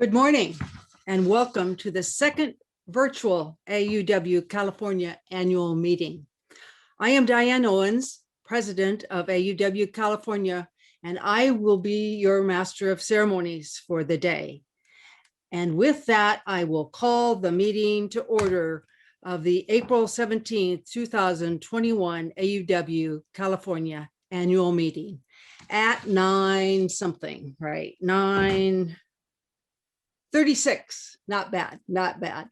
Good morning and welcome to the second virtual AAUW California annual meeting. I am Diane Owens, president of AAUW California, and I will be your master of ceremonies for the day. And with that, I will call the meeting to order of the April 17th, 2021 AAUW California annual meeting at 9 something, right? 9:36, not bad, not bad.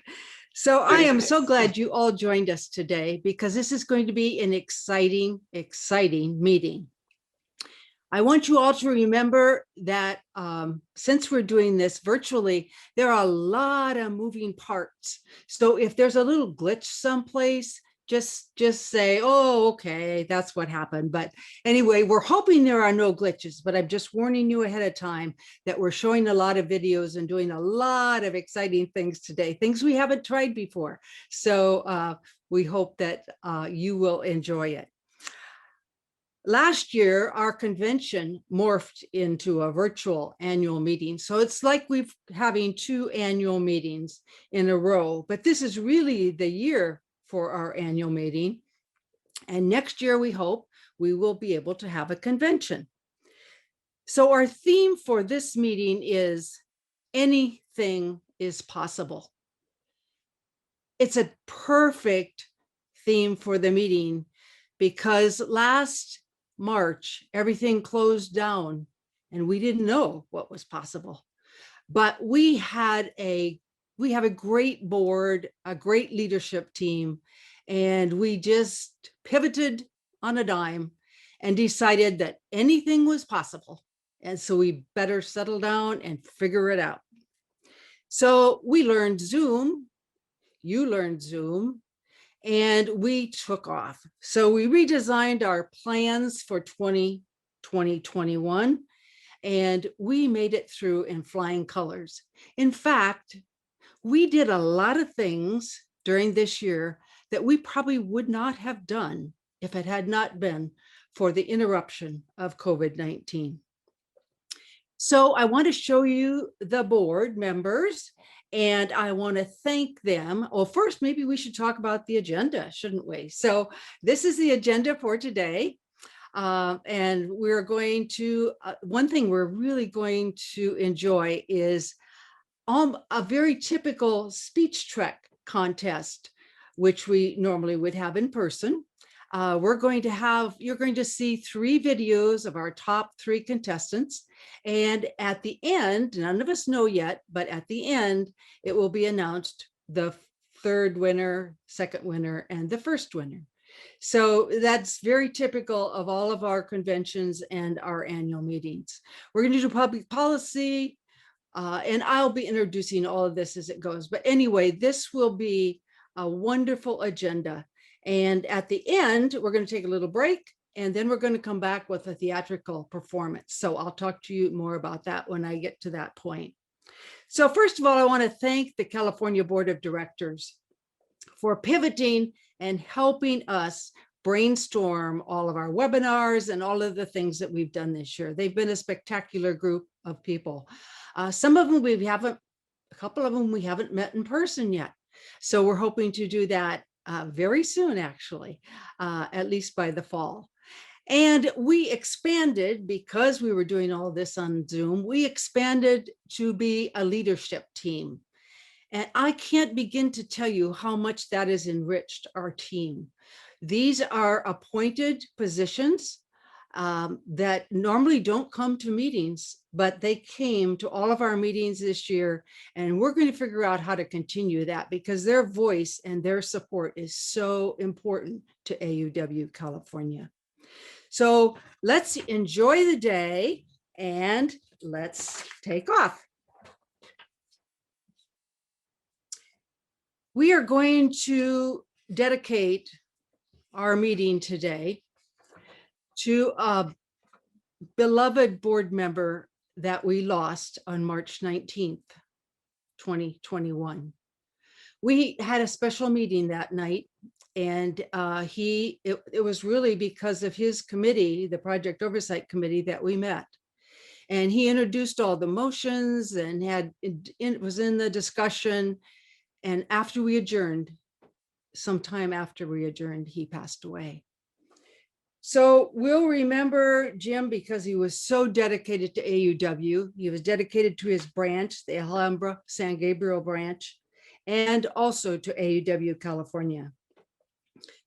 So I am so glad you all joined us today because this is going to be an exciting meeting. I want you all to remember that since we're doing this virtually, there are a lot of moving parts. So if there's a little glitch someplace, just say, oh, okay, that's what happened. But anyway, we're hoping there are no glitches, but I'm just warning you ahead of time that we're showing a lot of videos and doing a lot of exciting things today, things we haven't tried before. So we hope that you will enjoy it. Last year, our convention morphed into a virtual annual meeting. So it's like we're having two annual meetings in a row, but this is really the year for our annual meeting. And next year, we hope we will be able to have a convention. So our theme for this meeting is anything is possible. It's a perfect theme for the meeting because last March, everything closed down and we didn't know what was possible. But we have a great board, a great leadership team, and we just pivoted on a dime and decided that anything was possible. And so we better settle down and figure it out. So we learned Zoom, you learned Zoom, and we took off. So we redesigned our plans for 2021, and we made it through in flying colors. In fact, we did a lot of things during this year that we probably would not have done if it had not been for the interruption of COVID-19. So I want to show you the board members and I want to thank them. Well, first, maybe we should talk about the agenda, shouldn't we? So this is the agenda for today. And we're going to, one thing we're really going to enjoy is a very typical speech track contest, which we normally would have in person. You're going to see 3 videos of our top 3 contestants. And at the end, none of us know yet, but at the end, it will be announced the 3rd winner, 2nd winner, and the 1st winner. So that's very typical of all of our conventions and our annual meetings. We're going to do public policy, and I'll be introducing all of this as it goes. But anyway, this will be a wonderful agenda. And at the end, we're going to take a little break, and then we're going to come back with a theatrical performance. So I'll talk to you more about that when I get to that point. So first of all, I want to thank the California Board of Directors for pivoting and helping us brainstorm all of our webinars and all of the things that we've done this year. They've been a spectacular group of people. Some of them a couple of them we haven't met in person yet. So we're hoping to do that very soon, actually, at least by the fall. And we expanded because we were doing all this on Zoom. We expanded to be a leadership team. And I can't begin to tell you how much that has enriched our team. These are appointed positions that normally don't come to meetings, but they came to all of our meetings this year. And we're going to figure out how to continue that because their voice and their support is so important to AAUW California. So let's enjoy the day and let's take off. We are going to dedicate our meeting today to a beloved board member that we lost on March 19th, 2021. We had a special meeting that night, and it was really because of his committee, the Project Oversight Committee, that we met. And he introduced all the motions and it was in the discussion. And after we adjourned, sometime after we adjourned, he passed away. So we'll remember Jim because he was so dedicated to AUW. He was dedicated to his branch, the Alhambra San Gabriel branch, and also to AUW California.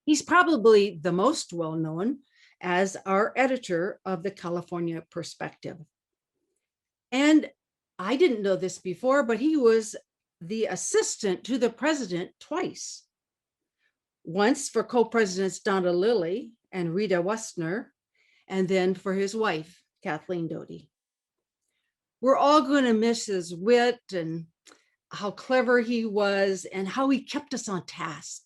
He's probably the most well-known as our editor of the California Perspective. And I didn't know this before, but he was the assistant to the president twice. Once for co-presidents Donna Lilly and Rita Westner, and then for his wife, Kathleen Dodie. We're all going to miss his wit and how clever he was and how he kept us on task.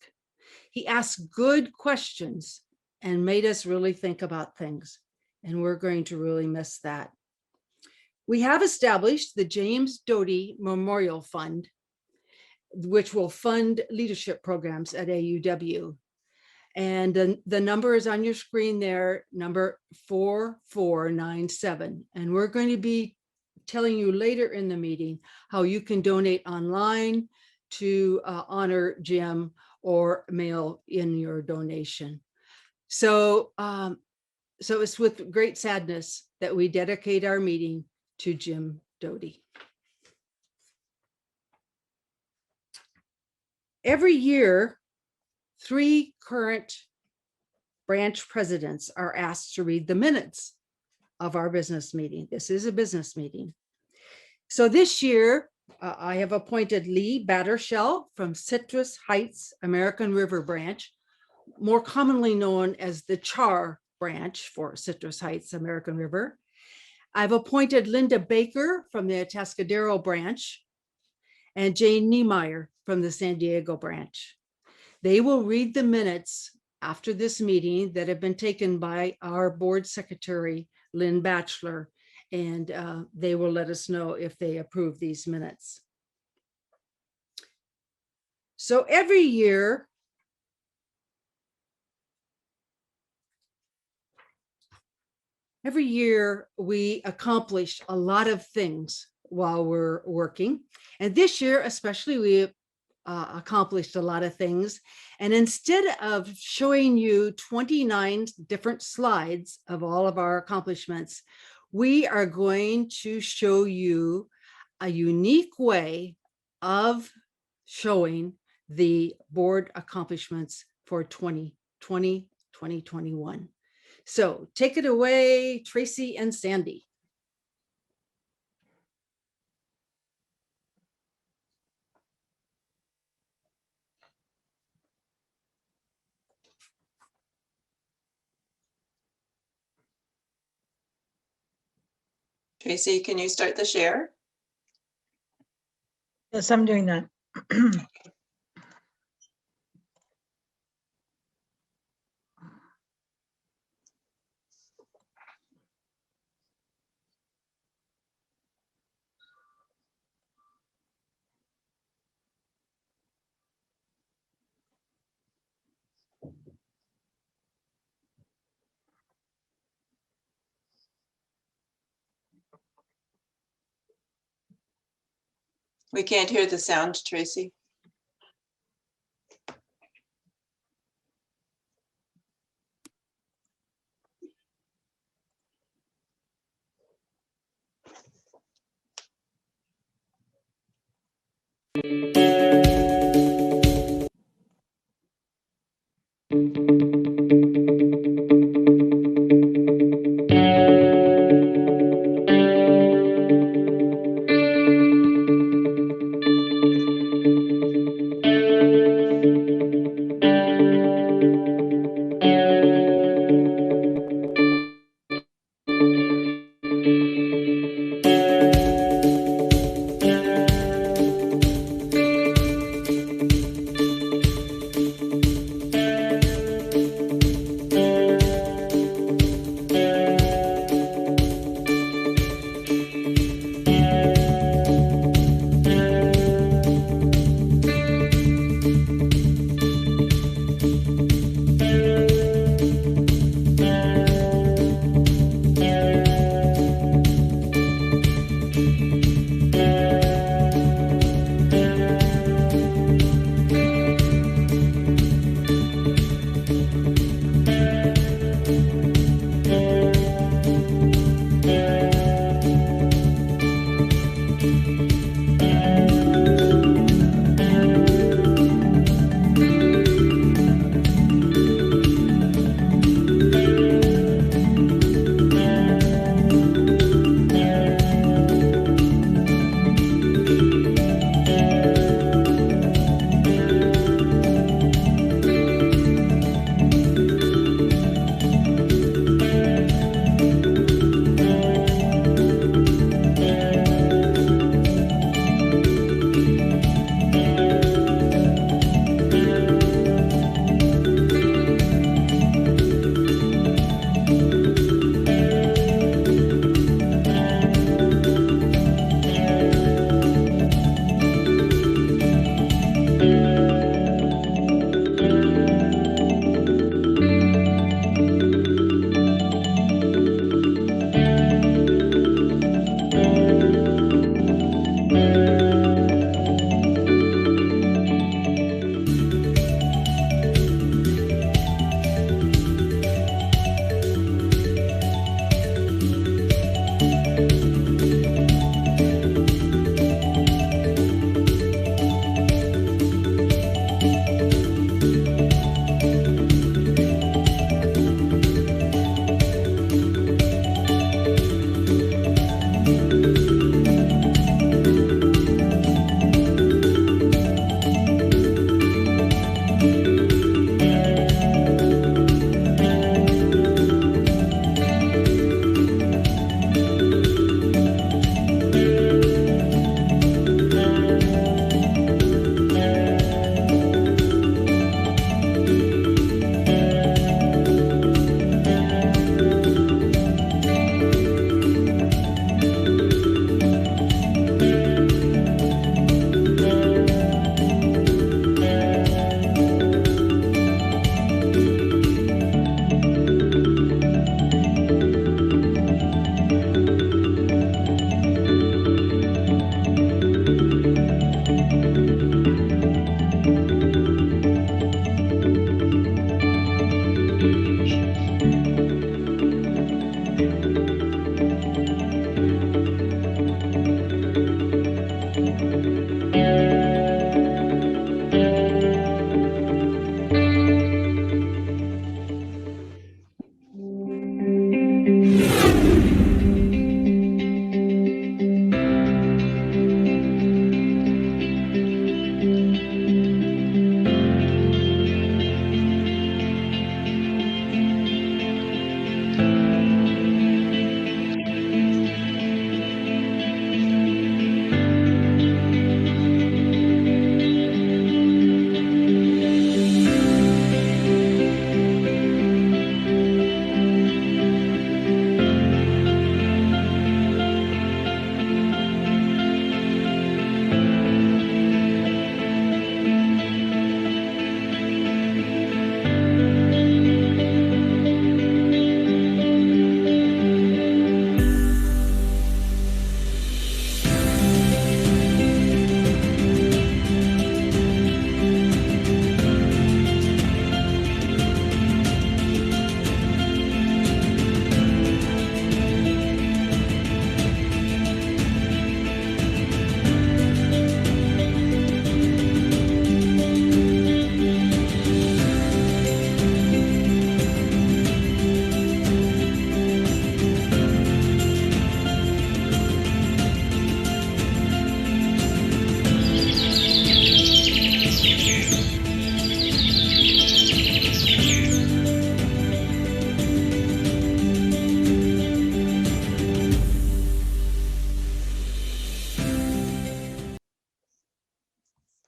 He asked good questions and made us really think about things. And we're going to really miss that. We have established the James Dodie Memorial Fund, which will fund leadership programs at AUW. And the number is on your screen there, number 4497. And we're going to be telling you later in the meeting how you can donate online to honor Jim or mail in your donation. So it's with great sadness that we dedicate our meeting to Jim Dodie. Every year, 3 current branch presidents are asked to read the minutes of our business meeting. This is a business meeting. So this year, I have appointed Lee Battershell from Citrus Heights American River branch, more commonly known as the CHAR branch for Citrus Heights American River. I've appointed Linda Baker from the Atascadero branch and Jane Niemeyer from the San Diego branch. They will read the minutes after this meeting that have been taken by our board secretary, Lynn Batchelor, and they will let us know if they approve these minutes. So every year, we accomplish a lot of things while we're working. And this year, especially, we accomplished a lot of things. And instead of showing you 29 different slides of all of our accomplishments, we are going to show you a unique way of showing the board accomplishments for 2020, 2021. So take it away, Tracy and Sandy. Tracy, can you start the share? Yes, I'm doing that. We can't hear the sound, Tracy.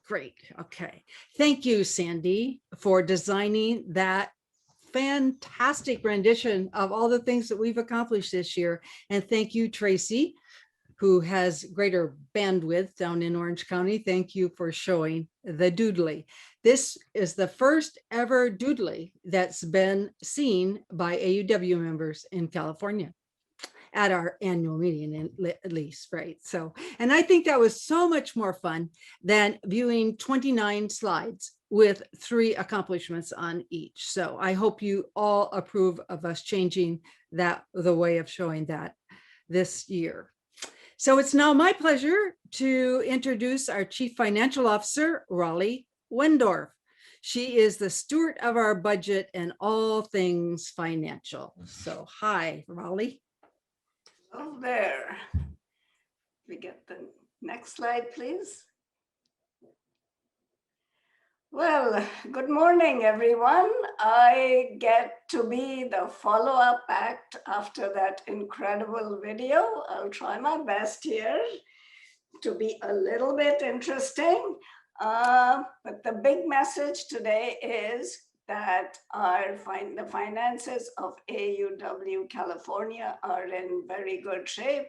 Great. Okay. Thank you, Sandy, for designing that fantastic rendition of all the things that we've accomplished this year. And thank you, Tracy, who has greater bandwidth down in Orange County. Thank you for showing the doodly. This is the first ever doodly that's been seen by AUW members in California at our annual meeting, at least, right? So, and I think that was so much more fun than viewing 29 slides with 3 accomplishments on each. So I hope you all approve of us changing that, the way of showing that this year. So it's now my pleasure to introduce our Chief Financial Officer, Raleigh Wendorf. She is the steward of our budget and all things financial. So hi, Raleigh. Oh, there. We get the next slide, please. Well, good morning, everyone. I get to be the follow-up act after that incredible video. I'll try my best here to be a little bit interesting. But the big message today is that the finances of AAUW California are in very good shape.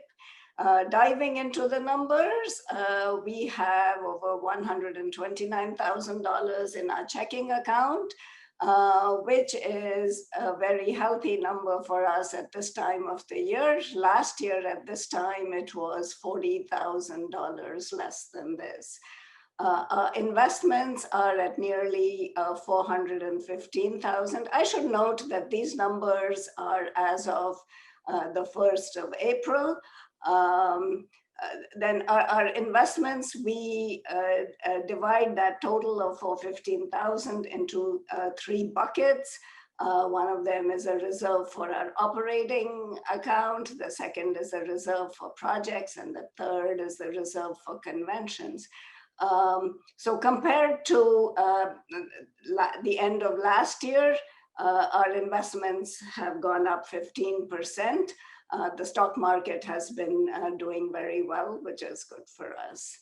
Diving into the numbers, we have over $129,000 in our checking account, which is a very healthy number for us at this time of the year. Last year at this time, it was $40,000 less than this. Investments are at nearly 415,000. I should note that these numbers are as of the 1st of April. Then our investments, we divide that total of 415,000 into 3 buckets. One of them is a reserve for our operating account. The second is a reserve for projects, and the third is the reserve for conventions. So compared to the end of last year, our investments have gone up 15%. The stock market has been doing very well, which is good for us.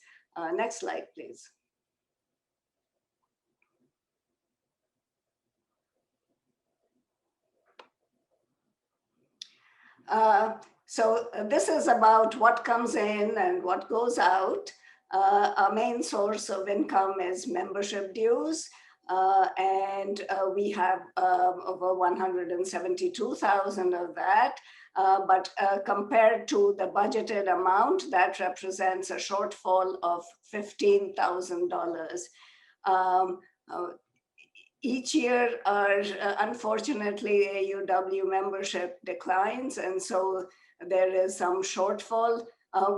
Next slide, please. So this is about what comes in and what goes out. Our main source of income is membership dues. And we have over 172,000 of that. But compared to the budgeted amount, that represents a shortfall of $15,000. Each year, unfortunately, AUW membership declines, and so there is some shortfall.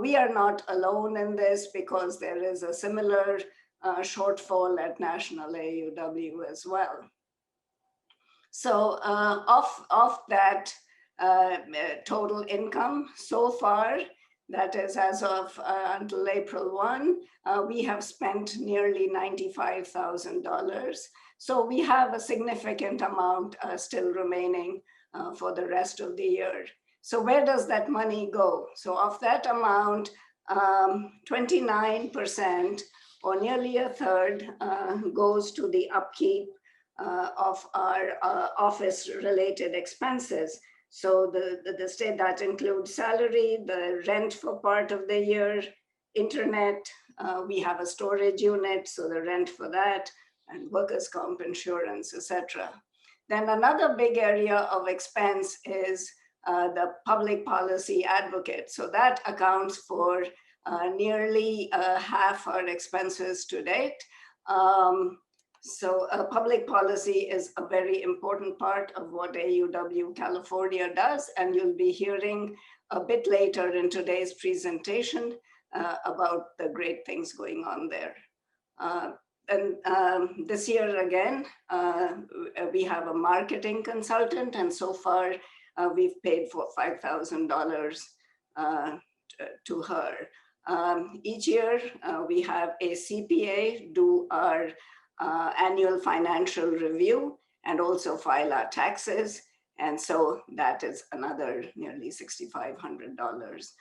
We are not alone in this because there is a similar shortfall at National AAUW as well. So of that total income so far, that is as of until April 1, we have spent nearly $95,000. So we have a significant amount still remaining for the rest of the year. So where does that money go? So of that amount, 29%, or nearly a third, goes to the upkeep of our office-related expenses. So the state that includes salary, the rent for part of the year, internet, we have a storage unit, so the rent for that, and workers' comp insurance, etc. Then another big area of expense is the public policy advocate. So that accounts for nearly half our expenses to date. So public policy is a very important part of what AAUW California does, and you'll be hearing a bit later in today's presentation about the great things going on there. And this year again, we have a marketing consultant, and so far we've paid for $5,000 to her. Each year we have a CPA do our annual financial review and also file our taxes. And so that is another nearly $6,500.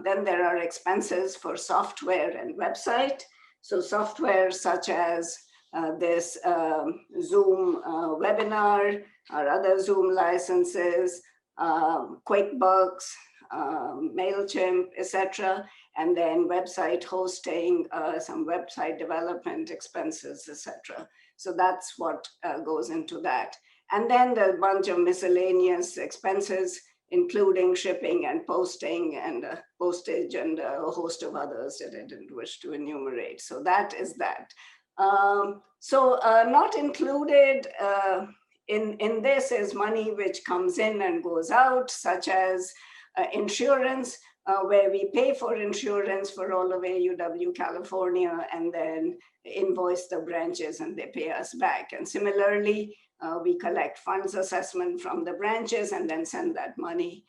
Then there are expenses for software and website. So software such as this Zoom webinar, or other Zoom licenses, QuickBooks, MailChimp, etc., and then website hosting, some website development expenses, etc. So that's what goes into that. And then there's a bunch of miscellaneous expenses, including shipping and posting and postage and a host of others that I didn't wish to enumerate. So that is that. Not included in this is money which comes in and goes out, such as insurance, where we pay for insurance for all of AUW California and then invoice the branches and they pay us back. And similarly, we collect funds assessment from the branches and then send that money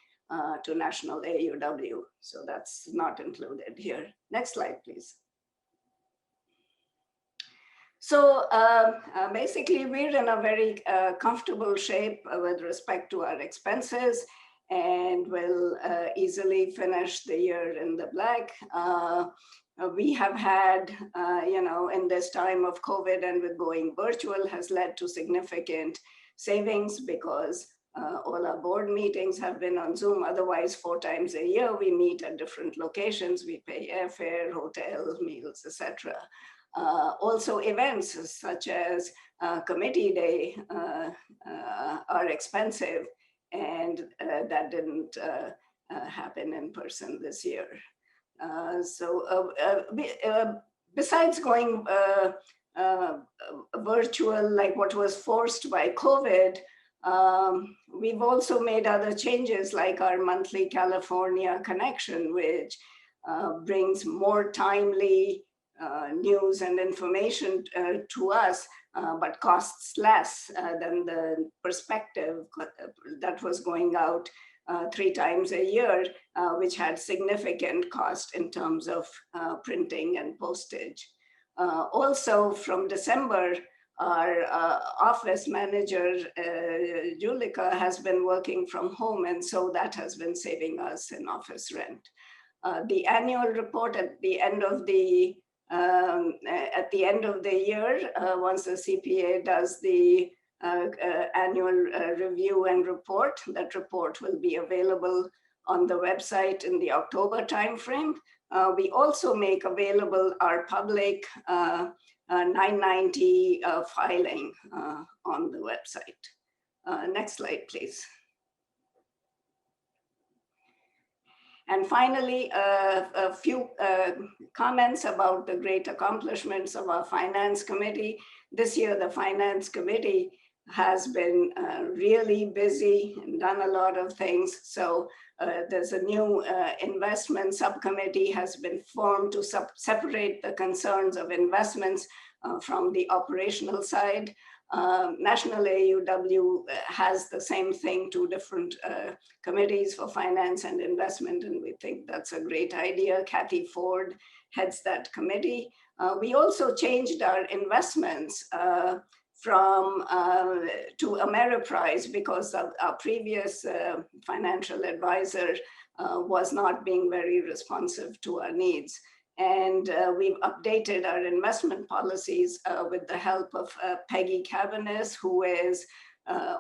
to National AUW. So that's not included here. Next slide, please. So basically, we're in a very comfortable shape with respect to our expenses, and will easily finish the year in the black. We have had, in this time of COVID and with going virtual has led to significant savings because all our board meetings have been on Zoom. Otherwise, 4 times a year, we meet at different locations. We pay airfare, hotels, meals, etc. Also events such as committee day are expensive, and that didn't happen in person this year. Besides going virtual, like what was forced by COVID, we've also made other changes, like our monthly California connection, which brings more timely news and information to us, but costs less than the perspective that was going out 3 times a year, which had significant cost in terms of printing and postage. Also from December, our office manager, Julika, has been working from home, and so that has been saving us in office rent. The annual report at the end of the year, once the CPA does the annual review and report, that report will be available on the website in the October timeframe. We also make available our public 990 filing on the website. Next slide, please. And finally, a few comments about the great accomplishments of our finance committee. This year, the finance committee has been really busy and done a lot of things. So there's a new investment subcommittee has been formed to separate the concerns of investments from the operational side. National AUW has the same thing, 2 different committees for finance and investment, and we think that's a great idea. Kathy Ford heads that committee. We also changed our investments from to Ameriprise because our previous financial advisor was not being very responsive to our needs. And we've updated our investment policies with the help of Peggy Cavanis, who is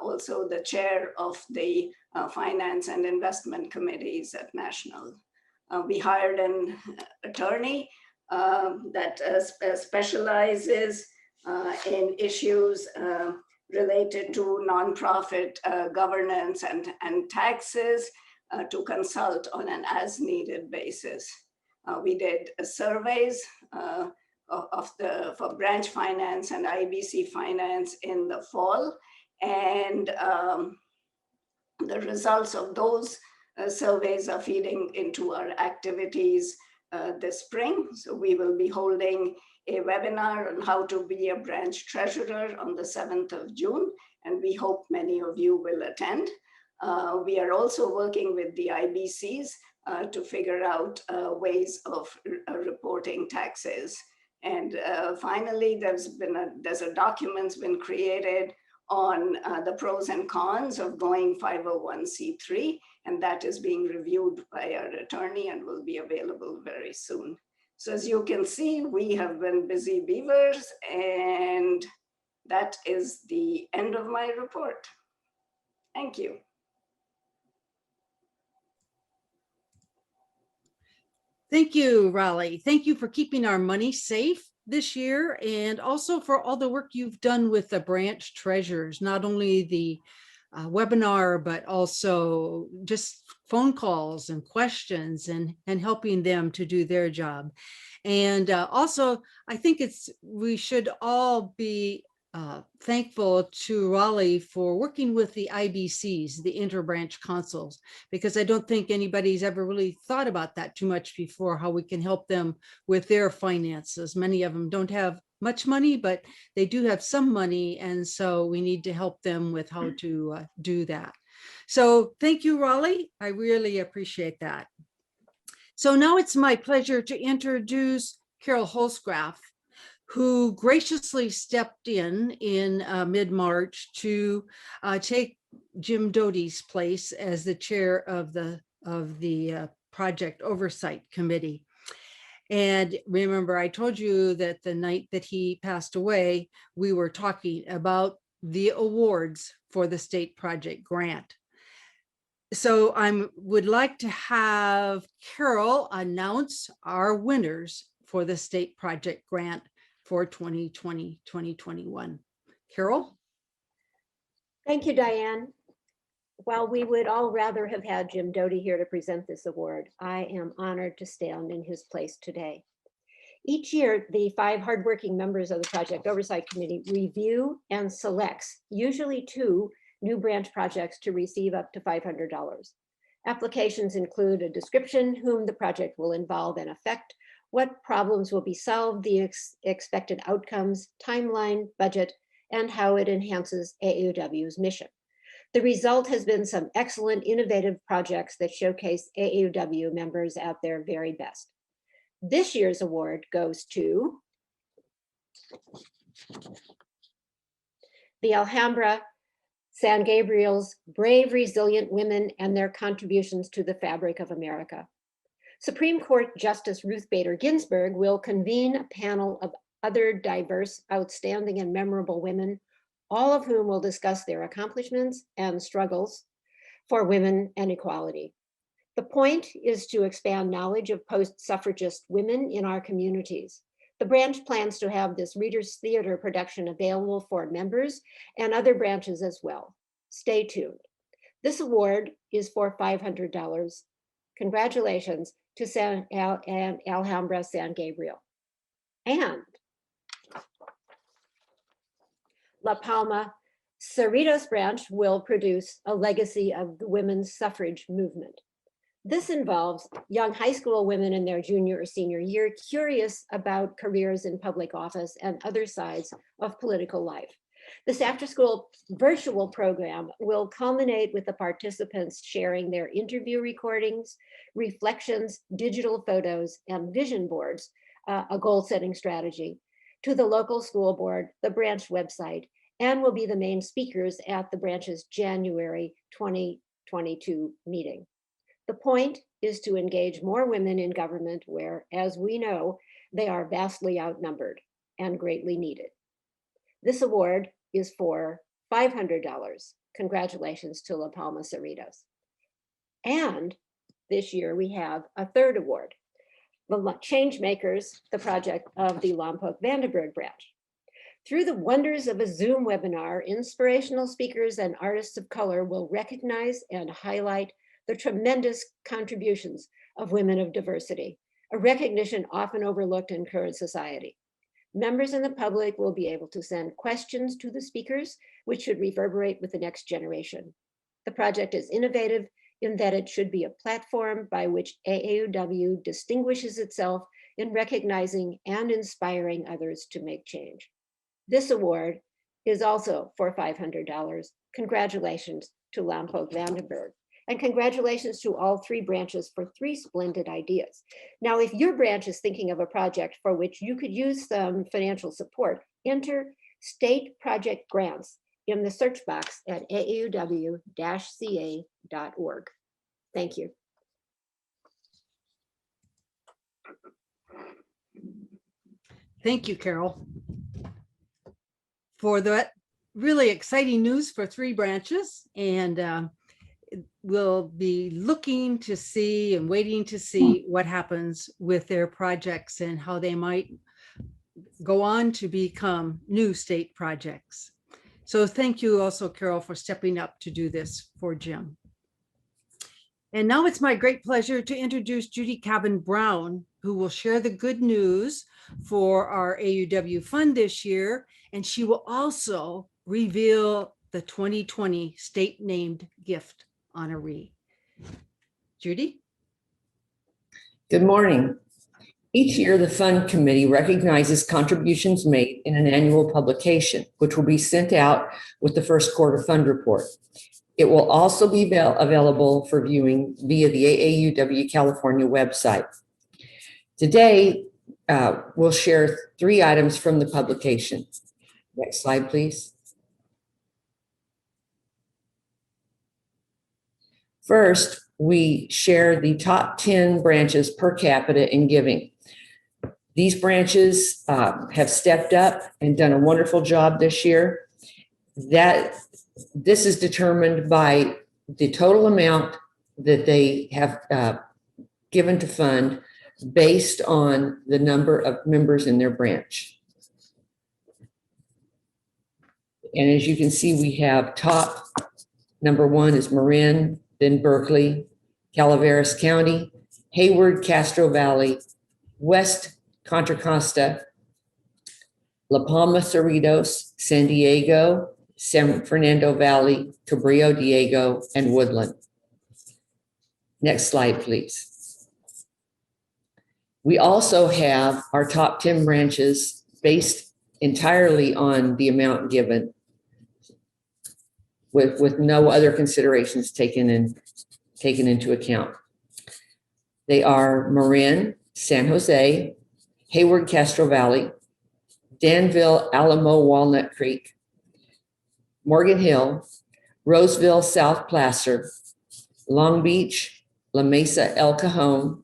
also the chair of the finance and investment committees at National. We hired an attorney that specializes in issues related to nonprofit governance and taxes to consult on an as-needed basis. We did surveys for branch finance and IBC finance in the fall, and the results of those surveys are feeding into our activities this spring. So we will be holding a webinar on how to be a branch treasurer on the 7th of June, and we hope many of you will attend. We are also working with the IBCs to figure out ways of reporting taxes. And finally, there's a document's been created on the pros and cons of going 501c3, and that is being reviewed by our attorney and will be available very soon. So as you can see, we have been busy beavers, and that is the end of my report. Thank you. Thank you, Raleigh. Thank you for keeping our money safe this year, and also for all the work you've done with the branch treasurers, not only the webinar, but also just phone calls and questions and helping them to do their job. And also, I think we should all be thankful to Raleigh for working with the IBCs, the interbranch consuls, because I don't think anybody's ever really thought about that too much before, how we can help them with their finances. Many of them don't have much money, but they do have some money. And so we need to help them with how to do that. So thank you, Raleigh. I really appreciate that. So now it's my pleasure to introduce Carol Holzgraf, who graciously stepped in mid-March to take Jim Dodie's place as the chair of the project oversight committee. And remember, I told you that the night that he passed away, we were talking about the awards for the state project grant. So I would like to have Carol announce our winners for the state project grant for 2020-2021. Carol? Thank you, Diane. While we would all rather have had Jim Dodie here to present this award, I am honored to stand in his place today. Each year, the 5 hardworking members of the Project Oversight Committee review and selects, usually 2 new branch projects to receive up to $500. Applications include a description, whom the project will involve and affect, what problems will be solved, the expected outcomes, timeline, budget, and how it enhances AAUW's mission. The result has been some excellent innovative projects that showcase AAUW members at their very best. This year's award goes to the Alhambra San Gabriel's brave, resilient women and their contributions to the fabric of America. Supreme Court Justice Ruth Bader Ginsburg will convene a panel of other diverse, outstanding, and memorable women, all of whom will discuss their accomplishments and struggles for women and equality. The point is to expand knowledge of post-suffragist women in our communities. The branch plans to have this Reader's Theater production available for members and other branches as well. Stay tuned. This award is for $500. Congratulations to Alhambra San Gabriel. And La Palma Cerritos branch will produce a legacy of the women's suffrage movement. This involves young high school women in their junior or senior year curious about careers in public office and other sides of political life. This after-school virtual program will culminate with the participants sharing their interview recordings, reflections, digital photos, and vision boards, a goal-setting strategy, to the local school board, the branch website, and will be the main speakers at the branch's January 2022 meeting. The point is to engage more women in government where, as we know, they are vastly outnumbered and greatly needed. This award is for $500. Congratulations to La Palma Cerritos. And this year we have a 3rd award, the Changemakers, the project of the Lompoc Vandenberg branch. Through the wonders of a Zoom webinar, inspirational speakers and artists of color will recognize and highlight the tremendous contributions of women of diversity, a recognition often overlooked in current society. Members and the public will be able to send questions to the speakers, which should reverberate with the next generation. The project is innovative in that it should be a platform by which AAUW distinguishes itself in recognizing and inspiring others to make change. This award is also for $500. Congratulations to Lompoc Vandenberg. And congratulations to all 3 branches for 3 splendid ideas. Now, if your branch is thinking of a project for which you could use some financial support, enter state project grants in the search box at aauw-ca.org. Thank you. Thank you, Carol, for that really exciting news for 3 branches. And we'll be looking to see and waiting to see what happens with their projects and how they might go on to become new state projects. So thank you also, Carol, for stepping up to do this for Jim. And now it's my great pleasure to introduce Judy Cavan Brown, who will share the good news for our AUW fund this year. And she will also reveal the 2020 state named gift honoree. Judy? Good morning. Each year, the Fund Committee recognizes contributions made in an annual publication, which will be sent out with the first quarter fund report. It will also be available for viewing via the AAUW California website. Today, we'll share 3 items from the publication. Next slide, please. First, we share the top 10 branches per capita in giving. These branches have stepped up and done a wonderful job this year. This is determined by the total amount that they have given to fund based on the number of members in their branch. And as you can see, we have top number 1 is Marin, then Berkeley, Calaveras County, Hayward, Castro Valley, West Contra Costa, La Palma, Cerritos, San Diego, San Fernando Valley, Cabrillo, Diego, and Woodland. Next slide, please. We also have our top 10 branches based entirely on the amount given, with no other considerations taken into account. They are Marin, San Jose, Hayward, Castro Valley, Danville, Alamo, Walnut Creek, Morgan Hill, Roseville, South Placer, Long Beach, La Mesa, El Cajon,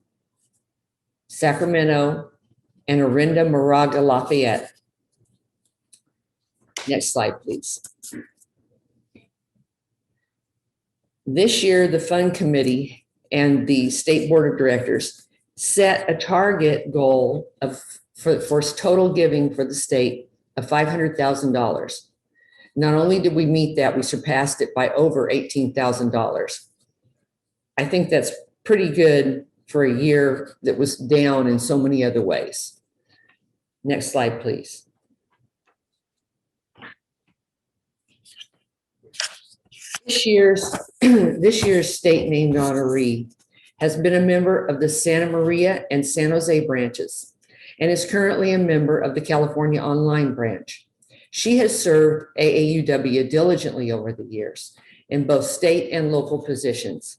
Sacramento, and Orinda, Moraga, Lafayette. Next slide, please. This year, the Fund Committee and the State Board of Directors set a target goal for total giving for the state of $500,000. Not only did we meet that, we surpassed it by over $18,000. I think that's pretty good for a year that was down in so many other ways. Next slide, please. This year's state named honoree has been a member of the Santa Maria and San Jose branches and is currently a member of the California Online branch. She has served AAUW diligently over the years in both state and local positions.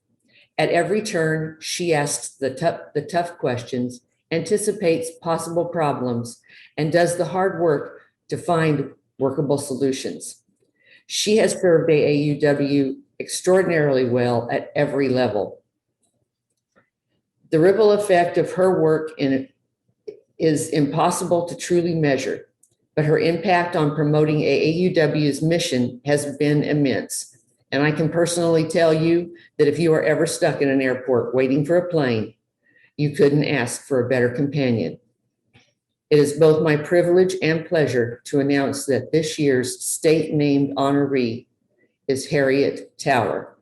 At every turn, she asks the tough questions, anticipates possible problems, and does the hard work to find workable solutions. She has served AAUW extraordinarily well at every level. The ripple effect of her work is impossible to truly measure, but her impact on promoting AAUW's mission has been immense. And I can personally tell you that if you are ever stuck in an airport waiting for a plane, you couldn't ask for a better companion. It is both my privilege and pleasure to announce that this year's state named honoree is Harriet Tower.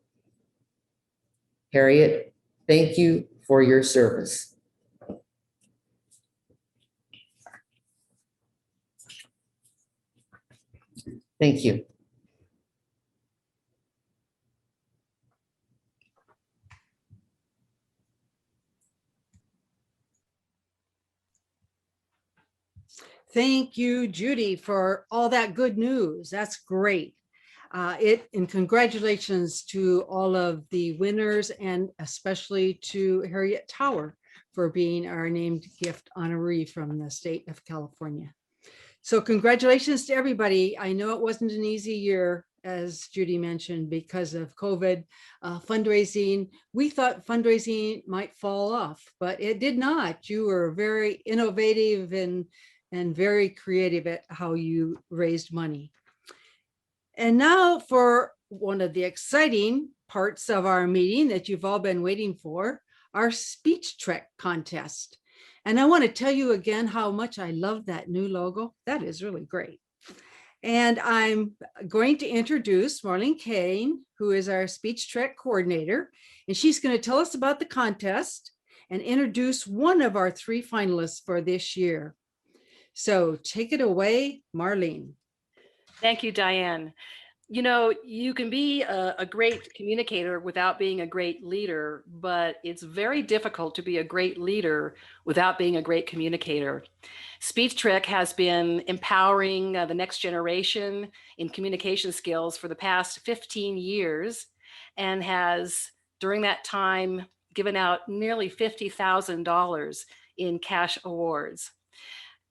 Harriet, thank you for your service. Thank you. Thank you, Judy, for all that good news. That's great. And congratulations to all of the winners and especially to Harriet Tower for being our named gift honoree from the state of California. So congratulations to everybody. I know it wasn't an easy year, as Judy mentioned, because of COVID fundraising. We thought fundraising might fall off, but it did not. You were very innovative in and very creative at how you raised money. And now for one of the exciting parts of our meeting that you've all been waiting for, our speech trek contest. And I want to tell you again how much I love that new logo. That is really great. And I'm going to introduce Marlene Kane, who is our speech trek coordinator, and she's going to tell us about the contest and introduce one of our 3 finalists for this year. So take it away, Marlene. Thank you, Diane. You know, you can be a great communicator without being a great leader, but it's very difficult to be a great leader without being a great communicator. Speech Trek has been empowering the next generation in communication skills for the past 15 years and has, during that time, given out nearly $50,000 in cash awards.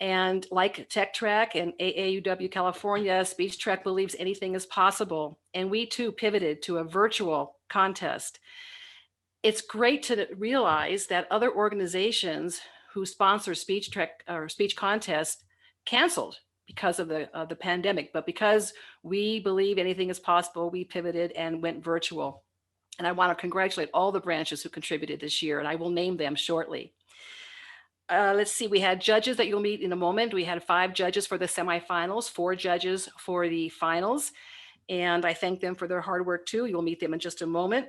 And like Tech Trek and AAUW California, Speech Trek believes anything is possible. And we too pivoted to a virtual contest. It's great to realize that other organizations who sponsor Speech Trek or speech contests canceled because of the pandemic. But because we believe anything is possible, we pivoted and went virtual. And I want to congratulate all the branches who contributed this year, and I will name them shortly. Let's see, we had judges that you'll meet in a moment. We had 5 judges for the semifinals, 4 judges for the finals. And I thank them for their hard work too. You'll meet them in just a moment.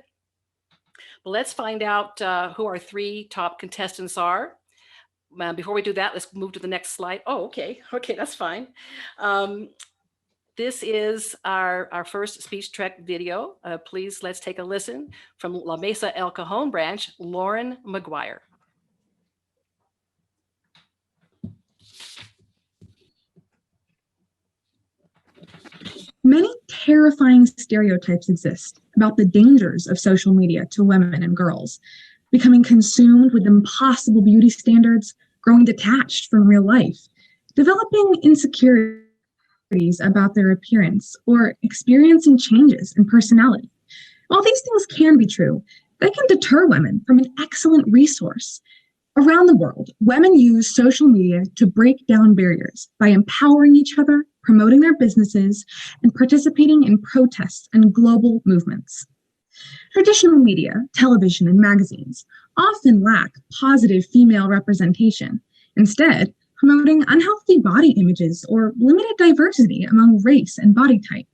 But let's find out who our 3 top contestants are. Before we do that, let's move to the next slide. Oh, okay, that's fine. This is our first Speech Trek video. Please, let's take a listen from La Mesa El Cajon branch, Lauren McGuire. Many terrifying stereotypes exist about the dangers of social media to women and girls, becoming consumed with impossible beauty standards, growing detached from real life, developing insecurities about their appearance, or experiencing changes in personality. While these things can be true, they can deter women from an excellent resource. Around the world, women use social media to break down barriers by empowering each other, promoting their businesses, and participating in protests and global movements. Traditional media, television, and magazines often lack positive female representation, instead promoting unhealthy body images or limited diversity among race and body type.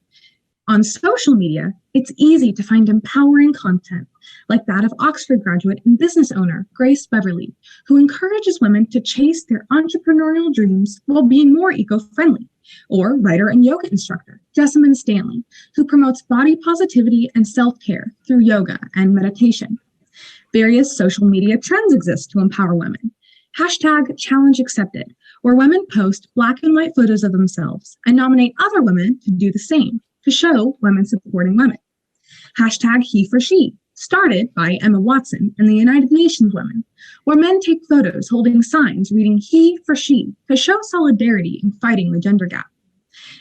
On social media, it's easy to find empowering content like that of Oxford graduate and business owner Grace Beverly, who encourages women to chase their entrepreneurial dreams while being more eco-friendly, or writer and yoga instructor Jessamine Stanley, who promotes body positivity and self-care through yoga and meditation. Various social media trends exist to empower women. #challenge accepted, where women post black and white photos of themselves and nominate other women to do the same, to show women supporting women. #he for she, started by Emma Watson and the United Nations Women, where men take photos holding signs reading he for she to show solidarity in fighting the gender gap.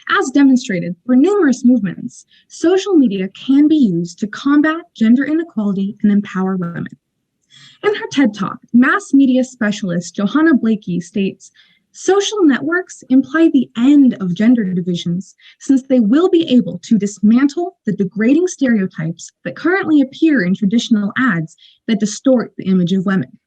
As demonstrated for numerous movements, social media can be used to combat gender inequality and empower women. In her TED Talk, mass media specialist Johanna Blakey states, "Social networks imply the end of gender divisions, since they will be able to dismantle the degrading stereotypes that currently appear in traditional ads that distort the image of women."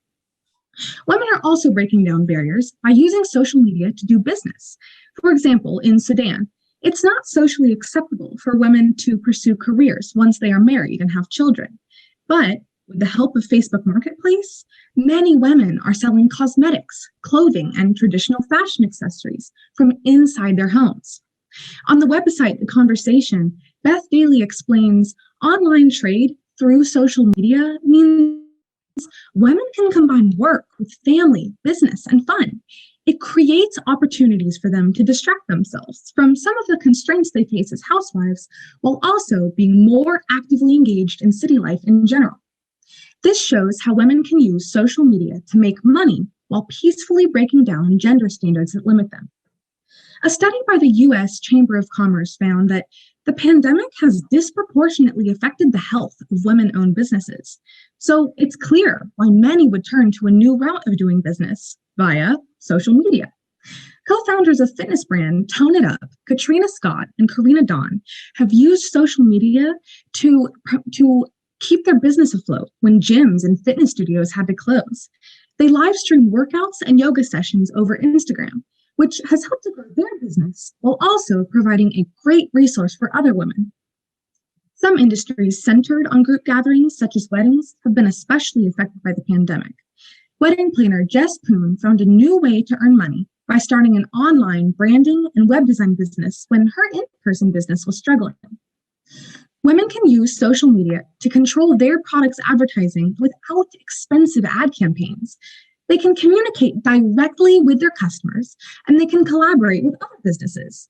Women are also breaking down barriers by using social media to do business. For example, in Sudan, it's not socially acceptable for women to pursue careers once they are married and have children. But with the help of Facebook Marketplace, many women are selling cosmetics, clothing, and traditional fashion accessories from inside their homes. On the website The Conversation, Beth Daly explains online trade through social media means women can combine work with family, business, and fun. It creates opportunities for them to distract themselves from some of the constraints they face as housewives, while also being more actively engaged in city life in general. This shows how women can use social media to make money while peacefully breaking down gender standards that limit them. A study by the U.S. Chamber of Commerce found that the pandemic has disproportionately affected the health of women-owned businesses. So it's clear why many would turn to a new route of doing business via social media. Co-founders of fitness brand Tone It Up, Katrina Scott and Karina Dawn, have used social media to keep their business afloat when gyms and fitness studios had to close. They live stream workouts and yoga sessions over Instagram, which has helped to grow their business while also providing a great resource for other women. Some industries centered on group gatherings, such as weddings, have been especially affected by the pandemic. Wedding planner Jess Poon found a new way to earn money by starting an online branding and web design business when her in-person business was struggling. Women can use social media to control their products' advertising without expensive ad campaigns. They can communicate directly with their customers, and they can collaborate with other businesses.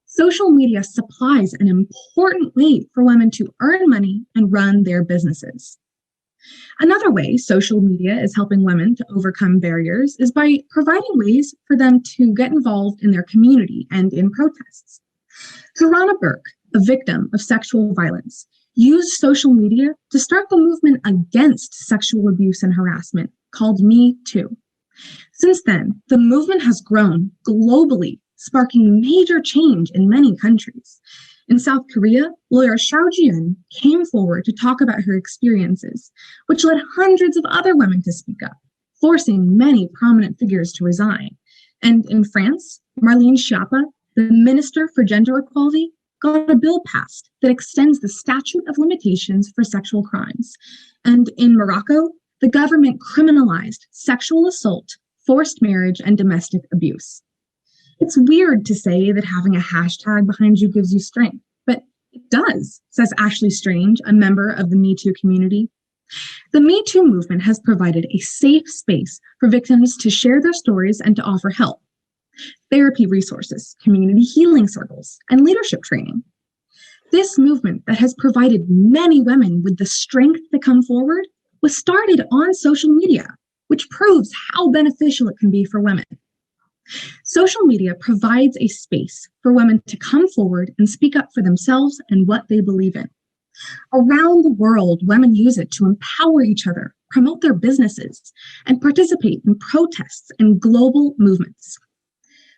Social media supplies an important way for women to earn money and run their businesses. Another way social media is helping women to overcome barriers is by providing ways for them to get involved in their community and in protests. Tarana Burke, a victim of sexual violence, used social media to start the movement against sexual abuse and harassment called Me Too. Since then, the movement has grown globally, sparking major change in many countries. In South Korea, lawyer Shao Jian came forward to talk about her experiences, which led hundreds of other women to speak up, forcing many prominent figures to resign. And in France, Marlene Schiappa, the Minister for Gender Equality, got a bill passed that extends the statute of limitations for sexual crimes. And in Morocco, the government criminalized sexual assault, forced marriage, and domestic abuse. It's weird to say that having a hashtag behind you gives you strength, but it does, says Ashley Strange, a member of the Me Too community. The Me Too movement has provided a safe space for victims to share their stories and to offer help. Therapy resources, community healing circles, and leadership training. This movement that has provided many women with the strength to come forward was started on social media, which proves how beneficial it can be for women. Social media provides a space for women to come forward and speak up for themselves and what they believe in. Around the world, women use it to empower each other, promote their businesses, and participate in protests and global movements.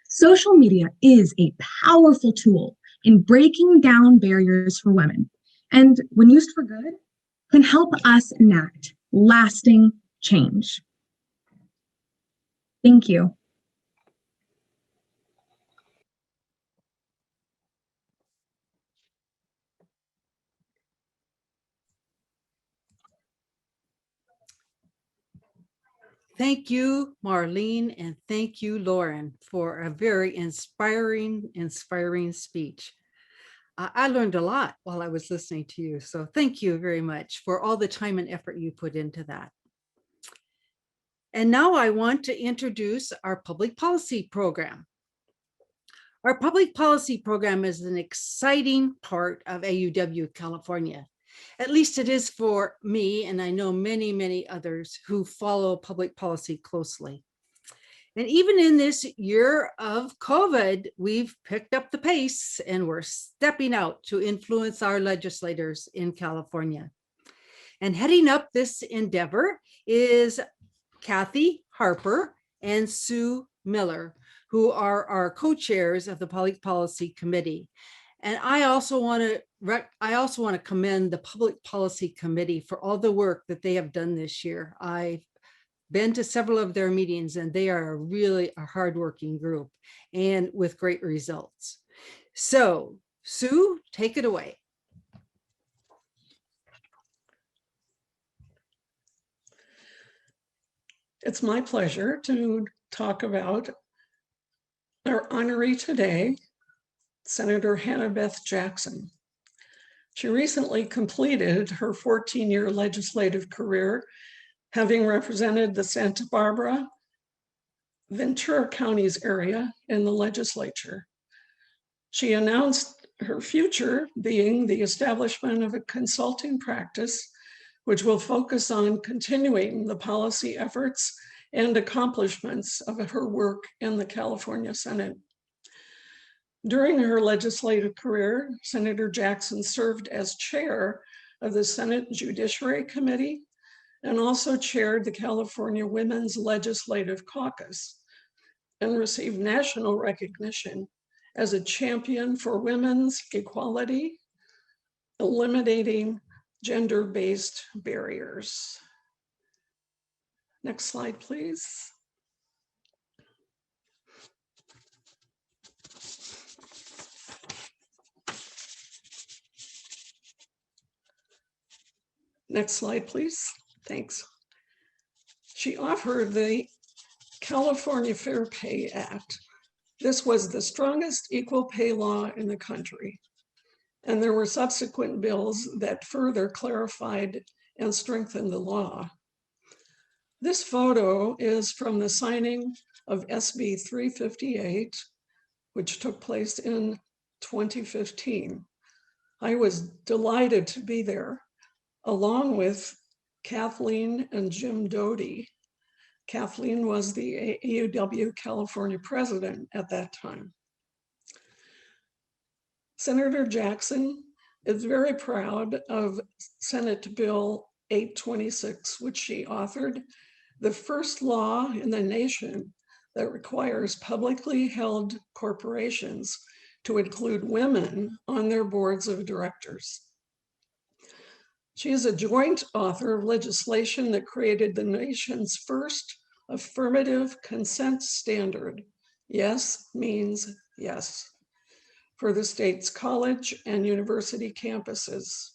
Social media is a powerful tool in breaking down barriers for women, and when used for good, can help us enact lasting change. Thank you. Thank you, Marlene, and thank you, Lauren, for a very inspiring speech. I learned a lot while I was listening to you, so thank you very much for all the time and effort you put into that. And now I want to introduce our public policy program. Our public policy program is an exciting part of AUW California. At least it is for me, and I know many, many others who follow public policy closely. And even in this year of COVID, we've picked up the pace and we're stepping out to influence our legislators in California. And heading up this endeavor is Kathy Harper and Sue Miller, who are our co-chairs of the Public Policy Committee. And I also want to commend the Public Policy Committee for all the work that they have done this year. I've been to several of their meetings, and they are really a hardworking group and with great results. So, Sue, take it away. It's my pleasure to talk about our honoree today, Senator Hannah Beth Jackson. She recently completed her 14-year legislative career, having represented the Santa Barbara, Ventura counties area in the legislature. She announced her future being the establishment of a consulting practice, which will focus on continuing the policy efforts and accomplishments of her work in the California Senate. During her legislative career, Senator Jackson served as chair of the Senate Judiciary Committee and also chaired the California Women's Legislative Caucus. and received national recognition as a champion for women's equality, eliminating gender-based barriers. Next slide, please. Next slide, please. Thanks. She authored the California Fair Pay Act. This was the strongest equal pay law in the country. And there were subsequent bills that further clarified and strengthened the law. This photo is from the signing of SB 358, which took place in 2015. I was delighted to be there, along with Kathleen and Jim Dodie. Kathleen was the AAUW California president at that time. Senator Jackson is very proud of Senate Bill 826, which she authored, the first law in the nation that requires publicly held corporations to include women on their boards of directors. She is a joint author of legislation that created the nation's first affirmative consent standard. Yes means yes, for the state's college and university campuses.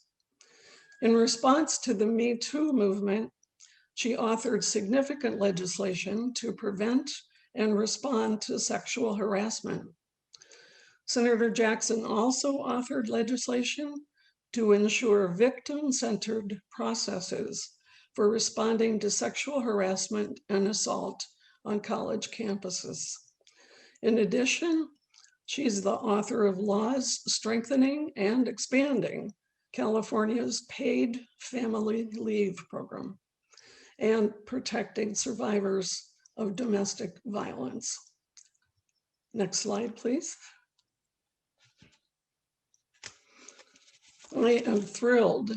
In response to the Me Too movement, she authored significant legislation to prevent and respond to sexual harassment. Senator Jackson also authored legislation to ensure victim-centered processes for responding to sexual harassment and assault on college campuses. In addition, she's the author of laws strengthening and expanding California's paid family leave program and protecting survivors of domestic violence. Next slide, please. I am thrilled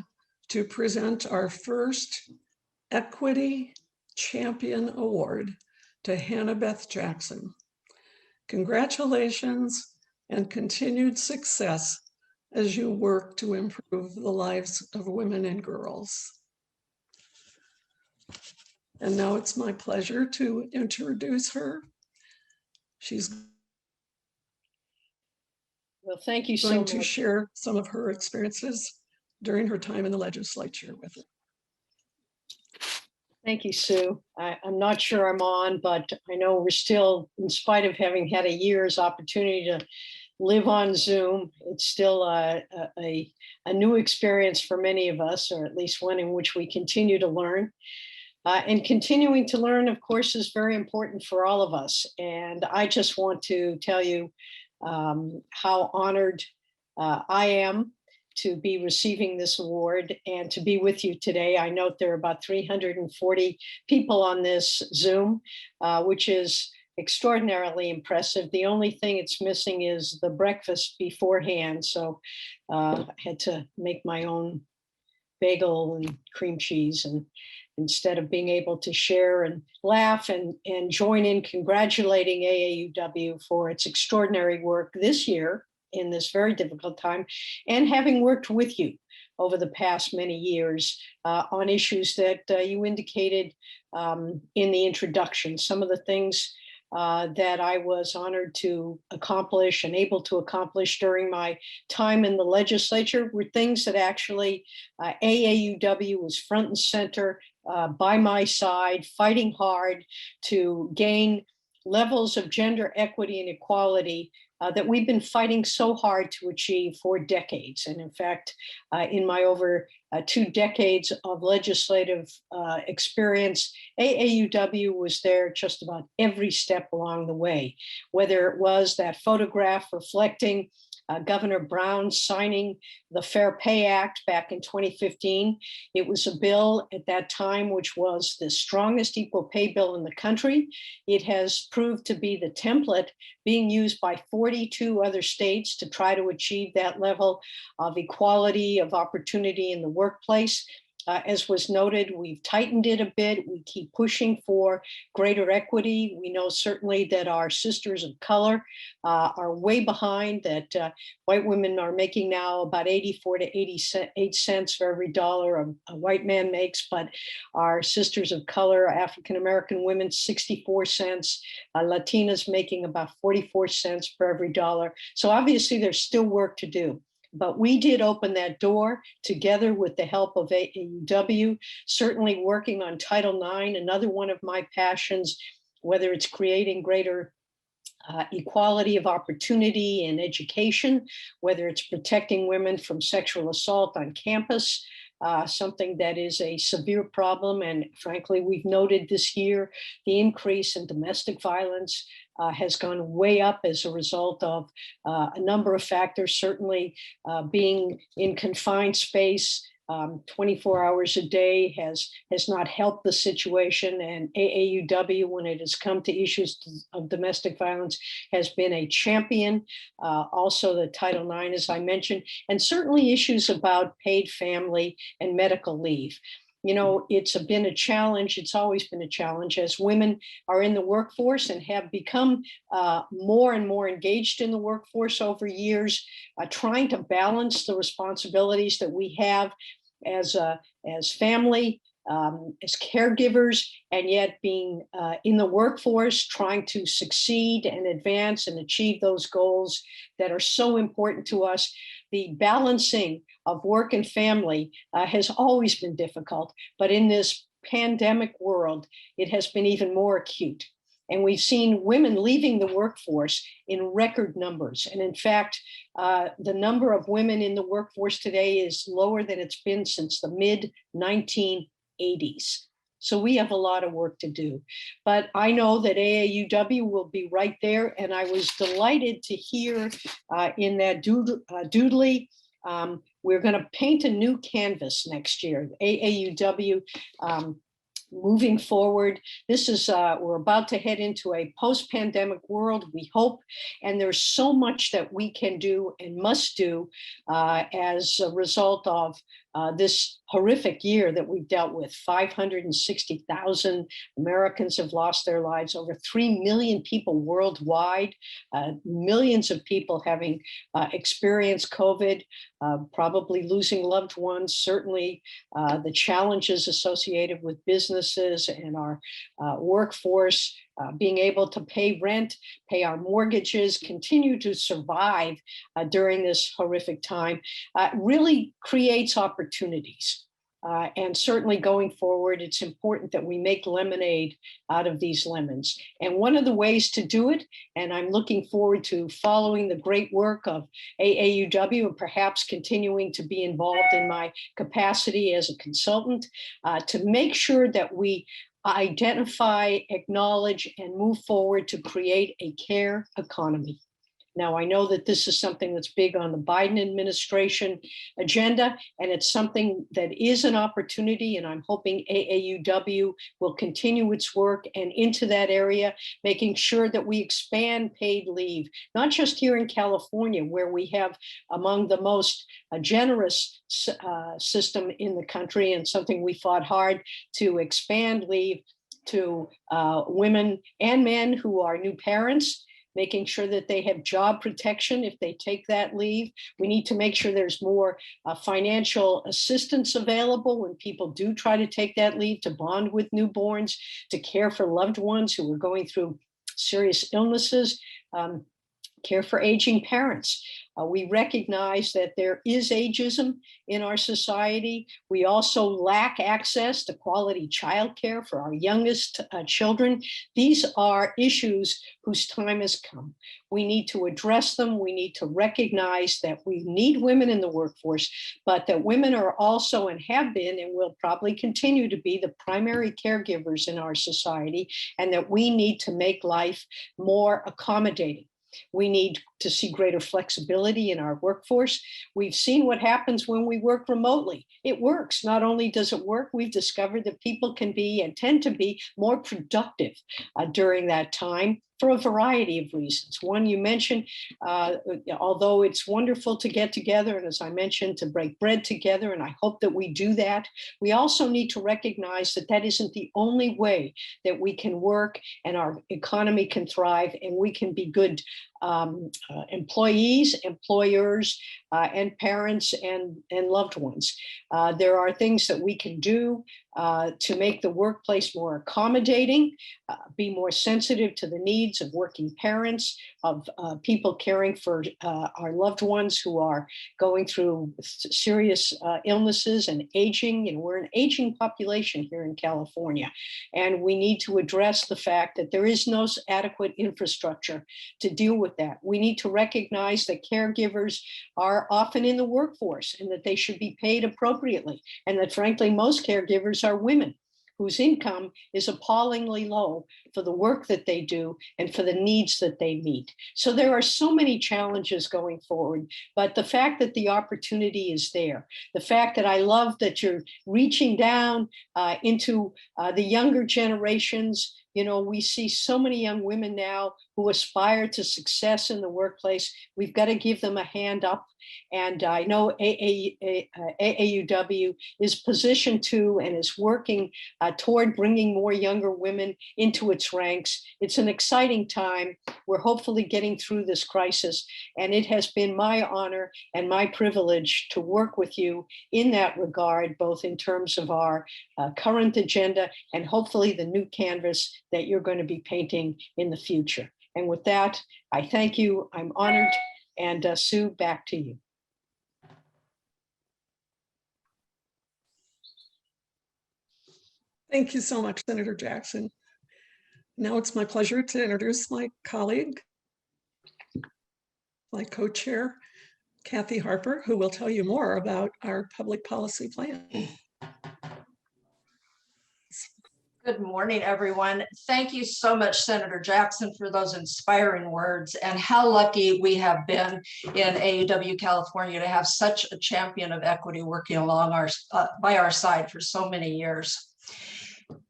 to present our first Equity Champion Award to Hannah Beth Jackson. Congratulations and continued success as you work to improve the lives of women and girls. And now it's my pleasure to introduce her. She's Well, thank you so going much. to share some of her experiences during her time in the legislature with it. Thank you, Sue. I'm not sure I'm on, but I know we're still, in spite of having had a year's opportunity to live on Zoom, it's still a new experience for many of us, or at least one in which we continue to learn. And continuing to learn, of course, is very important for all of us. And I just want to tell you how honored I am to be receiving this award and to be with you today. I note there are about 340 people on this Zoom, which is extraordinarily impressive. The only thing it's missing is the breakfast beforehand. So I had to make my own bagel and cream cheese, and instead of being able to share and laugh and join in congratulating AAUW for its extraordinary work this year in this very difficult time, and having worked with you over the past many years on issues that you indicated in the introduction. Some of the things that I was honored to accomplish and able to accomplish during my time in the legislature were things that actually AAUW was front and center by my side, fighting hard to gain levels of gender equity and equality that we've been fighting so hard to achieve for decades. And in fact, in my over 2 decades of legislative experience, AAUW was there just about every step along the way, whether it was that photograph reflecting Governor Brown signing the Fair Pay Act back in 2015. It was a bill at that time which was the strongest equal pay bill in the country. It has proved to be the template being used by 42 other states to try to achieve that level of equality of opportunity in the workplace. As was noted, we've tightened it a bit. We keep pushing for greater equity. We know certainly that our sisters of color are way behind, that white women are making now about 84 to 88 cents for every dollar a white man makes, but our sisters of color, African-American women, 64 cents, Latinas making about 44 cents for every dollar. So obviously there's still work to do. But we did open that door together with the help of AAUW, certainly working on Title IX, another one of my passions, whether it's creating greater equality of opportunity in education, whether it's protecting women from sexual assault on campus, something that is a severe problem. And frankly, we've noted this year, the increase in domestic violence has gone way up as a result of a number of factors, certainly being in confined space 24 hours a day has not helped the situation. And AAUW, when it has come to issues of domestic violence, has been a champion. Also the Title IX, as I mentioned, and certainly issues about paid family and medical leave. You know, it's been a challenge. It's always been a challenge as women are in the workforce and have become more and more engaged in the workforce over years, trying to balance the responsibilities that we have as family, as caregivers, and yet being in the workforce, trying to succeed and advance and achieve those goals that are so important to us. The balancing of work and family has always been difficult, but in this pandemic world, it has been even more acute. And we've seen women leaving the workforce in record numbers. And in fact, the number of women in the workforce today is lower than it's been since the mid-1980s. So we have a lot of work to do. But I know that AAUW will be right there. And I was delighted to hear in that doodly, we're going to paint a new canvas next year. AAUW moving forward. This is, we're about to head into a post-pandemic world, we hope, and there's so much that we can do and must do as a result of this horrific year that we've dealt with. 560,000 Americans have lost their lives, over 3 million people worldwide, millions of people having experienced COVID, probably losing loved ones, certainly the challenges associated with businesses and our workforce, being able to pay rent, pay our mortgages, continue to survive during this horrific time, really creates opportunities. And certainly going forward, it's important that we make lemonade out of these lemons. And one of the ways to do it, and I'm looking forward to following the great work of AAUW and perhaps continuing to be involved in my capacity as a consultant, to make sure that we identify, acknowledge, and move forward to create a care economy. Now, I know that this is something that's big on the Biden administration agenda, and it's something that is an opportunity, and I'm hoping AAUW will continue its work and into that area, making sure that we expand paid leave, not just here in California, where we have among the most generous system in the country, and something we fought hard to expand leave to women and men who are new parents, making sure that they have job protection if they take that leave. We need to make sure there's more financial assistance available when people do try to take that leave, to bond with newborns, to care for loved ones who are going through serious illnesses, care for aging parents. We recognize that there is ageism in our society. We also lack access to quality childcare for our youngest children. These are issues whose time has come. We need to address them. We need to recognize that we need women in the workforce, but that women are also and have been and will probably continue to be the primary caregivers in our society, and that we need to make life more accommodating. We need to see greater flexibility in our workforce. We've seen what happens when we work remotely. It works. Not only does it work, we've discovered that people can be and tend to be more productive during that time. for a variety of reasons. One, you mentioned, although it's wonderful to get together, and as I mentioned, to break bread together, and I hope that we do that, we also need to recognize that that isn't the only way that we can work and our economy can thrive and we can be good employees, employers, and parents and loved ones. There are things that we can do to make the workplace more accommodating, be more sensitive to the needs of working parents, of people caring for our loved ones who are going through serious illnesses and aging. And we're an aging population here in California. And we need to address the fact that there is no adequate infrastructure to deal with that. We need to recognize that caregivers are often in the workforce and that they should be paid appropriately. And that frankly, most caregivers are women whose income is appallingly low for the work that they do and for the needs that they meet. So there are so many challenges going forward, but the fact that the opportunity is there, the fact that I love that you're reaching down into the younger generations. You know, we see so many young women now who aspire to success in the workplace. We've got to give them a hand up. And I know AAUW is positioned to and is working toward bringing more younger women into its ranks. It's an exciting time. We're hopefully getting through this crisis. And it has been my honor and my privilege to work with you in that regard, both in terms of our current agenda and hopefully the new canvas that you're going to be painting in the future. And with that, I thank you. I'm honored. And Sue, back to you. Thank you so much, Senator Jackson. Now it's my pleasure to introduce my colleague, my co-chair, Kathy Harper, who will tell you more about our public policy plan. Good morning, everyone. Thank you so much, Senator Jackson, for those inspiring words, and how lucky we have been in AAUW California to have such a champion of equity working along by our side for so many years.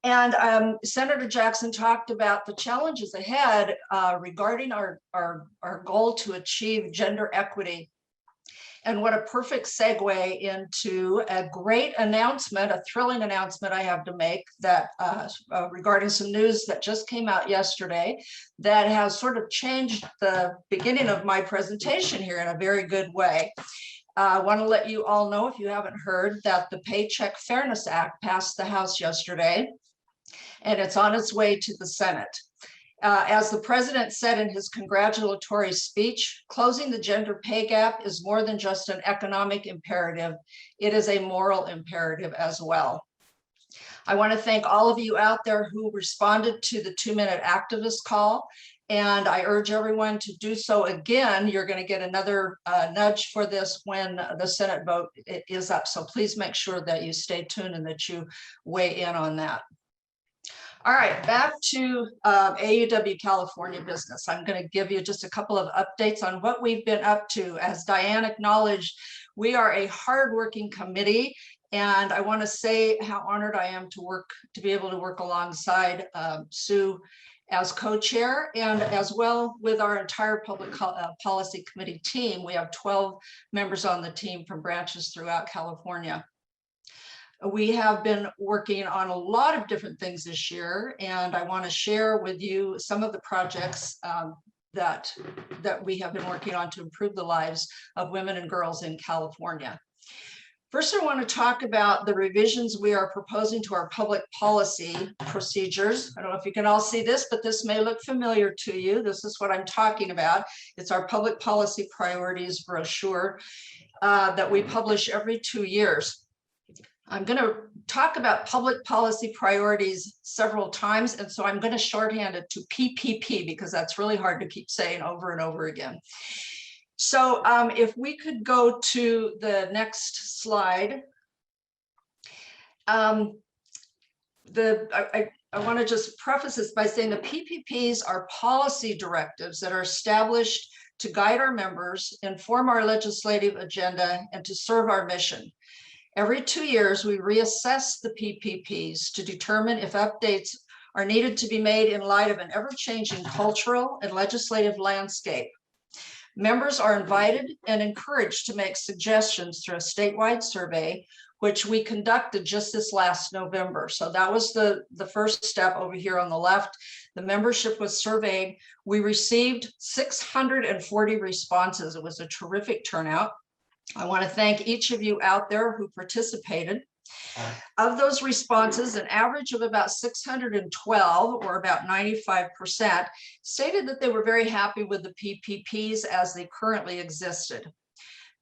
And Senator Jackson talked about the challenges ahead regarding our goal to achieve gender equity. And what a perfect segue into a great announcement, a thrilling announcement I have to make that regarding some news that just came out yesterday that has sort of changed the beginning of my presentation here in a very good way. I want to let you all know, if you haven't heard, that the Paycheck Fairness Act passed the House yesterday, and it's on its way to the Senate. As the president said in his congratulatory speech, closing the gender pay gap is more than just an economic imperative. It is a moral imperative as well. I want to thank all of you out there who responded to the 2-minute activist call. And I urge everyone to do so again. You're going to get another nudge for this when the Senate vote is up. So please make sure that you stay tuned and that you weigh in on that. All right, back to AAUW California business. I'm going to give you just a couple of updates on what we've been up to. As Diane acknowledged, we are a hardworking committee, and I want to say how honored I am to be able to work alongside Sue as co-chair, and as well with our entire public policy committee team. We have 12 members on the team from branches throughout California. We have been working on a lot of different things this year, and I want to share with you some of the projects that we have been working on to improve the lives of women and girls in California. First, I want to talk about the revisions we are proposing to our public policy procedures. I don't know if you can all see this, but this may look familiar to you. This is what I'm talking about. It's our public policy priorities brochure that we publish every 2 years. I'm going to talk about public policy priorities several times, and so I'm going to shorthand it to PPP because that's really hard to keep saying over and over again. So if we could go to the next slide. I want to just preface this by saying the PPPs are policy directives that are established to guide our members, inform our legislative agenda, and to serve our mission. Every 2 years, we reassess the PPPs to determine if updates are needed to be made in light of an ever-changing cultural and legislative landscape. Members are invited and encouraged to make suggestions through a statewide survey, which we conducted just this last November. So that was the first step over here on the left. The membership was surveyed. We received 640 responses. It was a terrific turnout. I want to thank each of you out there who participated. Of those responses, an average of about 612, or about 95%, stated that they were very happy with the PPPs as they currently existed.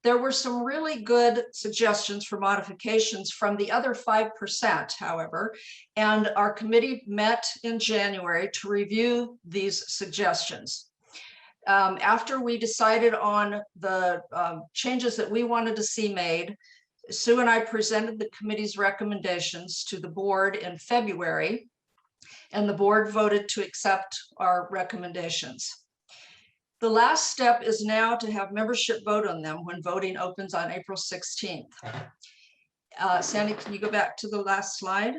There were some really good suggestions for modifications from the other 5%, however, and our committee met in January to review these suggestions. After we decided on the changes that we wanted to see made, Sue and I presented the committee's recommendations to the board in February, and the board voted to accept our recommendations. The last step is now to have membership vote on them when voting opens on April 16th. Sandy, can you go back to the last slide?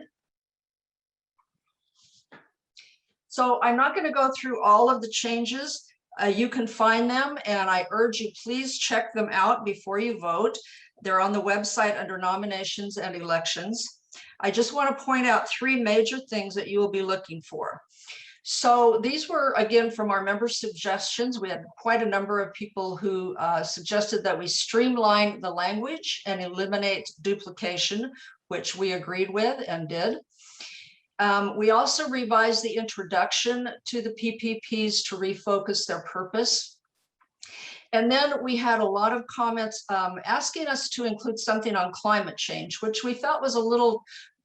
So I'm not going to go through all of the changes. You can find them, and I urge you, please check them out before you vote. They're on the website under nominations and elections. I just want to point out 3 major things that you will be looking for. So these were, again, from our member suggestions. We had quite a number of people who suggested that we streamline the language and eliminate duplication, which we agreed with and did. We also revised the introduction to the PPPs to refocus their purpose. And then we had a lot of comments asking us to include something on climate change, which we felt was a little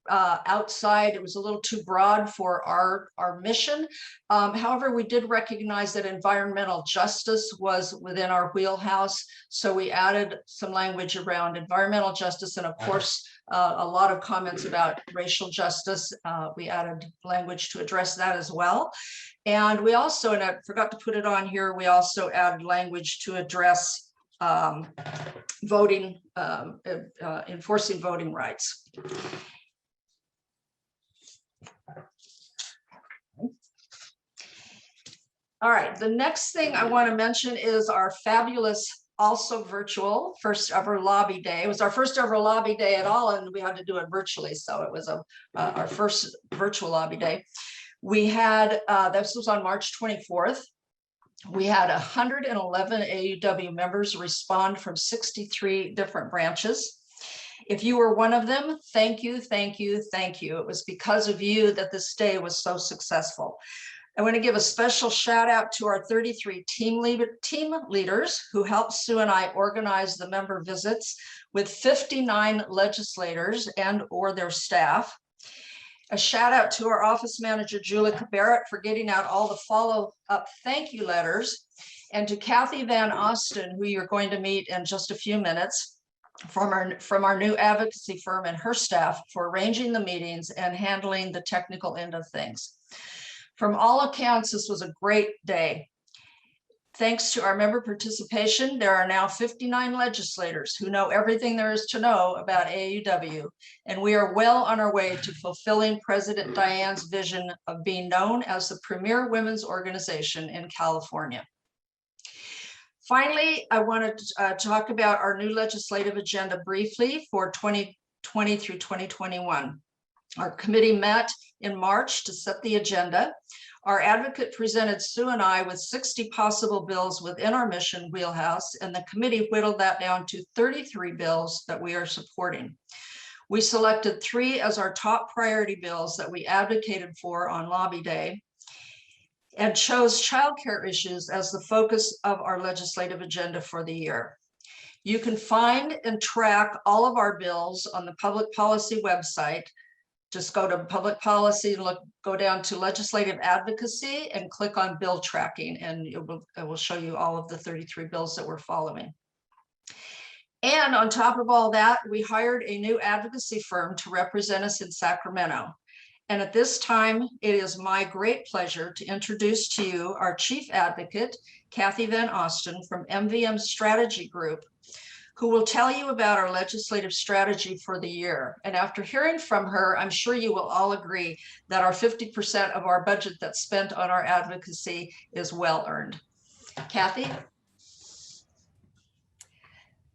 outside. It was a little too broad for our mission. However, we did recognize that environmental justice was within our wheelhouse. So we added some language around environmental justice, and of course, a lot of comments about racial justice. We added language to address that as well. And we also, and I forgot to put it on here, we also added language to address voting, enforcing voting rights. All right, the next thing I want to mention is our fabulous, also virtual, first ever lobby day. It was our first ever lobby day at all, and we had to do it virtually. So it was our first virtual lobby day. We had, this was on March 24th. We had 111 AAUW members respond from 63 different branches. If you were one of them, thank you, thank you, thank you. It was because of you that this day was so successful. I want to give a special shout out to our 33 team leaders who helped Sue and I organize the member visits with 59 legislators and or their staff. A shout out to our office manager, Julie Barrett, for getting out all the follow-up thank you letters, and to Kathy Van Osten, who you're going to meet in just a few minutes, from our new advocacy firm, and her staff for arranging the meetings and handling the technical end of things. From all accounts, this was a great day. Thanks to our member participation, there are now 59 legislators who know everything there is to know about AAUW, and we are well on our way to fulfilling President Diane's vision of being known as the premier women's organization in California. Finally, I wanted to talk about our new legislative agenda briefly for 2020 through 2021. Our committee met in March to set the agenda. Our advocate presented Sue and I with 60 possible bills within our mission wheelhouse, and the committee whittled that down to 33 bills that we are supporting. We selected 3 as our top priority bills that we advocated for on Lobby Day, and chose childcare issues as the focus of our legislative agenda for the year. You can find and track all of our bills on the public policy website. Just go to public policy, go down to legislative advocacy and click on bill tracking, and it will show you all of the 33 bills that we're following. And on top of all that, we hired a new advocacy firm to represent us in Sacramento. And at this time, it is my great pleasure to introduce to you our chief advocate, Kathy Van Osten from MVM Strategy Group, who will tell you about our legislative strategy for the year. And after hearing from her, I'm sure you will all agree that our 50% of our budget that's spent on our advocacy is well earned. Kathy?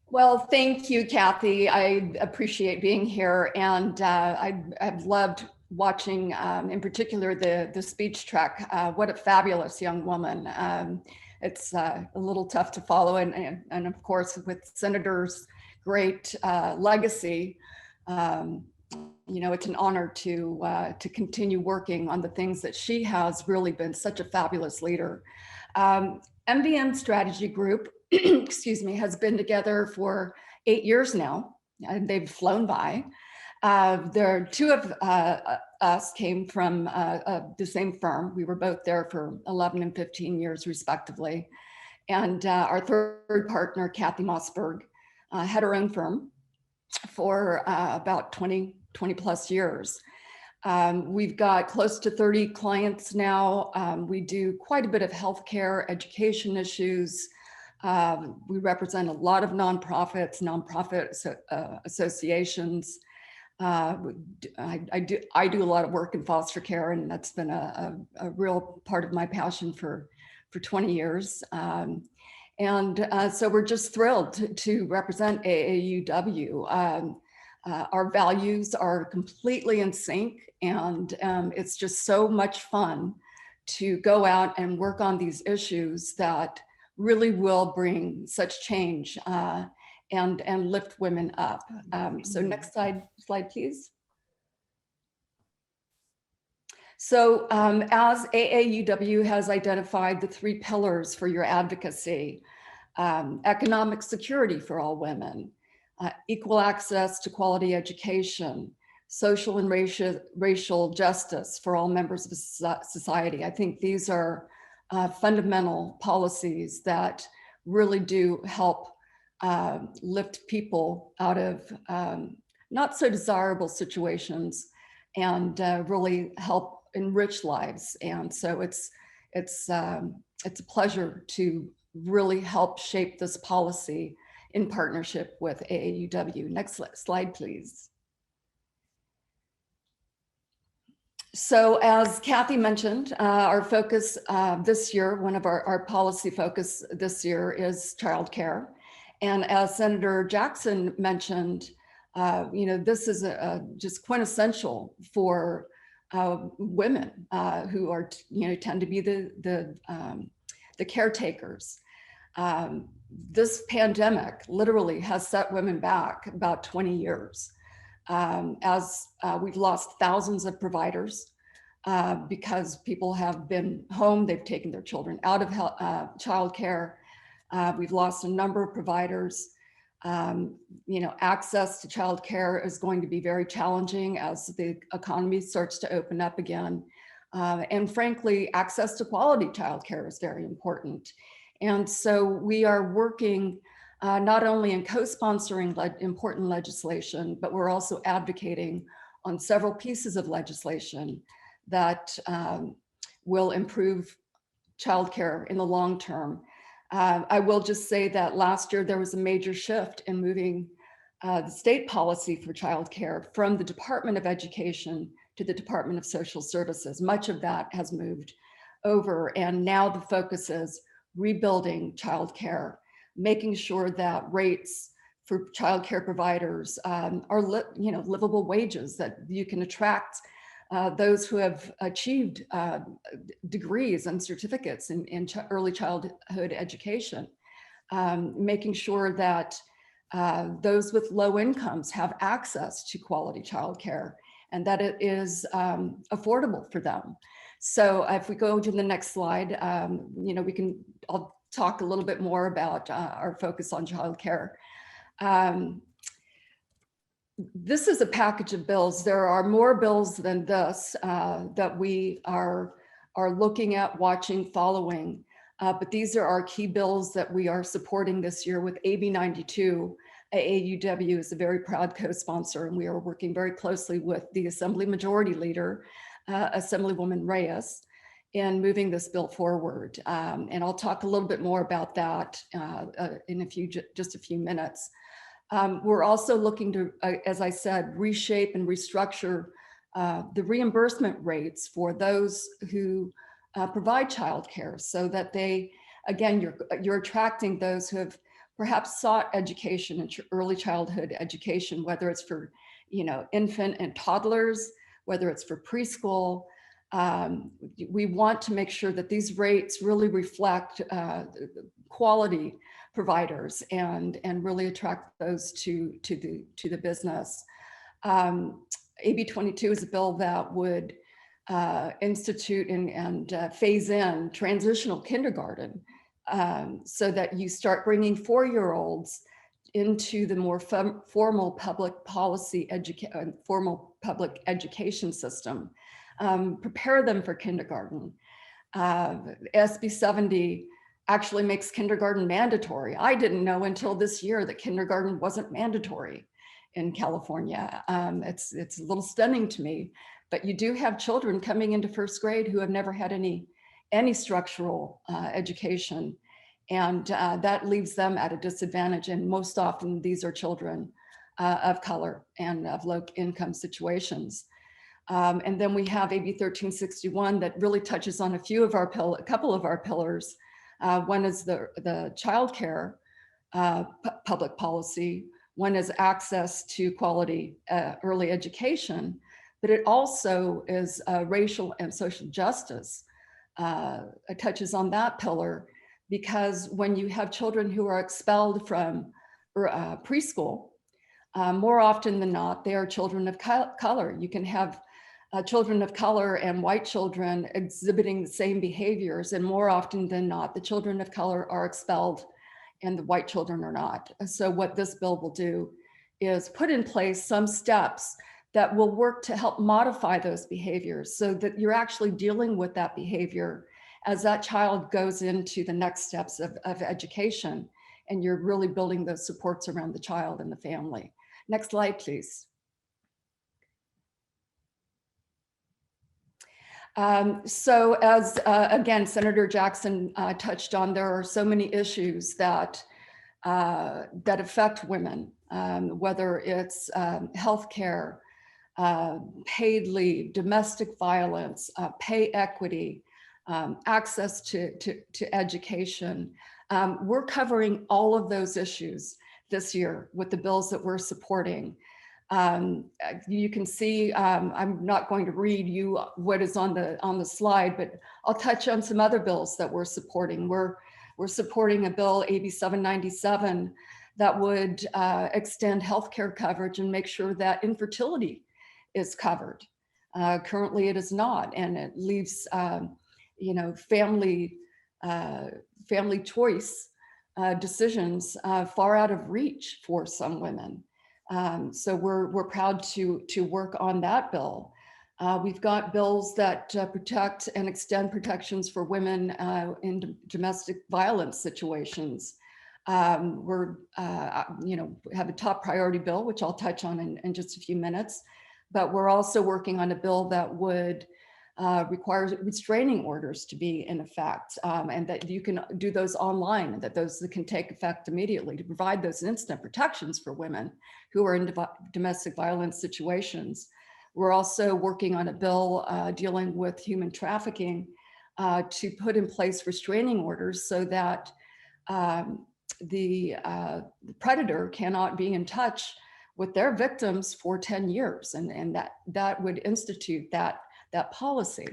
Well, thank you, Kathy. I appreciate being here, and I've loved watching, in particular, the speech track. What a fabulous young woman. It's a little tough to follow, and of course, with Senator's great legacy, you know, it's an honor to continue working on the things that she has really been such a fabulous leader. MVM Strategy Group, excuse me, has been together for 8 years now, and they've flown by. There are two of us came from the same firm. We were both there for 11 and 15 years respectively. And our third partner, Kathy Mossberg, had her own firm for about 20 plus years. We've got close to 30 clients now. We do quite a bit of healthcare, education issues. We represent a lot of nonprofits, nonprofit associations. I do a lot of work in foster care, and that's been a real part of my passion for 20 years. So we're just thrilled to represent AAUW. Our values are completely in sync, and it's just so much fun to go out and work on these issues that really will bring such change and lift women up. So next slide, please. So as AAUW has identified the 3 pillars for your advocacy: economic security for all women, equal access to quality education, social and racial justice for all members of society. I think these are fundamental policies that really do help lift people out of not so desirable situations and really help enrich lives. And so it's a pleasure to really help shape this policy in partnership with AAUW. Next slide, please. So as Kathy mentioned, our focus this year, one of our policy focus this year is childcare. And as Senator Jackson mentioned, you know, this is just quintessential for women who are, you know, tend to be the caretakers. This pandemic literally has set women back about 20 years. As we've lost thousands of providers because people have been home, they've taken their children out of childcare. We've lost a number of providers. You know, access to childcare is going to be very challenging as the economy starts to open up again. And frankly, access to quality childcare is very important. And so we are working not only in co-sponsoring important legislation, but we're also advocating on several pieces of legislation that will improve childcare in the long term. I will just say that last year there was a major shift in moving the state policy for childcare from the Department of Education to the Department of Social Services. Much of that has moved over, and now the focus is rebuilding childcare, making sure that rates for childcare providers are livable wages, that you can attract those who have achieved degrees and certificates in early childhood education, making sure that those with low incomes have access to quality childcare and that it is affordable for them. So if we go to the next slide, you know, I'll talk a little bit more about our focus on childcare. This is a package of bills. There are more bills than this that we are looking at, watching, following. But these are our key bills that we are supporting this year with AB 92. AAUW is a very proud co-sponsor, and we are working very closely with the Assembly Majority Leader, Assemblywoman Reyes. in moving this bill forward. And I'll talk a little bit more about that in just a few minutes. We're also looking to, as I said, reshape and restructure the reimbursement rates for those who provide childcare, so that they, again, you're attracting those who have perhaps sought education and early childhood education, whether it's for, infant and toddlers, whether it's for preschool. We want to make sure that these rates really reflect quality providers and really attract those to the business. AB 22 is a bill that would institute and phase in transitional kindergarten, so that you start bringing 4-year-olds into the more formal public education system, prepare them for kindergarten. SB 70 actually makes kindergarten mandatory. I didn't know until this year that kindergarten wasn't mandatory in California. It's a little stunning to me, but you do have children coming into first grade who have never had any structural education. And that leaves them at a disadvantage. And most often these are children of color and of low income situations. And then we have AB 1361 that really touches on a couple of our pillars. One is the childcare public policy. One is access to quality early education, but it also is racial and social justice. It touches on that pillar, because when you have children who are expelled from preschool, more often than not, they are children of color. You can have children of color and white children exhibiting the same behaviors, and more often than not, the children of color are expelled and the white children are not. So what this bill will do is put in place some steps that will work to help modify those behaviors, so that you're actually dealing with that behavior as that child goes into the next steps of education, and you're really building those supports around the child and the family. Next slide, please. So as, again, Senator Jackson touched on, there are so many issues that affect women, whether it's healthcare, paid leave, domestic violence, pay equity, access to education. We're covering all of those issues this year with the bills that we're supporting. You can see, I'm not going to read you what is on the slide, but I'll touch on some other bills that we're supporting. We're supporting a bill, AB 797, that would extend healthcare coverage and make sure that infertility is covered. Currently, it is not, and it leaves family choice decisions far out of reach for some women. So we're proud to work on that bill. We've got bills that protect and extend protections for women in domestic violence situations. We're have a top priority bill, which I'll touch on in just a few minutes. But we're also working on a bill that would require restraining orders to be in effect, and that you can do those online, and that those can take effect immediately to provide those instant protections for women who are in domestic violence situations. We're also working on a bill dealing with human trafficking to put in place restraining orders so that the predator cannot be in touch with their victims for 10 years. And that would institute that policy,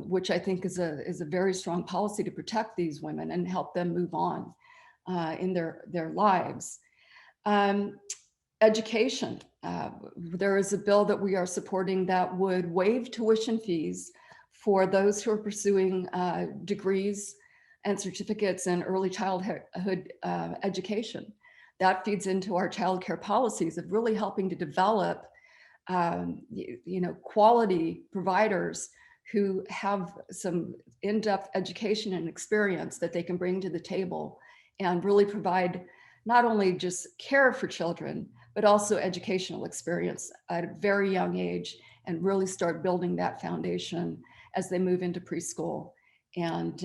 which I think is a very strong policy to protect these women and help them move on in their lives. Education. There is a bill that we are supporting that would waive tuition fees for those who are pursuing degrees and certificates in early childhood education. That feeds into our childcare policies of really helping to develop quality providers who have some in-depth education and experience that they can bring to the table and really provide not only just care for children, but also educational experience at a very young age, and really start building that foundation as they move into preschool and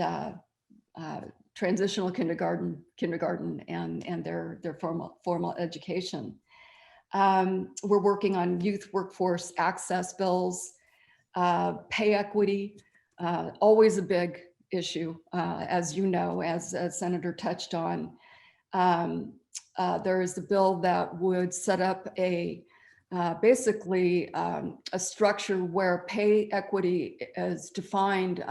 transitional kindergarten, and their formal education. We're working on youth workforce access bills, pay equity, always a big issue, as you know, as Senator touched on. There is a bill that would set up basically a structure where pay equity is defined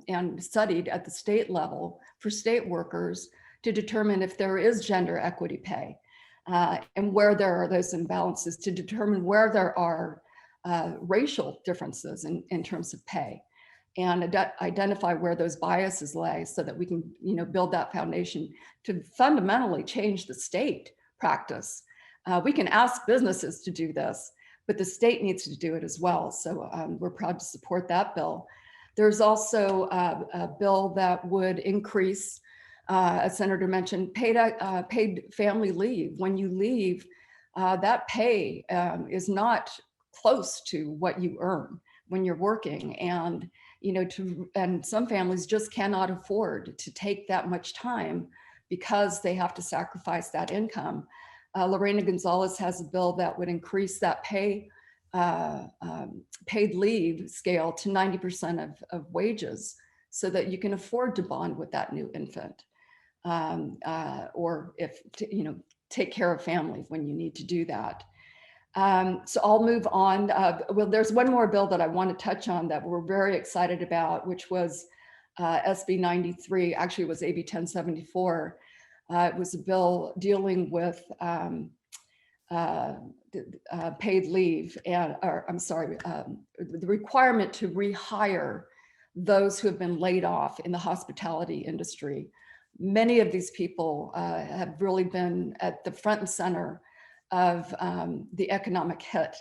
and studied at the state level for state workers to determine if there is gender equity pay and where there are those imbalances, to determine where there are racial differences in terms of pay, and identify where those biases lay so that we can build that foundation to fundamentally change the state practice. We can ask businesses to do this, but the state needs to do it as well. So we're proud to support that bill. There's also a bill that would increase, as Senator mentioned, paid family leave. When you leave, that pay is not close to what you earn when you're working. And and some families just cannot afford to take that much time because they have to sacrifice that income. Lorena Gonzalez has a bill that would increase that paid leave scale to 90% of wages so that you can afford to bond with that new infant, or take care of family when you need to do that. So I'll move on. Well, there's one more bill that I want to touch on that we're very excited about, which was SB 93. Actually, it was AB 1074. It was a bill dealing with paid leave the requirement to rehire those who have been laid off in the hospitality industry. Many of these people have really been at the front and center of the economic hit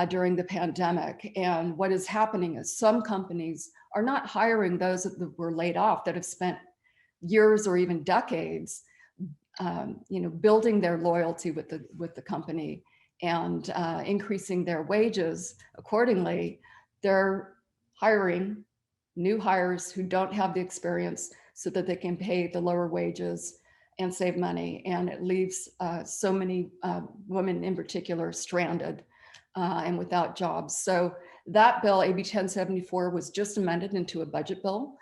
during the pandemic. And what is happening is some companies are not hiring those that were laid off, that have spent years or even decades building their loyalty with the company and increasing their wages accordingly. They're hiring new hires who don't have the experience so that they can pay the lower wages and save money. And it leaves so many women in particular stranded and without jobs. So that bill, AB 1074, was just amended into a budget bill.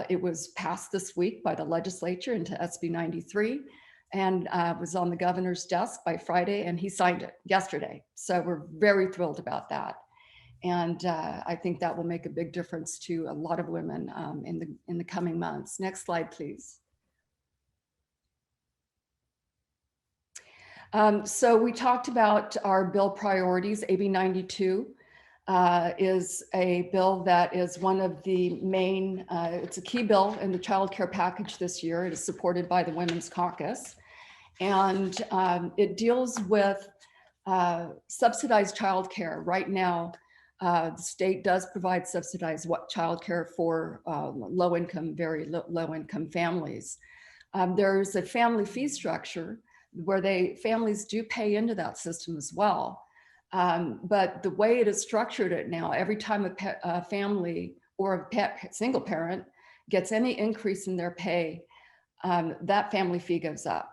It was passed this week by the legislature into SB 93 and was on the governor's desk by Friday, and he signed it yesterday. So we're very thrilled about that. And I think that will make a big difference to a lot of women in the coming months. Next slide, please. So we talked about our bill priorities. AB 92 is a bill that is one of the main, it's a key bill in the child care package this year. It is supported by the Women's Caucus. And it deals with subsidized child care. Right now, the state does provide subsidized child care for low-income, very low-income families. There's a family fee structure where families do pay into that system as well. But the way it is structured it now, every time a family or a single parent gets any increase in their pay, that family fee goes up.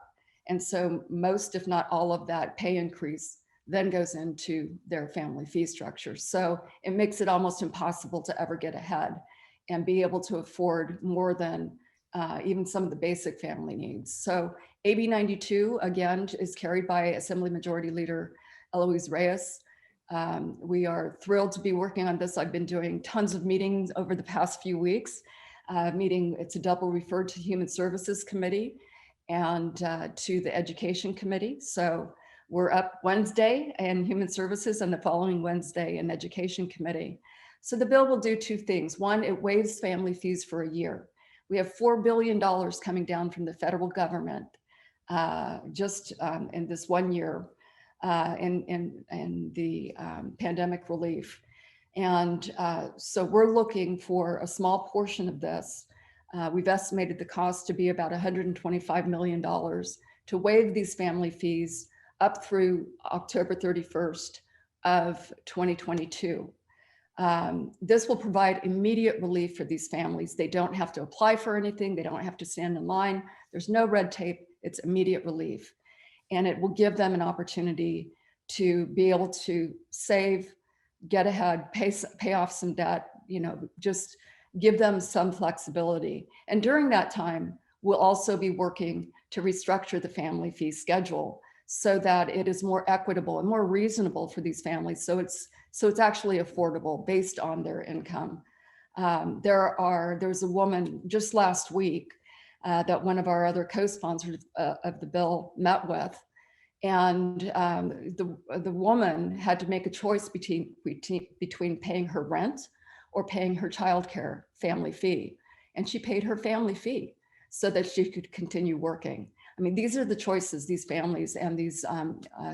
And so most, if not all of that pay increase then goes into their family fee structure. So it makes it almost impossible to ever get ahead and be able to afford more than even some of the basic family needs. So AB 92, again, is carried by Assembly Majority Leader Eloise Reyes. We are thrilled to be working on this. I've been doing tons of meetings over the past few weeks. It's a double referred to Human Services Committee and to the Education Committee. So we're up Wednesday in Human Services and the following Wednesday in Education Committee. So the bill will do two things. One, it waives family fees for a year. We have $4 billion coming down from the federal government just in this 1 year in the pandemic relief. And so we're looking for a small portion of this. We've estimated the cost to be about $125 million to waive these family fees up through October 31st of 2022. This will provide immediate relief for these families. They don't have to apply for anything. They don't have to stand in line. There's no red tape. It's immediate relief. And it will give them an opportunity to be able to save, get ahead, pay off some debt, just give them some flexibility. And during that time, we'll also be working to restructure the family fee schedule so that it is more equitable and more reasonable for these families. So it's actually affordable based on their income. There's a woman just last week that one of our other co-sponsors of the bill met with, and the woman had to make a choice between paying her rent or paying her childcare family fee, and she paid her family fee so that she could continue working. I mean, these are the choices these families and these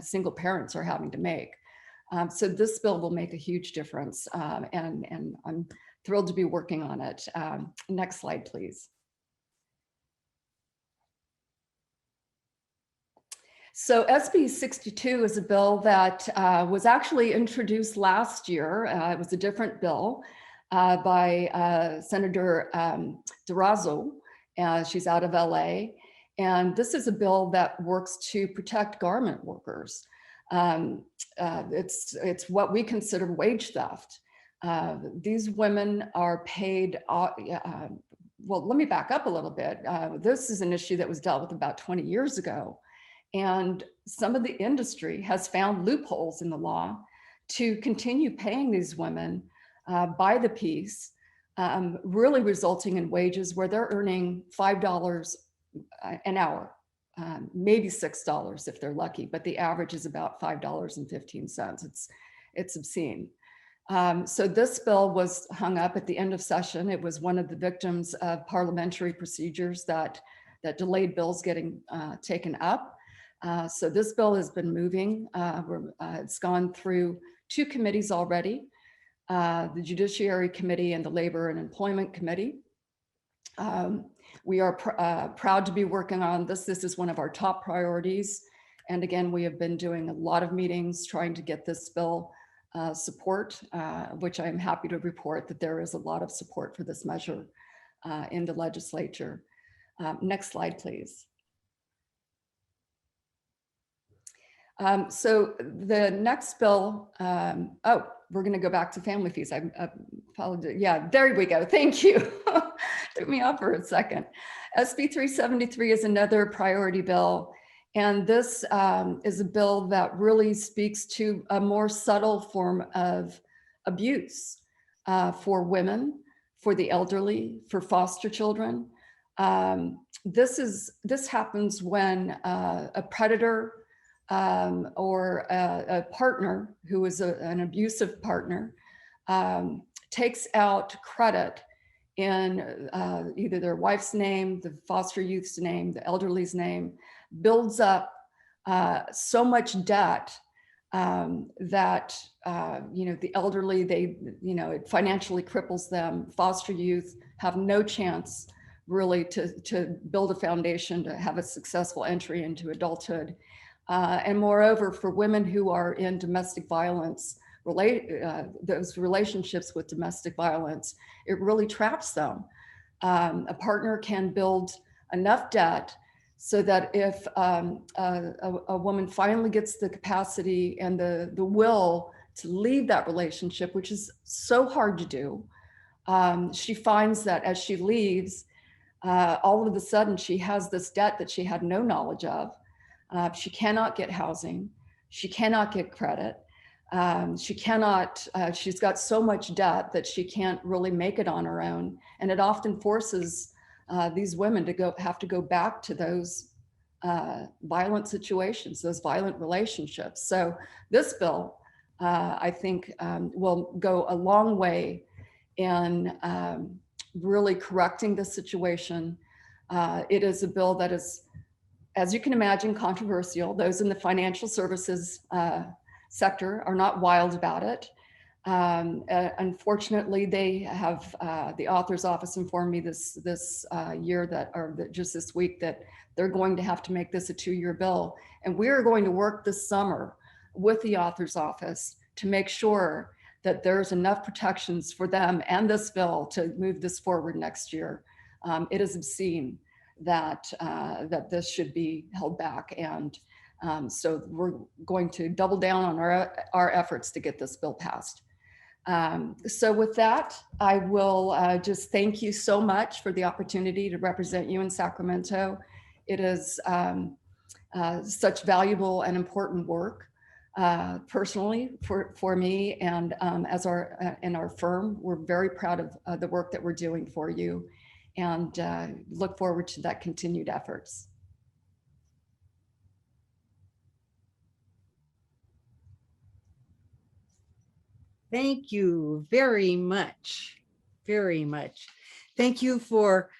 single parents are having to make. So this bill will make a huge difference, and I'm thrilled to be working on it. Next slide, please. So SB 62 is a bill that was actually introduced last year. It was a different bill by Senator Durazo. She's out of LA. And this is a bill that works to protect garment workers. It's what we consider wage theft. These women are paid, well, let me back up a little bit. This is an issue that was dealt with about 20 years ago. And some of the industry has found loopholes in the law to continue paying these women by the piece, really resulting in wages where they're earning $5 an hour, maybe $6 if they're lucky, but the average is about $5.15. It's obscene. So this bill was hung up at the end of session. It was one of the victims of parliamentary procedures that delayed bills getting taken up. So this bill has been moving. It's gone through 2 committees already, the Judiciary Committee and the Labor and Employment Committee. We are proud to be working on this. This is one of our top priorities. And again, we have been doing a lot of meetings trying to get this bill support, which I'm happy to report that there is a lot of support for this measure in the legislature. Next slide, please. So the next bill, we're going to go back to family fees. I apologize. Yeah, there we go. Thank you. Threw me off for a second. SB 373 is another priority bill. And this is a bill that really speaks to a more subtle form of abuse for women, for the elderly, for foster children. This happens when a predator or a partner who is an abusive partner takes out credit in either their wife's name, the foster youth's name, the elderly's name, builds up so much debt that the elderly, it financially cripples them. Foster youth have no chance really to build a foundation to have a successful entry into adulthood. And moreover, for women who are in domestic violence, those relationships with domestic violence, it really traps them. A partner can build enough debt so that if a woman finally gets the capacity and the will to leave that relationship, which is so hard to do, she finds that as she leaves, all of a sudden she has this debt that she had no knowledge of. She cannot get housing. She cannot get credit. She's got so much debt that she can't really make it on her own. And it often forces these women to have to go back to those violent situations, those violent relationships. So this bill, I think, will go a long way in really correcting the situation. It is a bill that is, as you can imagine, controversial. Those in the financial services sector are not wild about it. Unfortunately, they have, the author's office informed me this year just this week that they're going to have to make this a 2-year bill. And we are going to work this summer with the author's office to make sure that there's enough protections for them and this bill to move this forward next year. It is obscene that this should be held back, and so we're going to double down on our efforts to get this bill passed. So with that, I will just thank you so much for the opportunity to represent you in Sacramento. It is such valuable and important work personally for me, and as in our firm. We're very proud of the work that we're doing for you, and look forward to that continued efforts. Thank you very much, very much. Thank you for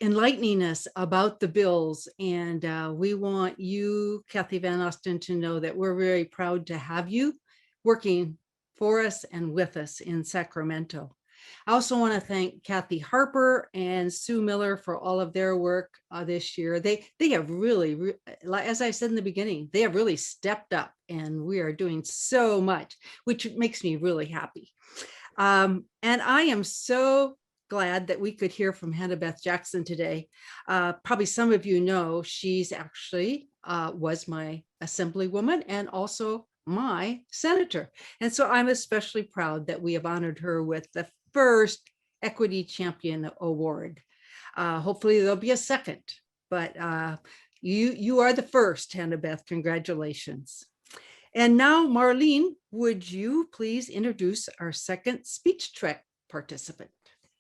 enlightening us about the bills. And we want you, Kathy Van Osten, to know that we're very proud to have you working for us and with us in Sacramento. I also want to thank Kathy Harper and Sue Miller for all of their work this year. They have really, as I said in the beginning, they have really stepped up, and we are doing so much, which makes me really happy. And I am so glad that we could hear from Hannah Beth Jackson today. Probably some of you know she's actually was my assemblywoman and also my senator. And so I'm especially proud that we have honored her with the first Equity Champion Award. Hopefully there'll be a second, but you are the first, Hannah Beth. Congratulations. And now, Marlene, would you please introduce our second speech track participant?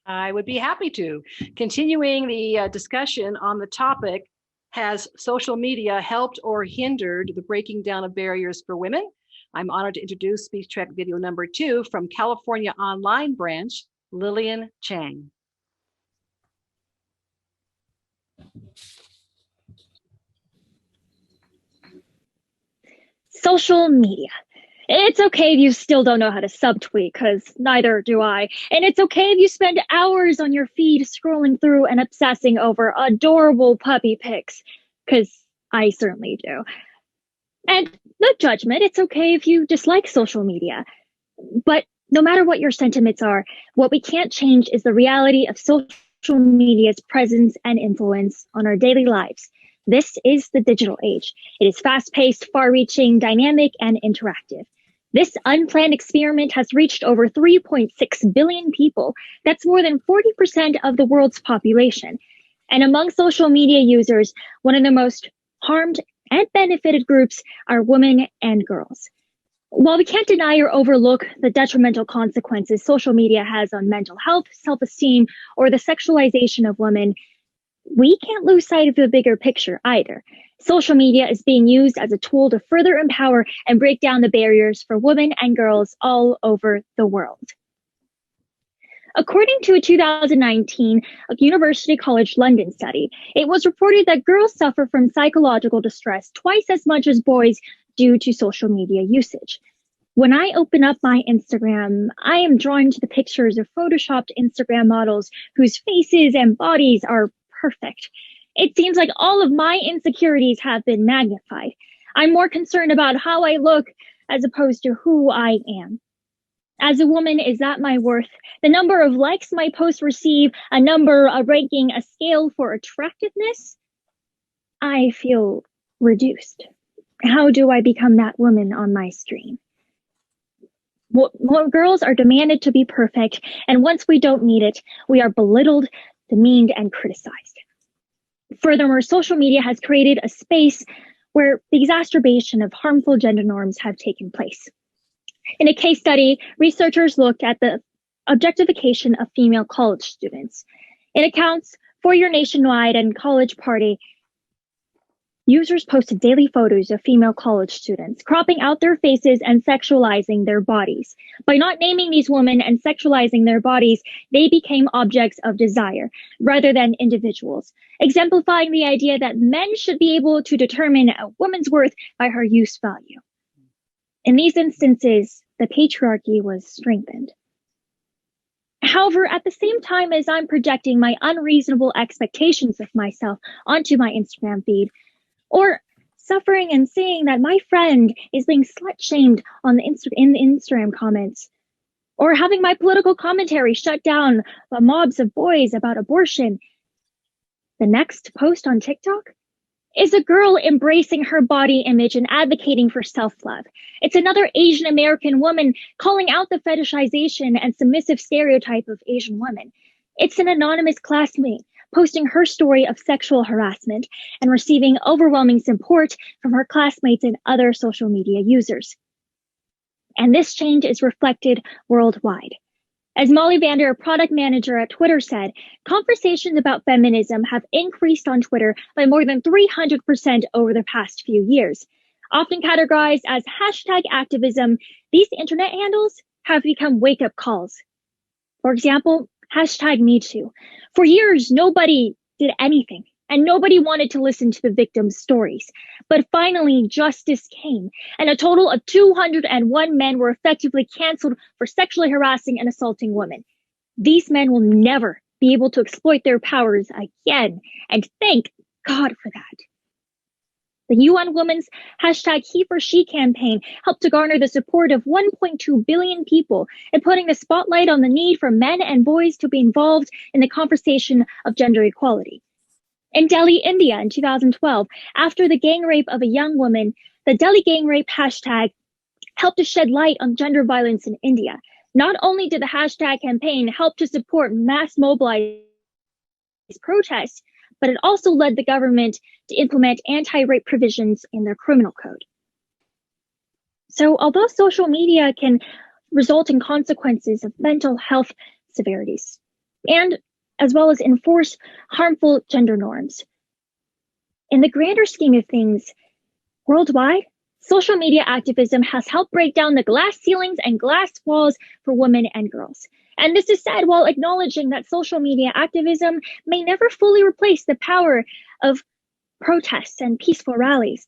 I would be happy to. Continuing the discussion on the topic, has social media helped or hindered the breaking down of barriers for women? I'm honored to introduce speech track video number 2 from California Online Branch, Lillian Chang. Social media. It's okay if you still don't know how to subtweet, because neither do I. And it's okay if you spend hours on your feed scrolling through and obsessing over adorable puppy pics, because I certainly do. And no judgment, it's okay if you dislike social media. But no matter what your sentiments are, what we can't change is the reality of social media's presence and influence on our daily lives. This is the digital age. It is fast-paced, far-reaching, dynamic, and interactive. This unplanned experiment has reached over 3.6 billion people. That's more than 40% of the world's population. And among social media users, one of the most harmed and benefited groups are women and girls. While we can't deny or overlook the detrimental consequences social media has on mental health, self-esteem, or the sexualization of women, we can't lose sight of the bigger picture either. Social media is being used as a tool to further empower and break down the barriers for women and girls all over the world. According to a 2019 University College London study, it was reported that girls suffer from psychological distress twice as much as boys due to social media usage. When I open up my Instagram, I am drawn to the pictures of photoshopped Instagram models whose faces and bodies are perfect. It seems like all of my insecurities have been magnified. I'm more concerned about how I look as opposed to who I am. As a woman, is that my worth? The number of likes my posts receive, a number ranking a scale for attractiveness? I feel reduced. How do I become that woman on my screen? More girls are demanded to be perfect, and once we don't meet it, we are belittled, demeaned, and criticized. Furthermore, social media has created a space where the exacerbation of harmful gender norms have taken place. In a case study, researchers looked at the objectification of female college students. In accounts for your Nationwide and College Party, users posted daily photos of female college students, cropping out their faces and sexualizing their bodies. By not naming these women and sexualizing their bodies, they became objects of desire rather than individuals, exemplifying the idea that men should be able to determine a woman's worth by her use value. In these instances, the patriarchy was strengthened. However, at the same time as I'm projecting my unreasonable expectations of myself onto my Instagram feed, or suffering and seeing that my friend is being slut shamed on the in the Instagram comments, or having my political commentary shut down by mobs of boys about abortion. The next post on TikTok is a girl embracing her body image and advocating for self-love. It's another Asian American woman calling out the fetishization and submissive stereotype of Asian women. It's an anonymous classmate posting her story of sexual harassment and receiving overwhelming support from her classmates and other social media users. And this change is reflected worldwide. As Molly Vander, product manager at Twitter, said, conversations about feminism have increased on Twitter by more than 300% over the past few years. Often categorized as hashtag activism, these internet handles have become wake-up calls. For example, hashtag #MeToo. For years, nobody did anything, and nobody wanted to listen to the victims' stories. But finally, justice came, and a total of 201 men were effectively canceled for sexually harassing and assaulting women. These men will never be able to exploit their powers again, and thank God for that. The UN Women's #HeForShe campaign helped to garner the support of 1.2 billion people in putting the spotlight on the need for men and boys to be involved in the conversation of gender equality. In Delhi, India in 2012, after the gang rape of a young woman, the Delhi gang rape hashtag helped to shed light on gender violence in India. Not only did the hashtag campaign help to support mass mobilized protests, but it also led the government to implement anti-rape provisions in their criminal code. So although social media can result in consequences of mental health severities, and as well as enforce harmful gender norms, in the grander scheme of things, worldwide, social media activism has helped break down the glass ceilings and glass walls for women and girls. And this is said while acknowledging that social media activism may never fully replace the power of protests and peaceful rallies.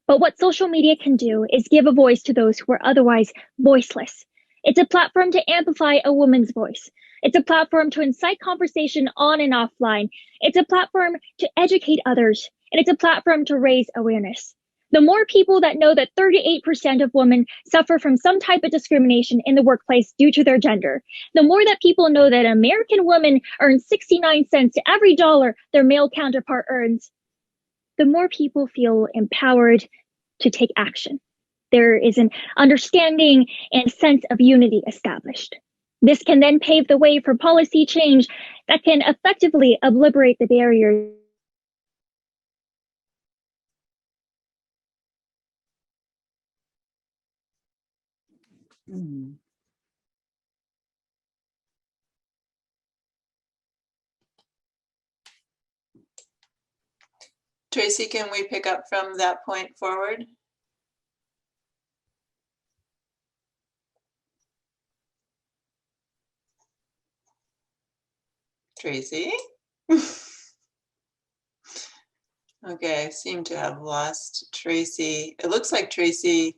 But what social media can do is give a voice to those who are otherwise voiceless. It's a platform to amplify a woman's voice. It's a platform to incite conversation on and offline. It's a platform to educate others, and it's a platform to raise awareness. The more people that know that 38% of women suffer from some type of discrimination in the workplace due to their gender, the more that people know that American women earn 69 cents to every dollar their male counterpart earns, the more people feel empowered to take action. There is an understanding and sense of unity established. This can then pave the way for policy change that can effectively obliterate the barriers Tracy, can we pick up from that point forward? Tracy? Okay, I seem to have lost Tracy. It looks like Tracy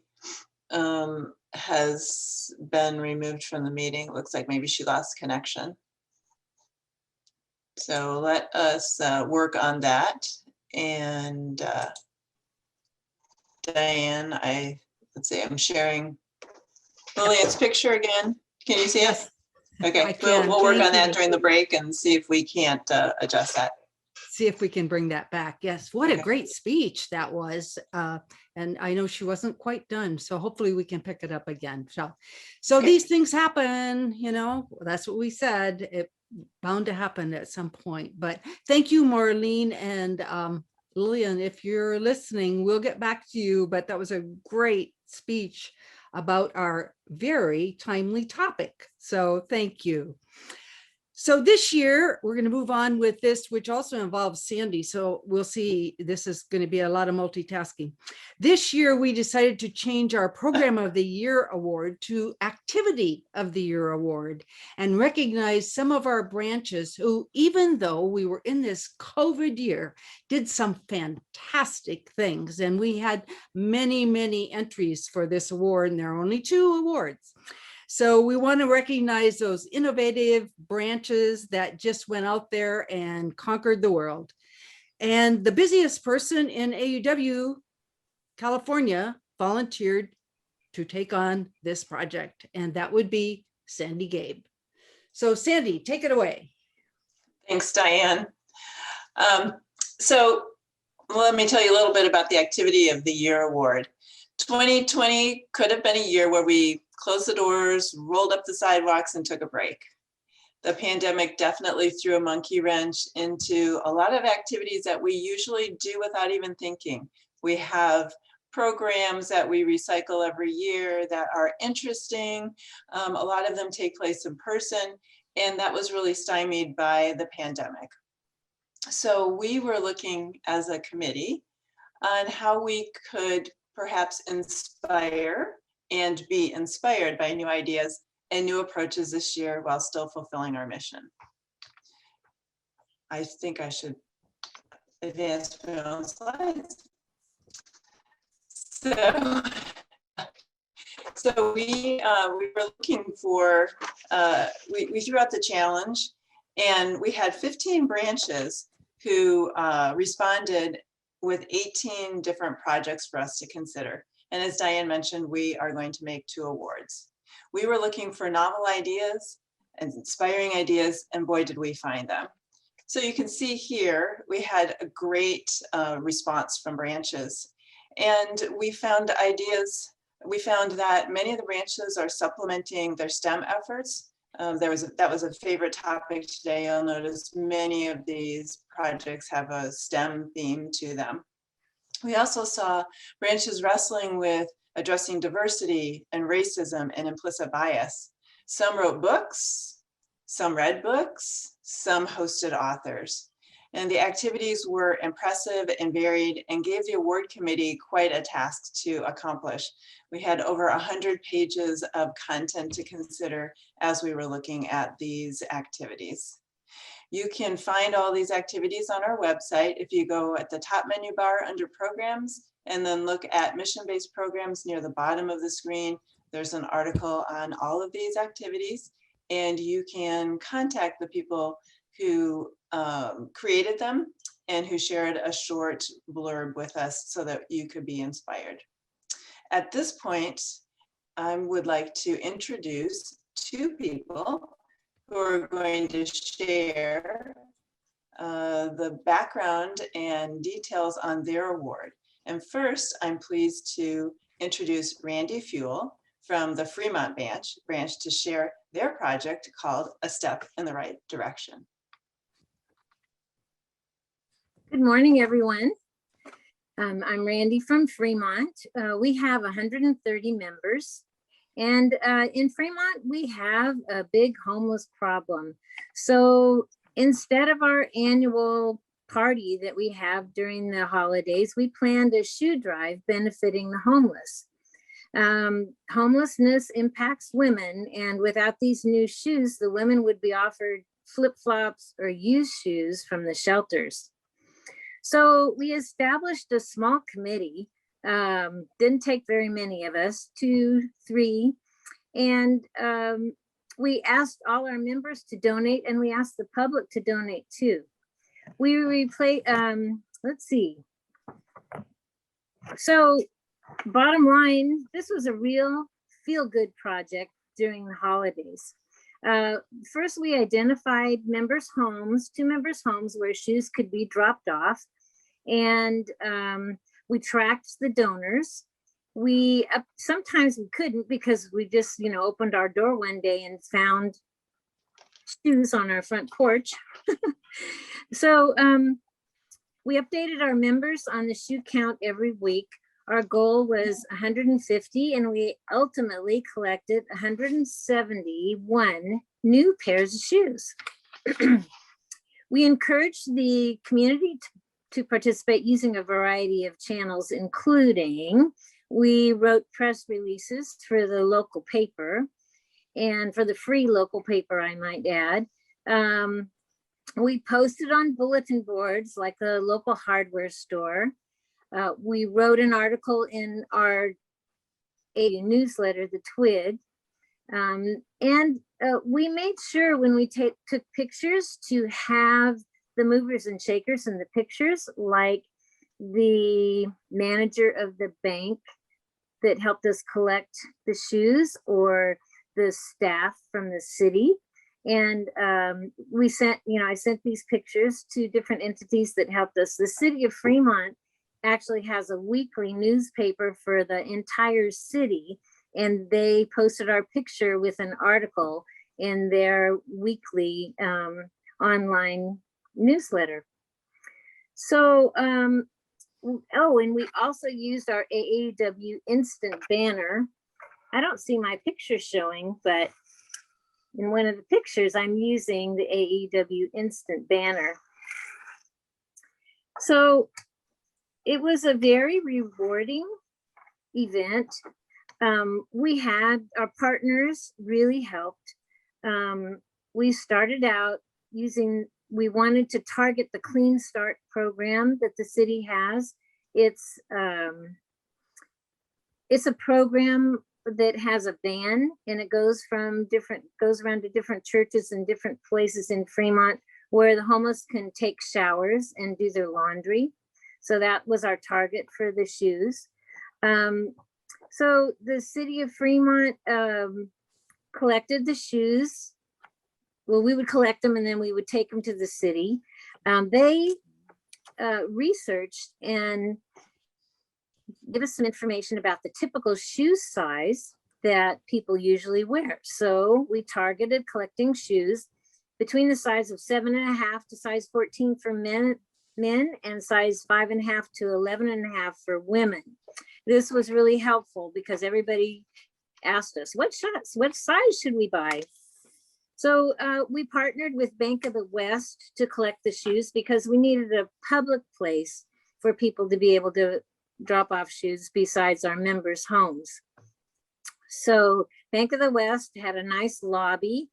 has been removed from the meeting. It looks like maybe she lost connection. So let us work on that. And Diane, let's see, I'm sharing Lillian's picture again. Can you see us? Okay, we'll work on that during the break and see if we can't adjust that. See if we can bring that back. Yes, what a great speech that was. And I know she wasn't quite done, so hopefully we can pick it up again. So these things happen, you know, that's what we said. It bound to happen at some point. But thank you, Marlene and Lillian. If you're listening, we'll get back to you. But that was a great speech about our very timely topic. So thank you. So this year, we're going to move on with this, which also involves Sandy. So we'll see, this is going to be a lot of multitasking. This year, we decided to change our Program of the Year award to Activity of the Year award and recognize some of our branches who, even though we were in this COVID year, did some fantastic things. And we had many, many entries for this award, and there are only 2 awards. So we want to recognize those innovative branches that just went out there and conquered the world. And the busiest person in AUW California volunteered to take on this project, and that would be Sandy Gabe. So Sandy, take it away. Thanks, Diane. So let me tell you a little bit about the Activity of the Year Award. 2020 could have been a year where we closed the doors, rolled up the sidewalks, and took a break. The pandemic definitely threw a monkey wrench into a lot of activities that we usually do without even thinking. We have programs that we recycle every year that are interesting. A lot of them take place in person, and that was really stymied by the pandemic. So we were looking as a committee on how we could perhaps inspire and be inspired by new ideas and new approaches this year while still fulfilling our mission. I think I should advance my own slides. So we were looking for, we threw out the challenge, and we had 15 branches who responded with 18 different projects for us to consider. And as Diane mentioned, we are going to make 2 awards. We were looking for novel ideas and inspiring ideas, and boy, did we find them. So you can see here, we had a great response from branches. And we found ideas, we found that many of the branches are supplementing their STEM efforts. That was a favorite topic today. You'll notice many of these projects have a STEM theme to them. We also saw branches wrestling with addressing diversity and racism and implicit bias. Some wrote books, some read books, some hosted authors. And the activities were impressive and varied and gave the award committee quite a task to accomplish. We had over 100 pages of content to consider as we were looking at these activities. You can find all these activities on our website if you go at the top menu bar under programs and then look at mission-based programs near the bottom of the screen. There's an article on all of these activities, and you can contact the people who created them and who shared a short blurb with us so that you could be inspired. At this point, I would like to introduce 2 people who are going to share the background and details on their award. And first, I'm pleased to introduce Randy Fuel from the Fremont branch to share their project called A Step in the Right Direction. Good morning, everyone. I'm Randy from Fremont. We have 130 members. And in Fremont, we have a big homeless problem. So instead of our annual party that we have during the holidays, we planned a shoe drive benefiting the homeless. Homelessness impacts women, and without these new shoes, the women would be offered flip-flops or used shoes from the shelters. So we established a small committee. Didn't take very many of us, 2, 3, and we asked all our members to donate, and we asked the public to donate too. We replaced, let's see. So bottom line, this was a real feel-good project during the holidays. First, we identified members' homes, 2 members' homes where shoes could be dropped off, and we tracked the donors. We sometimes we couldn't because we just opened our door one day and found shoes on our front porch. So we updated our members on the shoe count every week. Our goal was 150, and we ultimately collected 171 new pairs of shoes. We encouraged the community to participate using a variety of channels, including we wrote press releases for the local paper, and for the free local paper, I might add. We posted on bulletin boards like the local hardware store. We wrote an article in our AAUW newsletter, the Twig, and we made sure when we took pictures to have the movers and shakers in the pictures, like the manager of the bank that helped us collect the shoes, or the staff from the city. And we sent, I sent these pictures to different entities that helped us. The city of Fremont actually has a weekly newspaper for the entire city, and they posted our picture with an article in their weekly online newsletter. So, oh, and we also used our AAUW instant banner. I don't see my picture showing, but in one of the pictures, I'm using the AAUW instant banner. So it was a very rewarding event. We had our partners really helped. We started out we wanted to target the Clean Start program that the city has. It's a program that has a van, and it goes around to different churches and different places in Fremont where the homeless can take showers and do their laundry. So that was our target for the shoes. So the city of Fremont collected the shoes. Well, we would collect them and then we would take them to the city. They researched and give us some information about the typical shoe size that people usually wear. So we targeted collecting shoes between the size of 7.5 to size 14 for men and size 5.5 to 11.5 for women. This was really helpful because everybody asked us, what size should we buy? So we partnered with Bank of the West to collect the shoes because we needed a public place for people to be able to drop off shoes besides our members' homes. So Bank of the West had a nice lobby,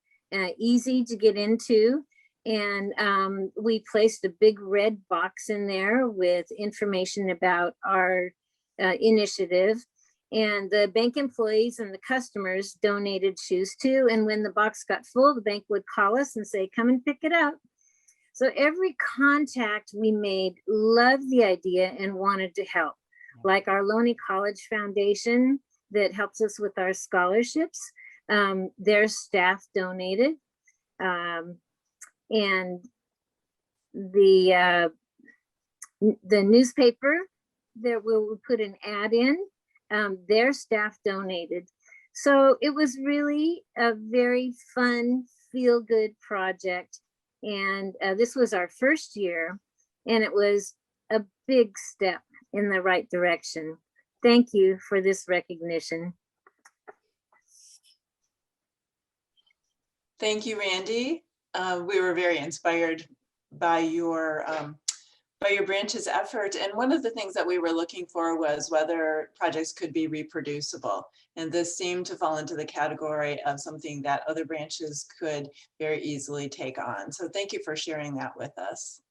easy to get into. And we placed a big red box in there with information about our initiative. And the bank employees and the customers donated shoes too. And when the box got full, the bank would call us and say, come and pick it up. So every contact we made loved the idea and wanted to help. Like our Loney College Foundation that helps us with our scholarships, their staff donated. And the newspaper that we put an ad in, their staff donated. So it was really a very fun, feel-good project. And this was our first year, and it was a big step in the right direction. Thank you for this recognition. Thank you, Randy. We were very inspired by your branch's effort. And one of the things that we were looking for was whether projects could be reproducible. And this seemed to fall into the category of something that other branches could very easily take on. So thank you for sharing that with us.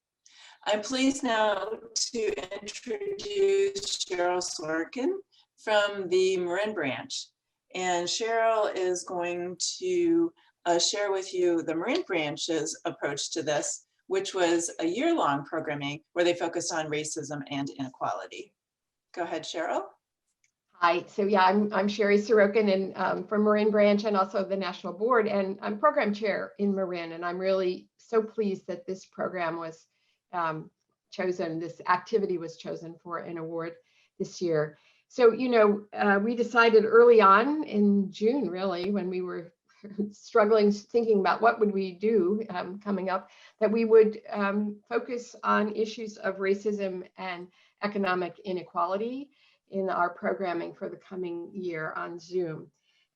I'm pleased now to introduce Cheryl Sorkin from the Marin branch. And Cheryl is going to share with you the Marin branch's approach to this, which was a year-long programming where they focused on racism and inequality. Go ahead, Cheryl. Hi, so yeah, I'm Sherry Sorokin and from Marin Branch and also the National Board, and I'm program chair in Marin, and I'm really so pleased that this program was chosen, this activity was chosen for an award this year. So, we decided early on in June, really, when we were struggling, thinking about what would we do coming up, that we would focus on issues of racism and economic inequality in our programming for the coming year on Zoom.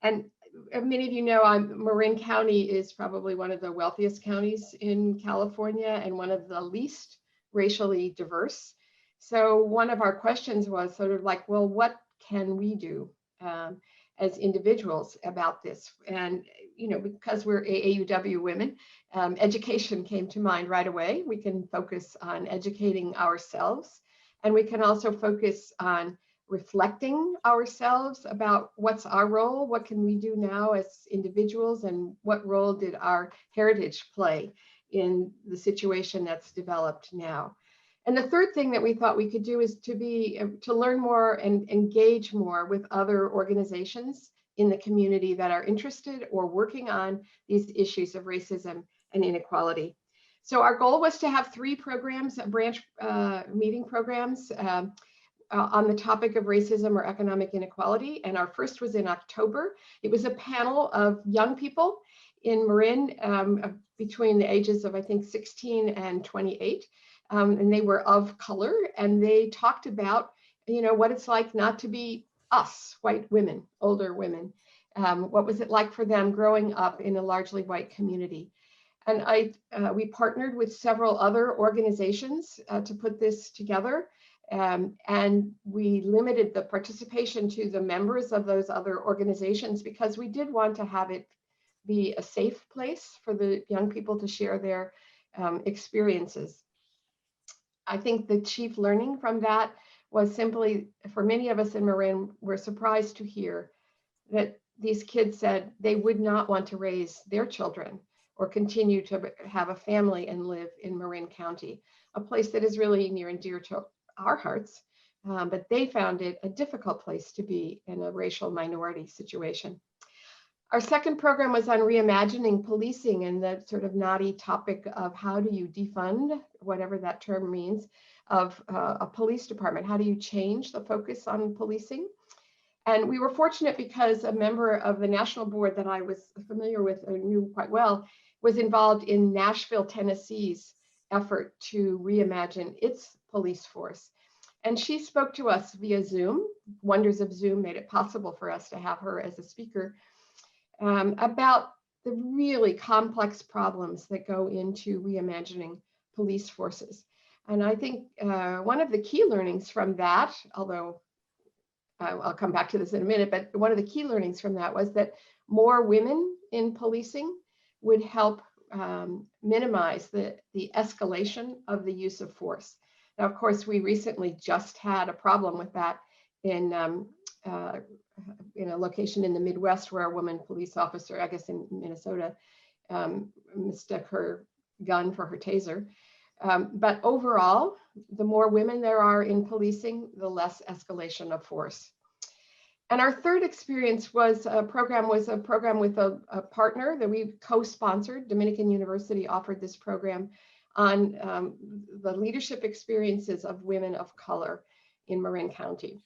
And many of you know, Marin County is probably one of the wealthiest counties in California and one of the least racially diverse. So one of our questions was sort of like, well, what can we do as individuals about this? And, because we're AAUW women, education came to mind right away. We can focus on educating ourselves, and we can also focus on reflecting ourselves about what's our role, what can we do now as individuals, and what role did our heritage play in the situation that's developed now. And the third thing that we thought we could do is to learn more and engage more with other organizations in the community that are interested or working on these issues of racism and inequality. So our goal was to have 3 programs, branch meeting programs on the topic of racism or economic inequality. And our first was in October. It was a panel of young people in Marin between the ages of, I think, 16 and 28. And they were of color, and they talked about, what it's like not to be us, white women, older women. What was it like for them growing up in a largely white community? And we partnered with several other organizations to put this together. And we limited the participation to the members of those other organizations because we did want to have it be a safe place for the young people to share their experiences. I think the chief learning from that was simply, for many of us in Marin, we're surprised to hear that these kids said they would not want to raise their children or continue to have a family and live in Marin County, a place that is really near and dear to our hearts, but they found it a difficult place to be in a racial minority situation. Our second program was on reimagining policing and the sort of knotty topic of how do you defund, whatever that term means, of a police department? How do you change the focus on policing? And we were fortunate because a member of the national board that I was familiar with and knew quite well was involved in Nashville, Tennessee's effort to reimagine its police force. And she spoke to us via Zoom. Wonders of Zoom made it possible for us to have her as a speaker. About the really complex problems that go into reimagining police forces. And I think one of the key learnings from that, although I'll come back to this in a minute, but one of the key learnings from that was that more women in policing would help minimize the escalation of the use of force. Now, of course, we recently just had a problem with that in a location in the Midwest where a woman police officer, I guess in Minnesota, mistook her gun for her taser. But overall, the more women there are in policing, the less escalation of force. And our third experience was a program with a partner that we co-sponsored. Dominican University offered this program on the leadership experiences of women of color in Marin County.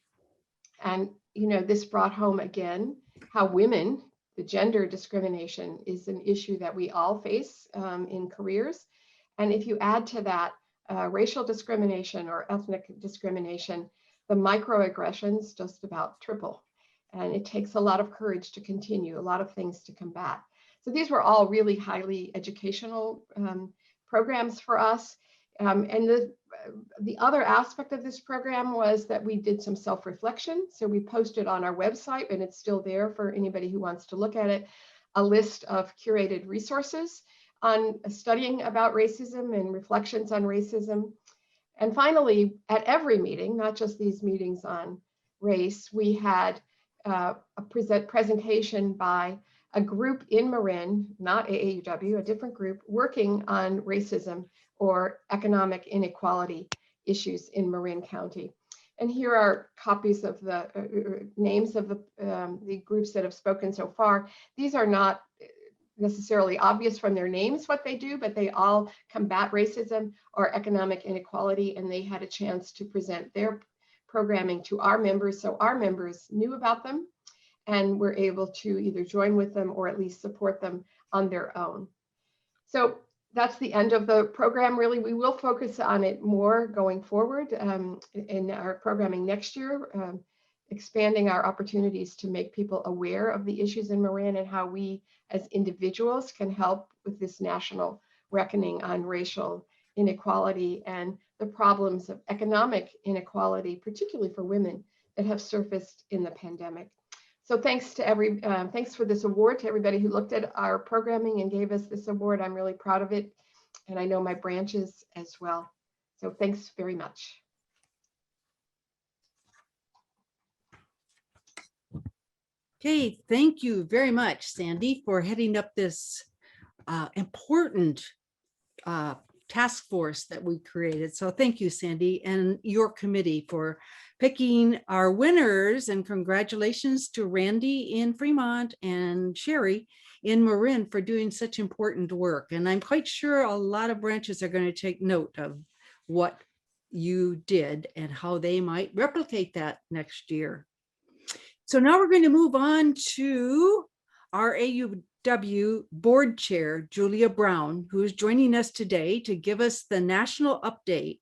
And this brought home again how women, the gender discrimination is an issue that we all face in careers. And if you add to that racial discrimination or ethnic discrimination, the microaggressions just about triple. And it takes a lot of courage to continue, a lot of things to combat. So these were all really highly educational programs for us. And the other aspect of this program was that we did some self-reflection. So we posted on our website, and it's still there for anybody who wants to look at it, a list of curated resources on studying about racism and reflections on racism. And finally, at every meeting, not just these meetings on race, we had a presentation by a group in Marin, not AAUW, a different group, working on racism or economic inequality issues in Marin County. And here are copies of the names of the groups that have spoken so far. These are not necessarily obvious from their names what they do, but they all combat racism or economic inequality, and they had a chance to present their programming to our members, so our members knew about them and were able to either join with them or at least support them on their own. So that's the end of the program. Really, we will focus on it more going forward in our programming next year, expanding our opportunities to make people aware of the issues in Marin and how we as individuals can help with this national reckoning on racial inequality and the problems of economic inequality, particularly for women, that have surfaced in the pandemic. So thanks to thanks for this award to everybody who looked at our programming and gave us this award. I'm really proud of it. And I know my branches as well. So thanks very much. Okay, thank you very much, Sandy, for heading up this important task force that we created. So thank you, Sandy, and your committee for picking our winners, and congratulations to Randy in Fremont and Sherry in Marin for doing such important work. And I'm quite sure a lot of branches are going to take note of what you did and how they might replicate that next year. So now we're going to move on to our AAUW board chair, Julia Brown, who is joining us today to give us the national update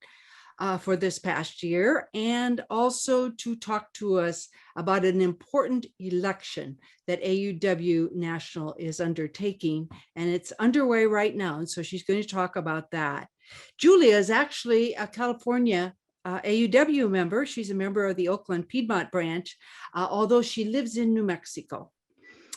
for this past year, and also to talk to us about an important election that AAUW National is undertaking, and it's underway right now. And so she's going to talk about that. Julia is actually a California AAUW member. She's a member of the Oakland Piedmont branch, although she lives in New Mexico.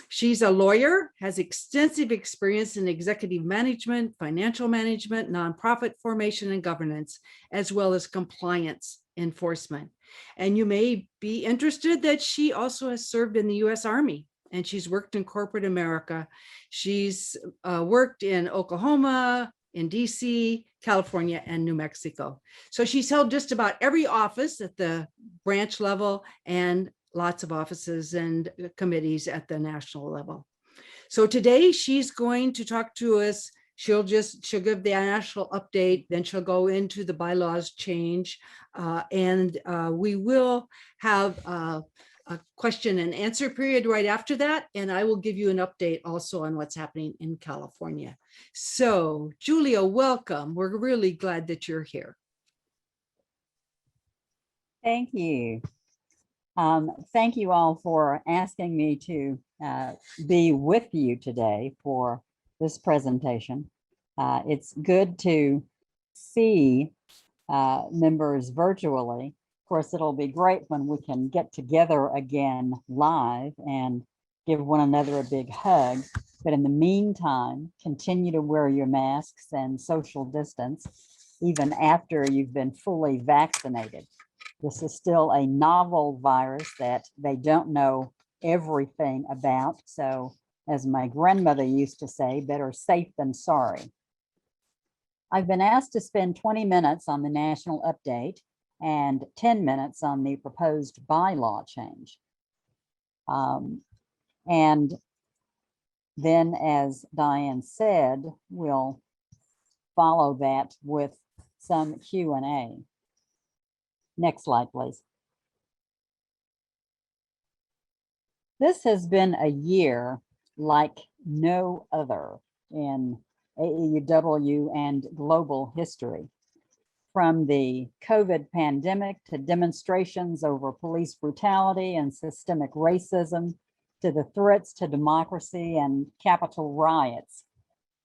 She's a lawyer, has extensive experience in executive management, financial management, nonprofit formation and governance, as well as compliance enforcement. And you may be interested that she also has served in the U.S. Army, and she's worked in corporate America. She's worked in Oklahoma, in DC, California, and New Mexico. So she's held just about every office at the branch level and lots of offices and committees at the national level. So today she's going to talk to us. She'll give the national update, then she'll go into the bylaws change, and we will have a question and answer period right after that. And I will give you an update also on what's happening in California. So Julia, welcome. We're really glad that you're here. Thank you. Thank you all for asking me to be with you today for this presentation. It's good to see members virtually. Of course, it'll be great when we can get together again live and give one another a big hug. But in the meantime, continue to wear your masks and social distance, even after you've been fully vaccinated. This is still a novel virus that they don't know everything about. So, as my grandmother used to say, better safe than sorry. I've been asked to spend 20 minutes on the national update and 10 minutes on the proposed bylaw change. And then, as Diane said, we'll follow that with some Q&A. Next slide, please. This has been a year like no other in AAUW and global history. From the COVID pandemic to demonstrations over police brutality and systemic racism, to the threats to democracy and Capitol riots,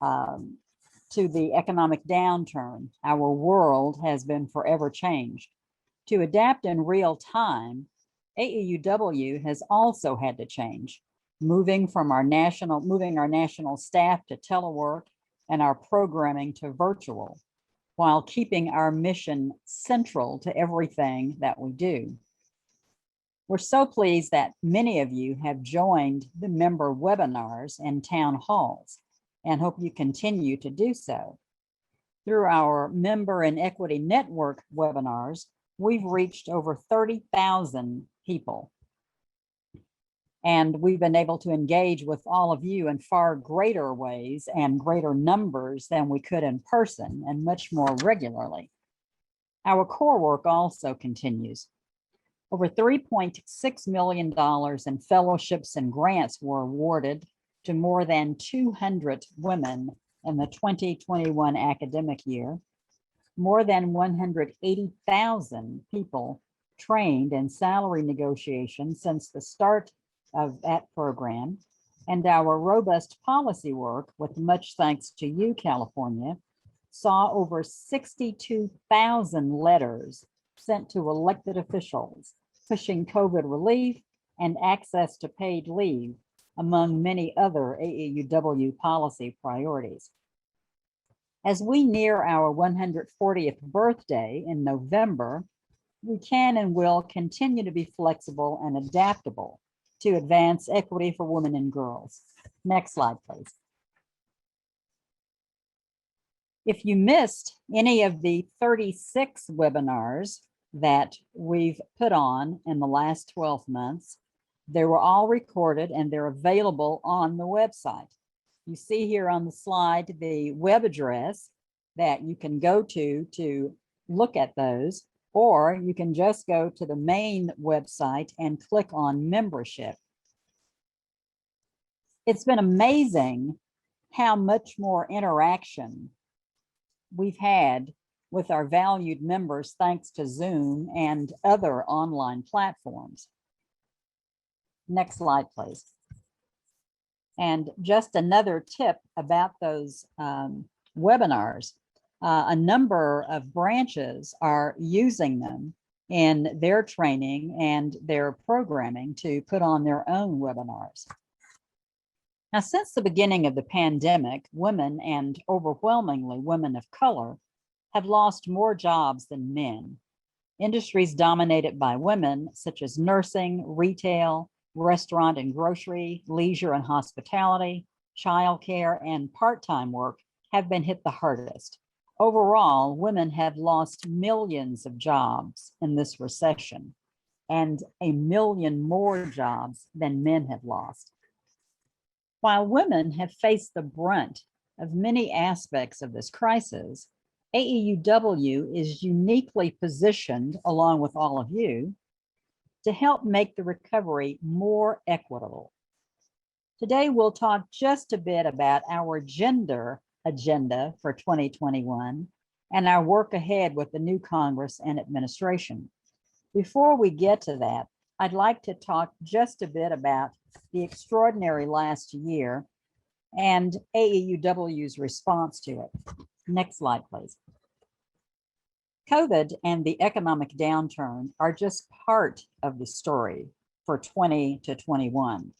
to the economic downturn, our world has been forever changed. To adapt in real time, AAUW has also had to change, moving our national staff to telework and our programming to virtual, while keeping our mission central to everything that we do. We're so pleased that many of you have joined the member webinars and town halls, and hope you continue to do so. Through our Member and Equity Network webinars, we've reached over 30,000 people. And we've been able to engage with all of you in far greater ways and greater numbers than we could in person, and much more regularly. Our core work also continues. Over $3.6 million in fellowships and grants were awarded to more than 200 women in the 2021 academic year. More than 180,000 people trained in salary negotiations since the start of that program, and our robust policy work, with much thanks to you, California, saw over 62,000 letters sent to elected officials, pushing COVID relief and access to paid leave, among many other AAUW policy priorities. As we near our 140th birthday in November, we can and will continue to be flexible and adaptable to advance equity for women and girls. Next slide, please. If you missed any of the 36 webinars that we've put on in the last 12 months, they were all recorded and they're available on the website. You see here on the slide the web address that you can go to look at those, or you can just go to the main website and click on membership. It's been amazing how much more interaction we've had with our valued members thanks to Zoom and other online platforms. Next slide, please. And just another tip about those webinars. A number of branches are using them in their training and their programming to put on their own webinars. Now, since the beginning of the pandemic, women, and overwhelmingly women of color, have lost more jobs than men. Industries dominated by women, such as nursing, retail, restaurant and grocery, leisure and hospitality, childcare, and part-time work, have been hit the hardest. Overall, women have lost millions of jobs in this recession, and 1 million more jobs than men have lost. While women have faced the brunt of many aspects of this crisis, AAUW is uniquely positioned, along with all of you, to help make the recovery more equitable. Today, we'll talk just a bit about our gender agenda for 2021 and our work ahead with the new Congress and administration. Before we get to that, I'd like to talk just a bit about the extraordinary last year and AAUW's response to it. Next slide, please. COVID and the economic downturn are just part of the story for 20 to 21.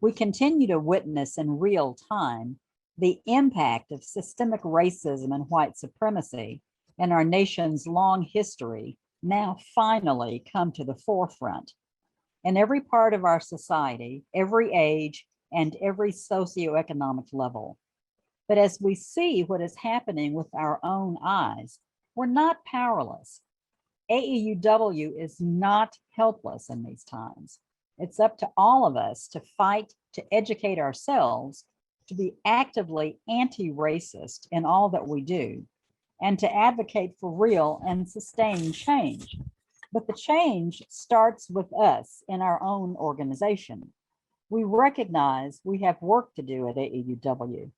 We continue to witness in real time the impact of systemic racism and white supremacy in our nation's long history now finally come to the forefront. In every part of our society, every age, and every socioeconomic level. But as we see what is happening with our own eyes, we're not powerless. AAUW is not helpless in these times. It's up to all of us to fight, to educate ourselves, to be actively anti-racist in all that we do, and to advocate for real and sustained change. But the change starts with us in our own organization. We recognize we have work to do at AAUW.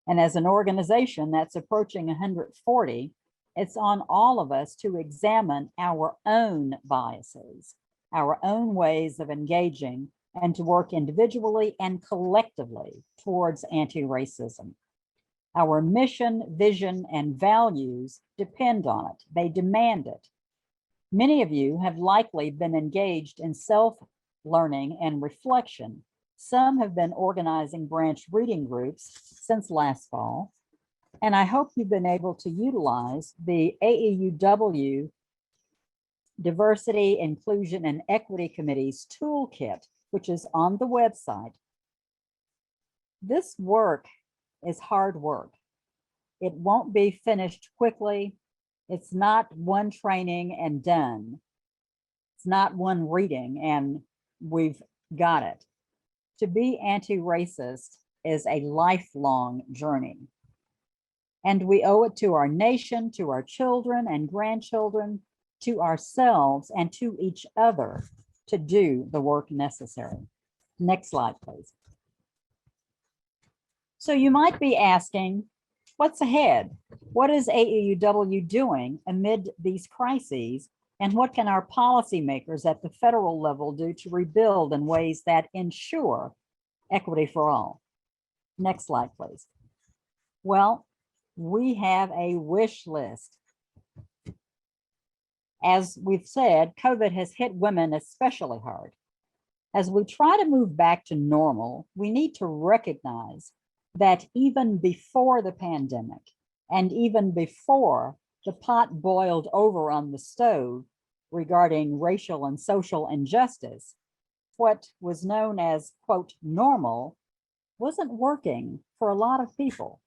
And as an organization that's approaching 140, it's on all of us to examine our own biases, our own ways of engaging, and to work individually and collectively towards anti-racism. Our mission, vision, and values depend on it. They demand it. Many of you have likely been engaged in self-learning and reflection. Some have been organizing branch reading groups since last fall, and I hope you've been able to utilize the AAUW Diversity, Inclusion, and Equity Committee's toolkit, which is on the website. This work is hard work. It won't be finished quickly. It's not one training and done. It's not one reading and we've got it. To be anti-racist is a lifelong journey. And we owe it to our nation, to our children and grandchildren, to ourselves, and to each other to do the work necessary. Next slide, please. So you might be asking, what's ahead? What is AAUW doing amid these crises? And what can our policymakers at the federal level do to rebuild in ways that ensure equity for all? Next slide, please. Well, we have a wish list. As we've said, COVID has hit women especially hard. As we try to move back to normal, we need to recognize that even before the pandemic and even before the pot boiled over on the stove regarding racial and social injustice, what was known as, quote, normal wasn't working for a lot of people.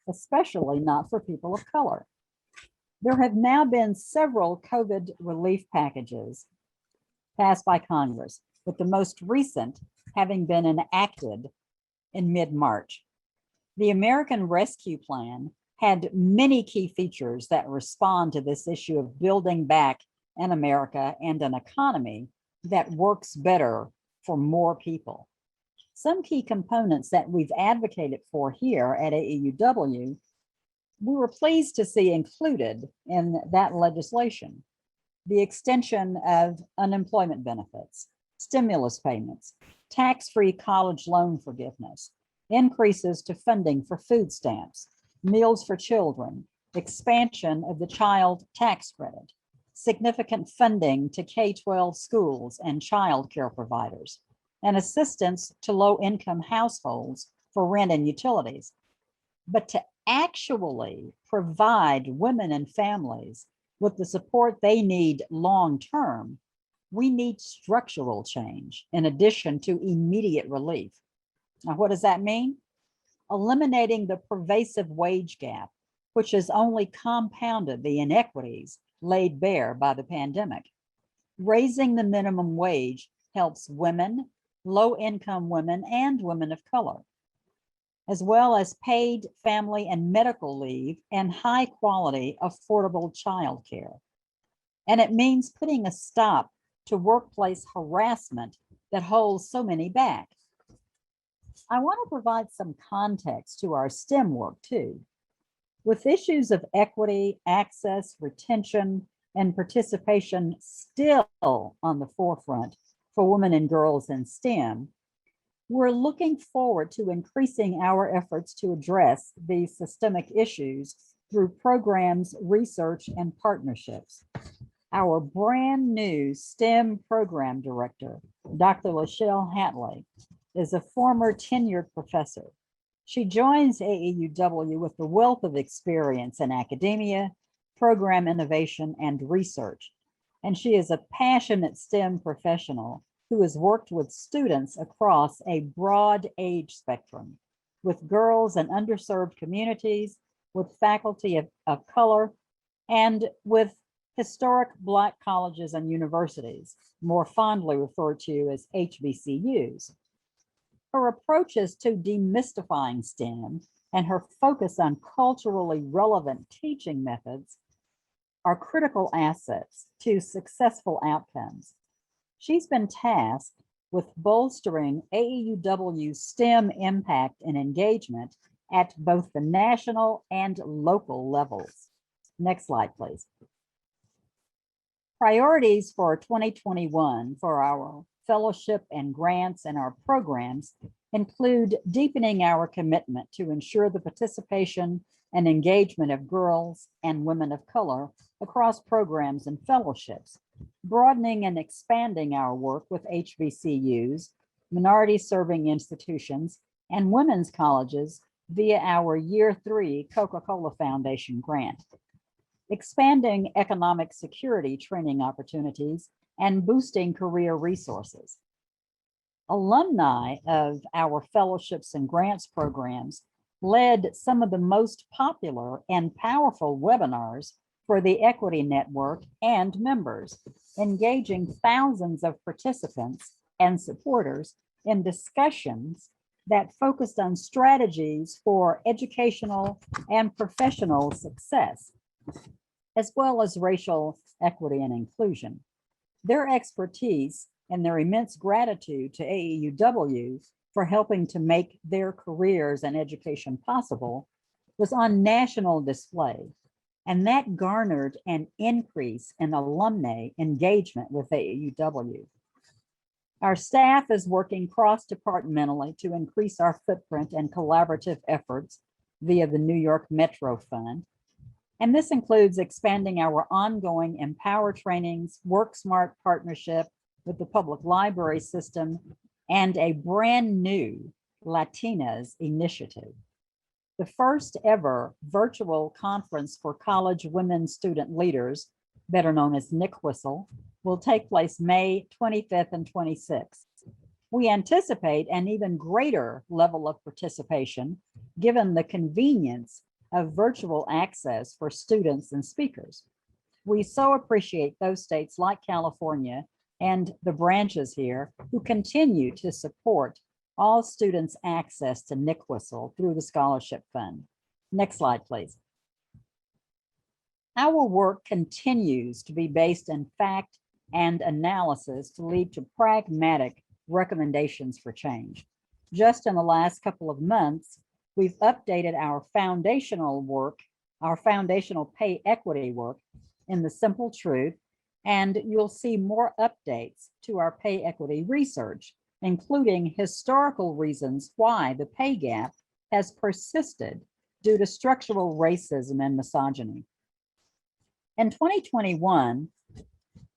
especially not for people of color. There have now been several COVID relief packages passed by Congress, with the most recent having been enacted in mid-March. The American Rescue Plan had many key features that respond to this issue of building back an America and an economy that works better for more people. Some key components that we've advocated for here at AAUW, we were pleased to see included in that legislation: the extension of unemployment benefits, stimulus payments, tax-free college loan forgiveness, increases to funding for food stamps, meals for children, expansion of the child tax credit, significant funding to K-12 schools and child care providers, and assistance to low-income households for rent and utilities. But to actually provide women and families with the support they need long-term, we need structural change in addition to immediate relief. Now, what does that mean? Eliminating the pervasive wage gap, which has only compounded the inequities laid bare by the pandemic. Raising the minimum wage helps women, low-income women, and women of color, as well as paid family and medical leave and high-quality, affordable childcare. And it means putting a stop to workplace harassment that holds so many back. I want to provide some context to our STEM work too. With issues of equity, access, retention, and participation still on the forefront for women and girls in STEM, we're looking forward to increasing our efforts to address these systemic issues through programs, research, and partnerships. Our brand new STEM program director, Dr. Lachelle Hatley, is a former tenured professor. She joins AAUW with a wealth of experience in academia, program innovation, and research. And she is a passionate STEM professional who has worked with students across a broad age spectrum, with girls and underserved communities, with faculty of color, and with historic Black colleges and universities, more fondly referred to as HBCUs. Her approaches to demystifying STEM and her focus on culturally relevant teaching methods are critical assets to successful outcomes. She's been tasked with bolstering AAUW's STEM impact and engagement at both the national and local levels. Next slide, please. Priorities for 2021 for our fellowship and grants and our programs include deepening our commitment to ensure the participation and engagement of girls and women of color across programs and fellowships, broadening and expanding our work with HBCUs, minority serving institutions, and women's colleges via our Year 3 Coca-Cola Foundation grant, expanding economic security training opportunities, and boosting career resources. Alumni of our fellowships and grants programs led some of the most popular and powerful webinars for the Equity Network and members, engaging thousands of participants and supporters in discussions that focused on strategies for educational and professional success, as well as racial equity and inclusion. Their expertise and their immense gratitude to AAUW for helping to make their careers and education possible was on national display, and that garnered an increase in alumni engagement with AAUW. Our staff is working cross-departmentally to increase our footprint and collaborative efforts via the New York Metro Fund. And this includes expanding our ongoing Empower trainings, Work Smart partnership with the public library system, and a brand new Latinas initiative. The first ever virtual conference for college women student leaders, better known as Nick Whistle, will take place May 25th and 26th. We anticipate an even greater level of participation given the convenience of virtual access for students and speakers. We so appreciate those states like California and the branches here who continue to support all students' access to NICWSL through the Scholarship Fund. Next slide, please. Our work continues to be based in fact and analysis to lead to pragmatic recommendations for change. Just in the last couple of months, we've updated our foundational work, our foundational pay equity work in the Simple Truth, and you'll see more updates to our pay equity research, including historical reasons why the pay gap has persisted due to structural racism and misogyny. In 2021,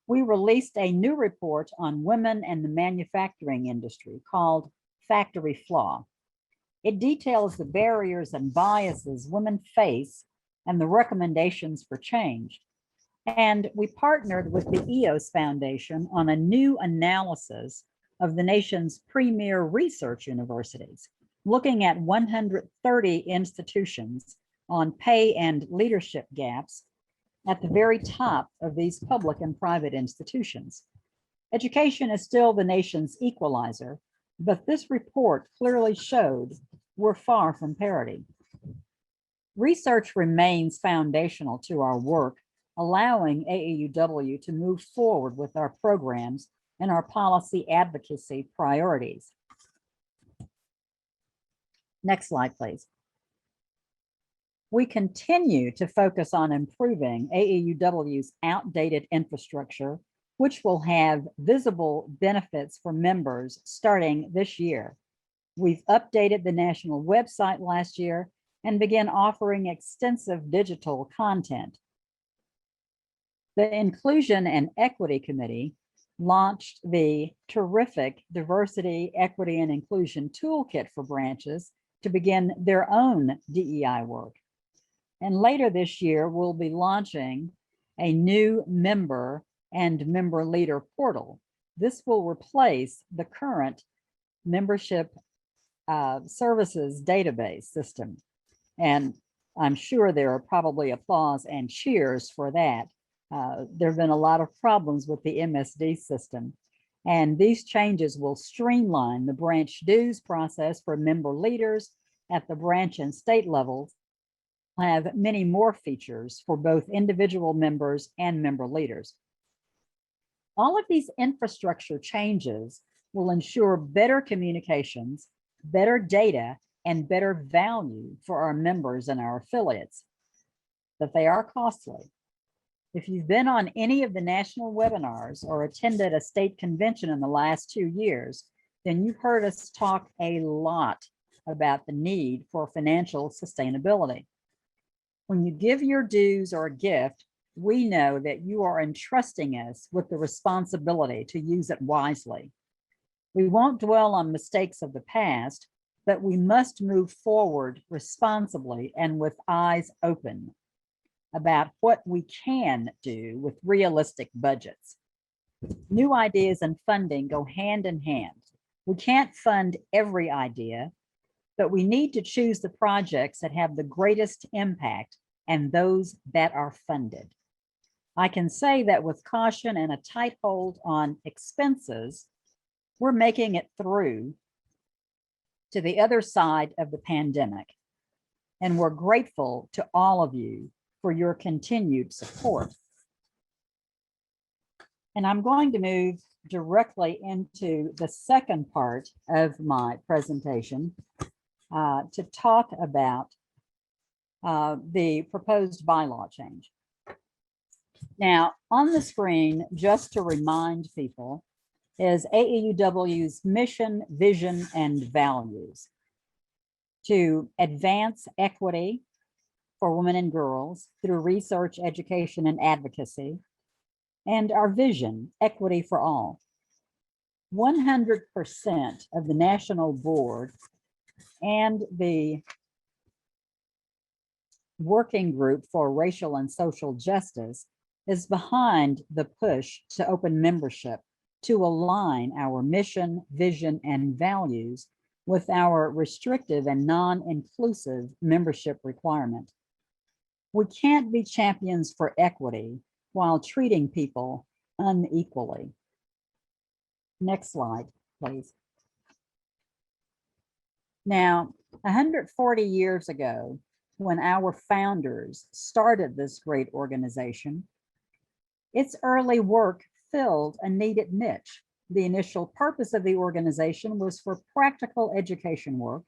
we released a new report on women and the manufacturing industry called Factory Flaw. It details the barriers and biases women face and the recommendations for change. And we partnered with the EOS Foundation on a new analysis of the nation's premier research universities, looking at 130 institutions on pay and leadership gaps at the very top of these public and private institutions. Education is still the nation's equalizer, but this report clearly showed we're far from parity. Research remains foundational to our work, allowing AAUW to move forward with our programs and our policy advocacy priorities. Next slide, please. We continue to focus on improving AAUW's outdated infrastructure, which will have visible benefits for members starting this year. We've updated the national website last year and began offering extensive digital content. The Inclusion and Equity Committee launched the terrific Diversity, Equity, and Inclusion Toolkit for branches to begin their own DEI work. And later this year, we'll be launching a new member and member leader portal. This will replace the current membership services database system. And I'm sure there are probably applause and cheers for that. There have been a lot of problems with the MSD system. And these changes will streamline the branch dues process for member leaders at the branch and state levels, have many more features for both individual members and member leaders. All of these infrastructure changes will ensure better communications, better data, and better value for our members and our affiliates, but they are costly. If you've been on any of the national webinars or attended a state convention in the last 2 years, then you've heard us talk a lot about the need for financial sustainability. When you give your dues or a gift, we know that you are entrusting us with the responsibility to use it wisely. We won't dwell on mistakes of the past, but we must move forward responsibly and with eyes open about what we can do with realistic budgets. New ideas and funding go hand in hand. We can't fund every idea, but we need to choose the projects that have the greatest impact and those that are funded. I can say that with caution and a tight hold on expenses, we're making it through to the other side of the pandemic. And we're grateful to all of you for your continued support. And I'm going to move directly into the second part of my presentation to talk about the proposed bylaw change. Now, on the screen, just to remind people, is AAUW's mission, vision, and values to advance equity for women and girls through research, education, and advocacy, and our vision, equity for all. 100% of the national board and the working group for racial and social justice is behind the push to open membership to align our mission, vision, and values with our restrictive and non-inclusive membership requirement. We can't be champions for equity while treating people unequally. Next slide, please. Now, 140 years ago, when our founders started this great organization, its early work filled a needed niche. The initial purpose of the organization was for practical education work,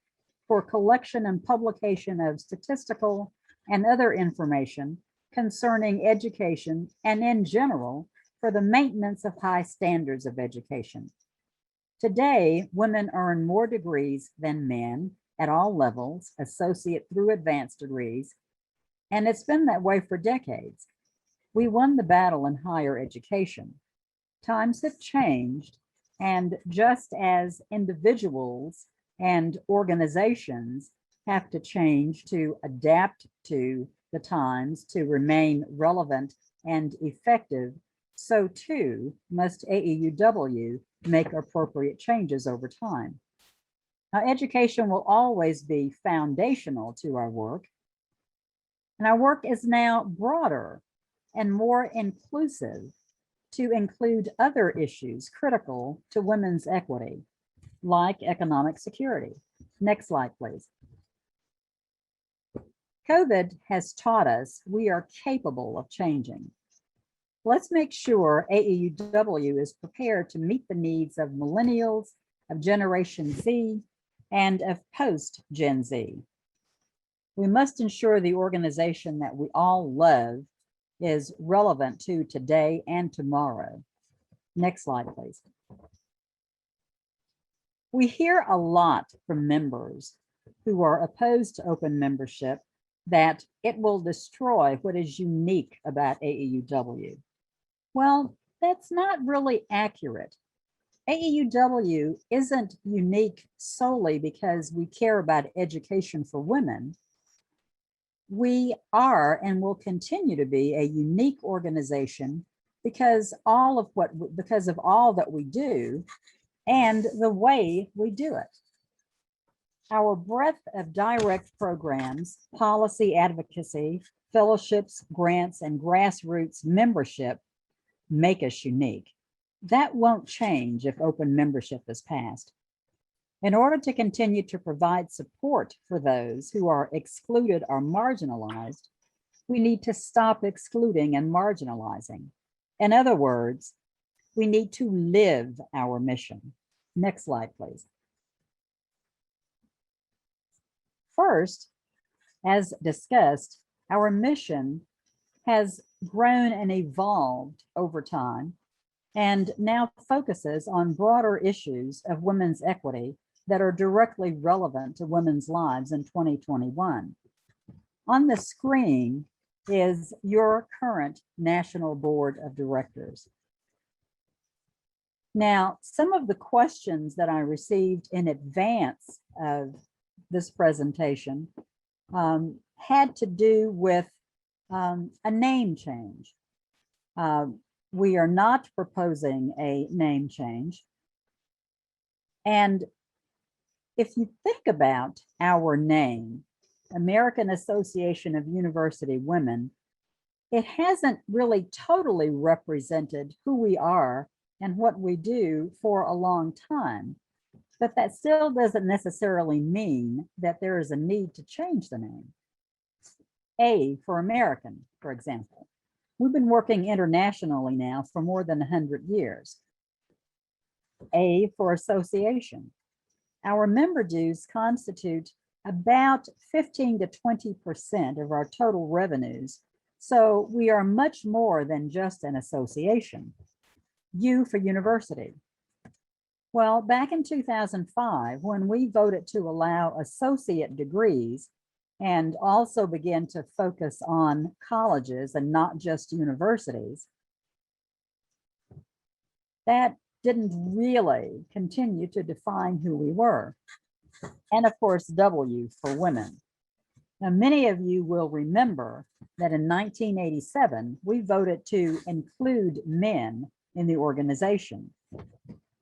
for collection and publication of statistical and other information concerning education, and in general, for the maintenance of high standards of education. Today, women earn more degrees than men at all levels, associate through advanced degrees, and it's been that way for decades. We won the battle in higher education. Times have changed, and just as individuals and organizations have to change to adapt to the times to remain relevant and effective, so too must AAUW make appropriate changes over time. Now, education will always be foundational to our work, and our work is now broader and more inclusive to include other issues critical to women's equity, like economic security. Next slide, please. COVID has taught us we are capable of changing. Let's make sure AAUW is prepared to meet the needs of millennials, of Generation Z, and of post-Gen Z. We must ensure the organization that we all love is relevant to today and tomorrow. Next slide, please. We hear a lot from members who are opposed to open membership that it will destroy what is unique about AAUW. Well, that's not really accurate. AAUW isn't unique solely because we care about education for women. We are and will continue to be a unique organization because of all that we do and the way we do it. Our breadth of direct programs, policy advocacy, fellowships, grants, and grassroots membership make us unique. That won't change if open membership is passed. In order to continue to provide support for those who are excluded or marginalized, we need to stop excluding and marginalizing. In other words, we need to live our mission. Next slide, please. First, as discussed, our mission has grown and evolved over time and now focuses on broader issues of women's equity that are directly relevant to women's lives in 2021. On the screen is your current National Board of Directors. Now, some of the questions that I received in advance of this presentation had to do with a name change. We are not proposing a name change. And if you think about our name, American Association of University Women, it hasn't really totally represented who we are and what we do for a long time. But that still doesn't necessarily mean that there is a need to change the name. A for American, for example. We've been working internationally now for more than 100 years. A for association. Our member dues constitute about 15 to 20% of our total revenues. So we are much more than just an association. U for university. Well, back in 2005, when we voted to allow associate degrees and also began to focus on colleges and not just universities, that didn't really continue to define who we were. And of course, W for women. Now, many of you will remember that in 1987, we voted to include men in the organization.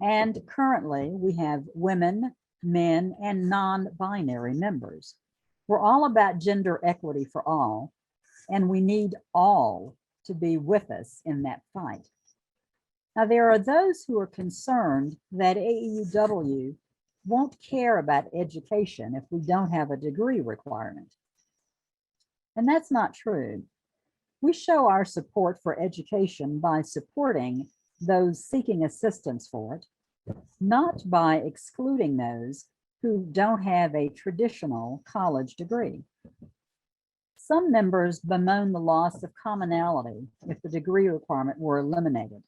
And currently we have women, men, and non-binary members. We're all about gender equity for all. and we need all to be with us in that fight. Now, there are those who are concerned that AAUW won't care about education if we don't have a degree requirement. And that's not true. We show our support for education by supporting those seeking assistance for it, not by excluding those who don't have a traditional college degree. Some members bemoan the loss of commonality if the degree requirement were eliminated.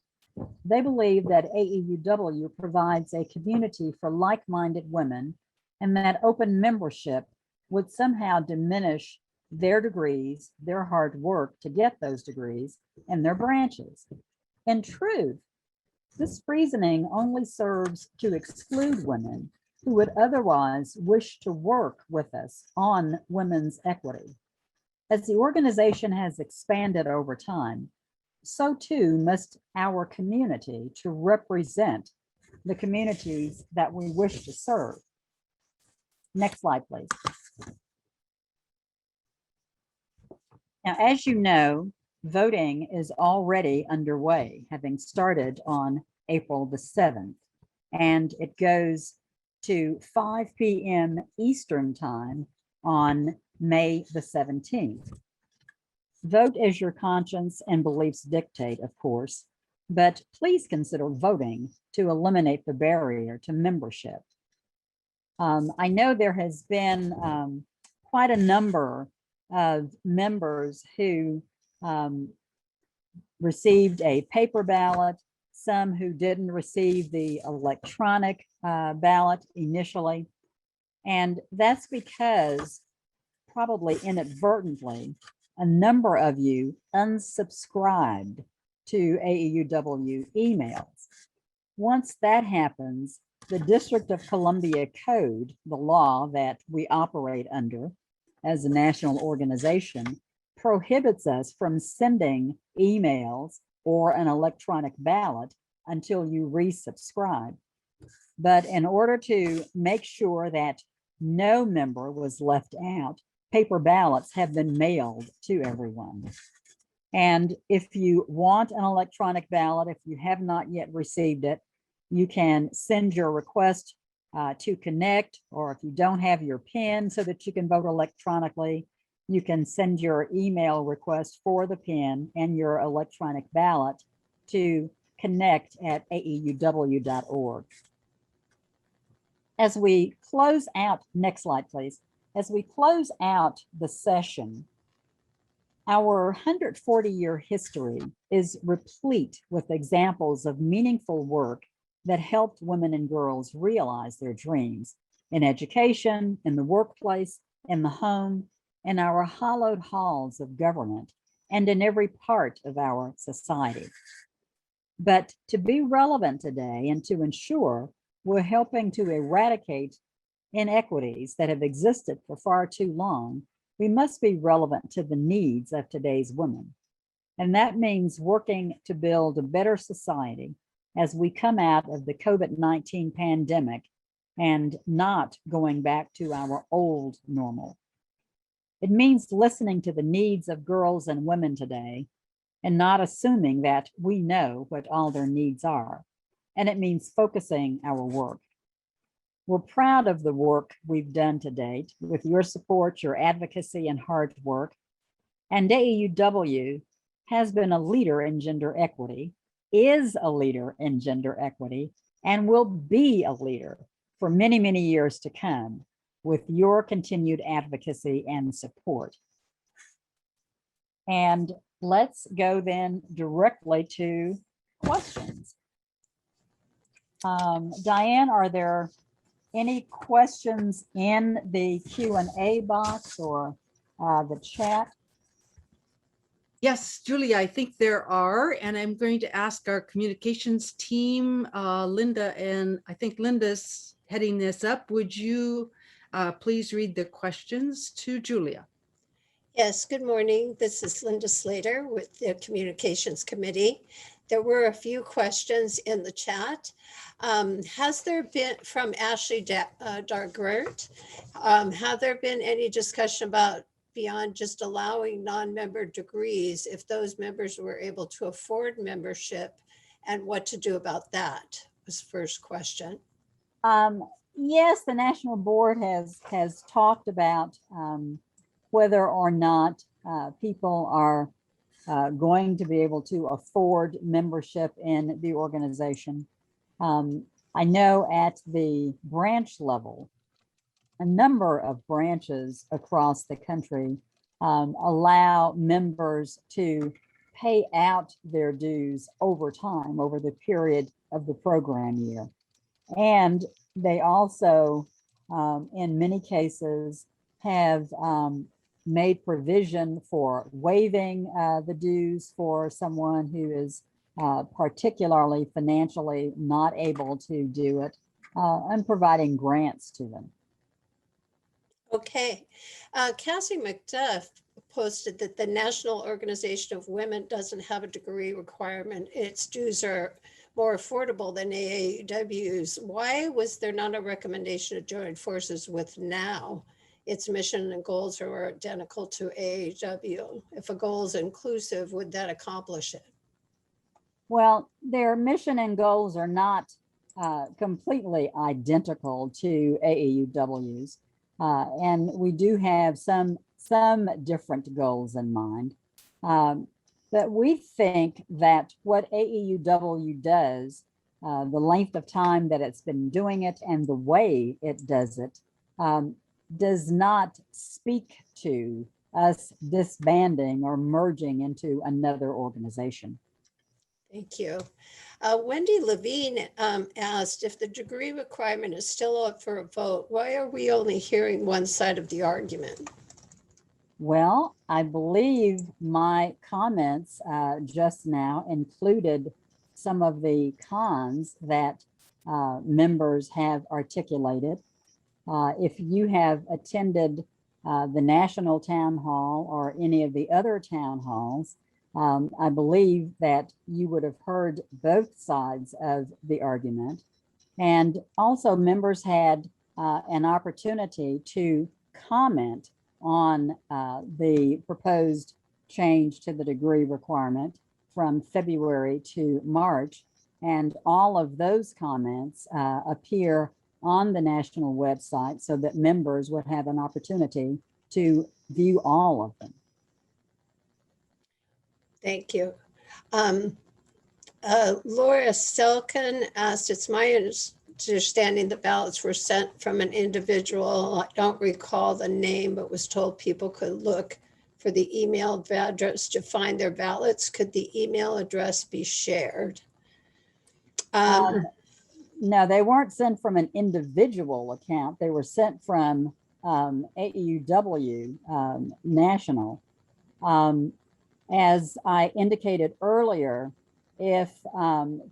They believe that AAUW provides a community for like-minded women and that open membership would somehow diminish their degrees, their hard work to get those degrees, and their branches. In truth, this reasoning only serves to exclude women who would otherwise wish to work with us on women's equity. As the organization has expanded over time, so too must our community to represent the communities that we wish to serve. Next slide, please. Now, as you know, voting is already underway, having started on April the 7th, and it goes to 5 p.m. Eastern time on May the 17th. Vote as your conscience and beliefs dictate, of course, but please consider voting to eliminate the barrier to membership. I know there has been quite a number of members who received a paper ballot, some who didn't receive the electronic ballot initially. And that's because, probably inadvertently, a number of you unsubscribed to AAUW emails. Once that happens, the District of Columbia Code, the law that we operate under as a national organization, prohibits us from sending emails or an electronic ballot until you resubscribe. But in order to make sure that no member was left out, paper ballots have been mailed to everyone. And if you want an electronic ballot, if you have not yet received it, you can send your request to connect, or if you don't have your PIN so that you can vote electronically, you can send your email request for the PIN and your electronic ballot to connect@aauw.org. As we close out, next slide, please. As we close out the session, our 140-year history is replete with examples of meaningful work that helped women and girls realize their dreams in education, in the workplace, in the home, in our hallowed halls of government, and in every part of our society. But to be relevant today and to ensure we're helping to eradicate inequities that have existed for far too long, we must be relevant to the needs of today's women. And that means working to build a better society as we come out of the COVID-19 pandemic and not going back to our old normal. It means listening to the needs of girls and women today and not assuming that we know what all their needs are. And it means focusing our work. We're proud of the work we've done to date with your support, your advocacy, and hard work. And AAUW has been a leader in gender equity, is a leader in gender equity, and will be a leader for many, many years to come with your continued advocacy and support. And let's go then directly to questions. Diane, are there any questions in the Q&A box or the chat? Yes, Julia, I think there are, and I'm going to ask our communications team, Linda, and I think Linda's heading this up. Would you please read the questions to Julia? Yes, good morning. This is Linda Slater with the Communications Committee. There were a few questions in the chat. Has there been, from Ashley Dargert, have there been any discussion about beyond just allowing non-member degrees if those members were able to afford membership, and what to do about that was the first question. Yes, the national board has talked about whether or not people are going to be able to afford membership in the organization. I know at the branch level, a number of branches across the country allow members to pay out their dues over time, over the period of the program year. And they also, in many cases, have made provision for waiving the dues for someone who is particularly financially not able to do it, and providing grants to them. Okay. Cassie McDuff posted that the National Organization of Women doesn't have a degree requirement. Its dues are more affordable than AAUW's. Why was there not a recommendation to join forces with NOW? Its mission and goals are identical to AAUW. If a goal is inclusive, would that accomplish it? Well, their mission and goals are not completely identical to AAUW's. And we do have some different goals in mind. But we think that what AAUW does, the length of time that it's been doing it and the way it does it, does not speak to us disbanding or merging into another organization. Thank you. Wendy Levine asked, if the degree requirement is still up for a vote, why are we only hearing one side of the argument? Well, I believe my comments just now included some of the cons that members have articulated. If you have attended the National Town Hall or any of the other town halls, I believe that you would have heard both sides of the argument. And also members had an opportunity to comment on the proposed change to the degree requirement from February to March. And all of those comments appear on the national website so that members would have an opportunity to view all of them. Thank you. Laura Selkin asked, it's my understanding the ballots were sent from an individual. I don't recall the name, but was told people could look for the email address to find their ballots. Could the email address be shared? No, they weren't sent from an individual account. They were sent from AAUW National. As I indicated earlier, if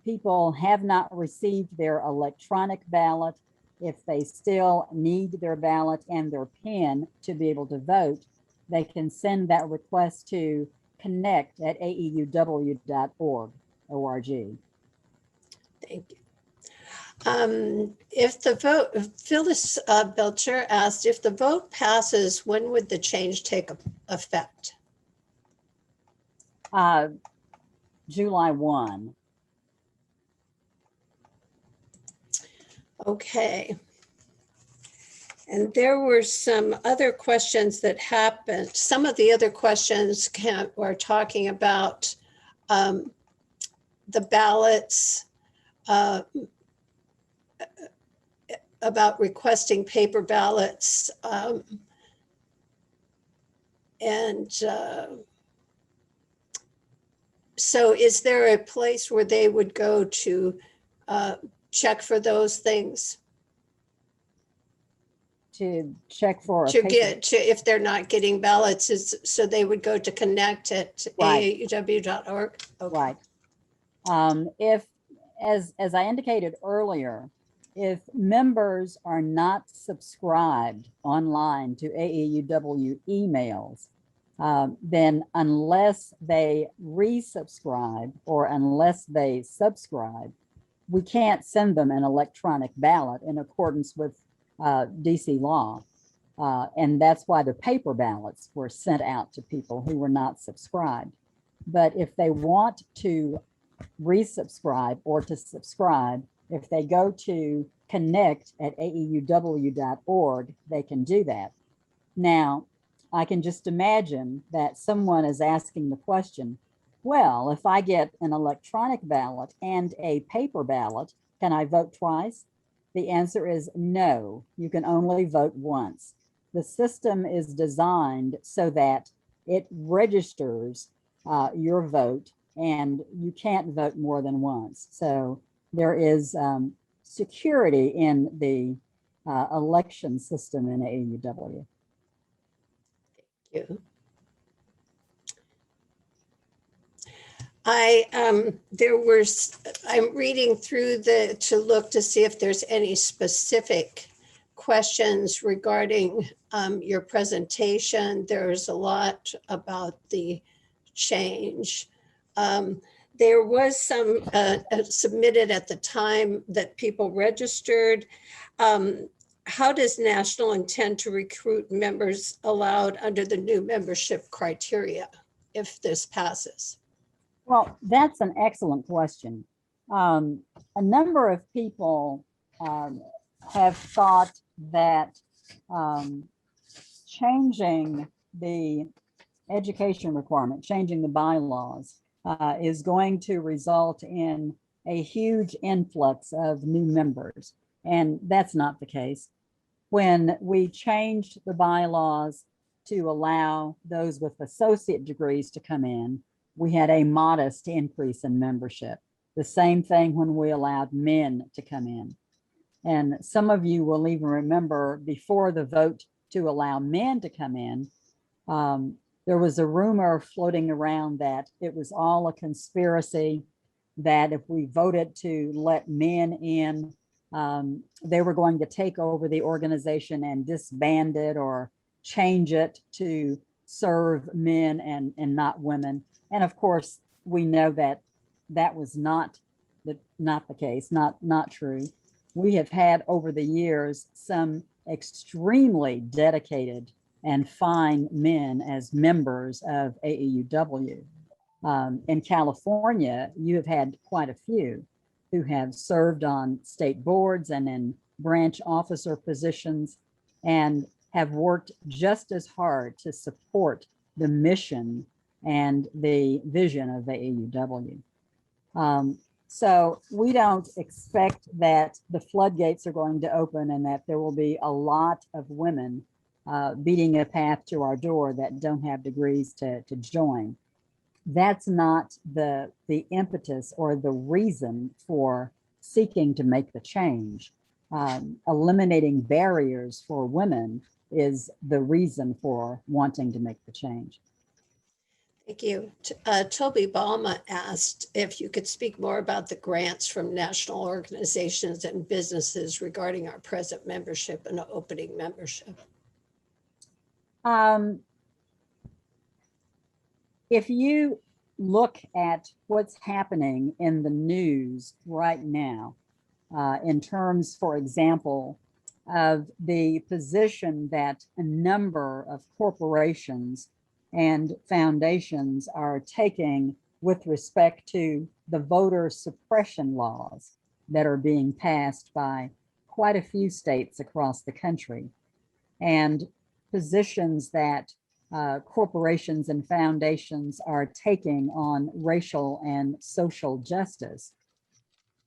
people have not received their electronic ballot, if they still need their ballot and their PIN to be able to vote, they can send that request to connect@aauw.org. Thank you. If the vote, Phyllis Belcher asked, if the vote passes, when would the change take effect? July 1. Okay. And there were some other questions that happened. Some of the other questions were talking about the ballots, about requesting paper ballots, so is there a place where they would go to check for those things? To check for if they're not getting ballots, so they would go to connect@aauw.org. Okay. Right. If, as I indicated earlier, if members are not subscribed online to AAUW emails, then unless they resubscribe or unless they subscribe, we can't send them an electronic ballot in accordance with DC law. And that's why the paper ballots were sent out to people who were not subscribed. But if they want to resubscribe or to subscribe, if they go to connect@aauw.org, they can do that. Now, I can just imagine that someone is asking the question, well, if I get an electronic ballot and a paper ballot, can I vote twice? The answer is no, you can only vote once. The system is designed so that it registers your vote, and you can't vote more than once. So there is security in the election system in AAUW. Thank you. I'm reading through to look to see if there's any specific questions regarding your presentation. There's a lot about the change. There was some submitted at the time that people registered. How does National intend to recruit members allowed under the new membership criteria if this passes? Well, that's an excellent question. A number of people have thought that changing the education requirement, changing the bylaws, is going to result in a huge influx of new members. And that's not the case. When we changed the bylaws to allow those with associate degrees to come in, we had a modest increase in membership. The same thing when we allowed men to come in. And some of you will even remember before the vote to allow men to come in, there was a rumor floating around that it was all a conspiracy, that if we voted to let men in, they were going to take over the organization and disband it or change it to serve men and not women. And of course, we know that that was not the case, not true. We have had over the years some extremely dedicated and fine men as members of AAUW. In California, you have had quite a few who have served on state boards and in branch officer positions and have worked just as hard to support the mission and the vision of AAUW. So we don't expect that the floodgates are going to open and that there will be a lot of women beating a path to our door that don't have degrees to join. That's not the impetus or the reason for seeking to make the change. Eliminating barriers for women is the reason for wanting to make the change. Thank you. Toby Balma asked if you could speak more about the grants from national organizations and businesses regarding our present membership and opening membership. If you look at what's happening in the news right now, in terms, for example, of the position that a number of corporations and foundations are taking with respect to the voter suppression laws that are being passed by quite a few states across the country, and positions that corporations and foundations are taking on racial and social justice.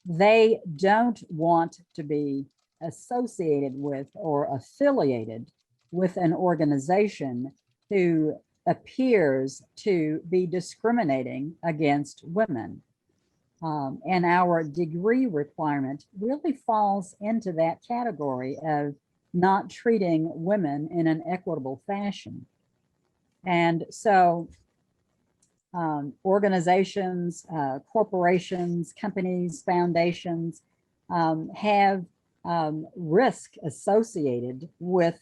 They don't want to be associated with or affiliated with an organization who appears to be discriminating against women. And our degree requirement really falls into that category of not treating women in an equitable fashion. And so organizations, corporations, companies, foundations have risk associated with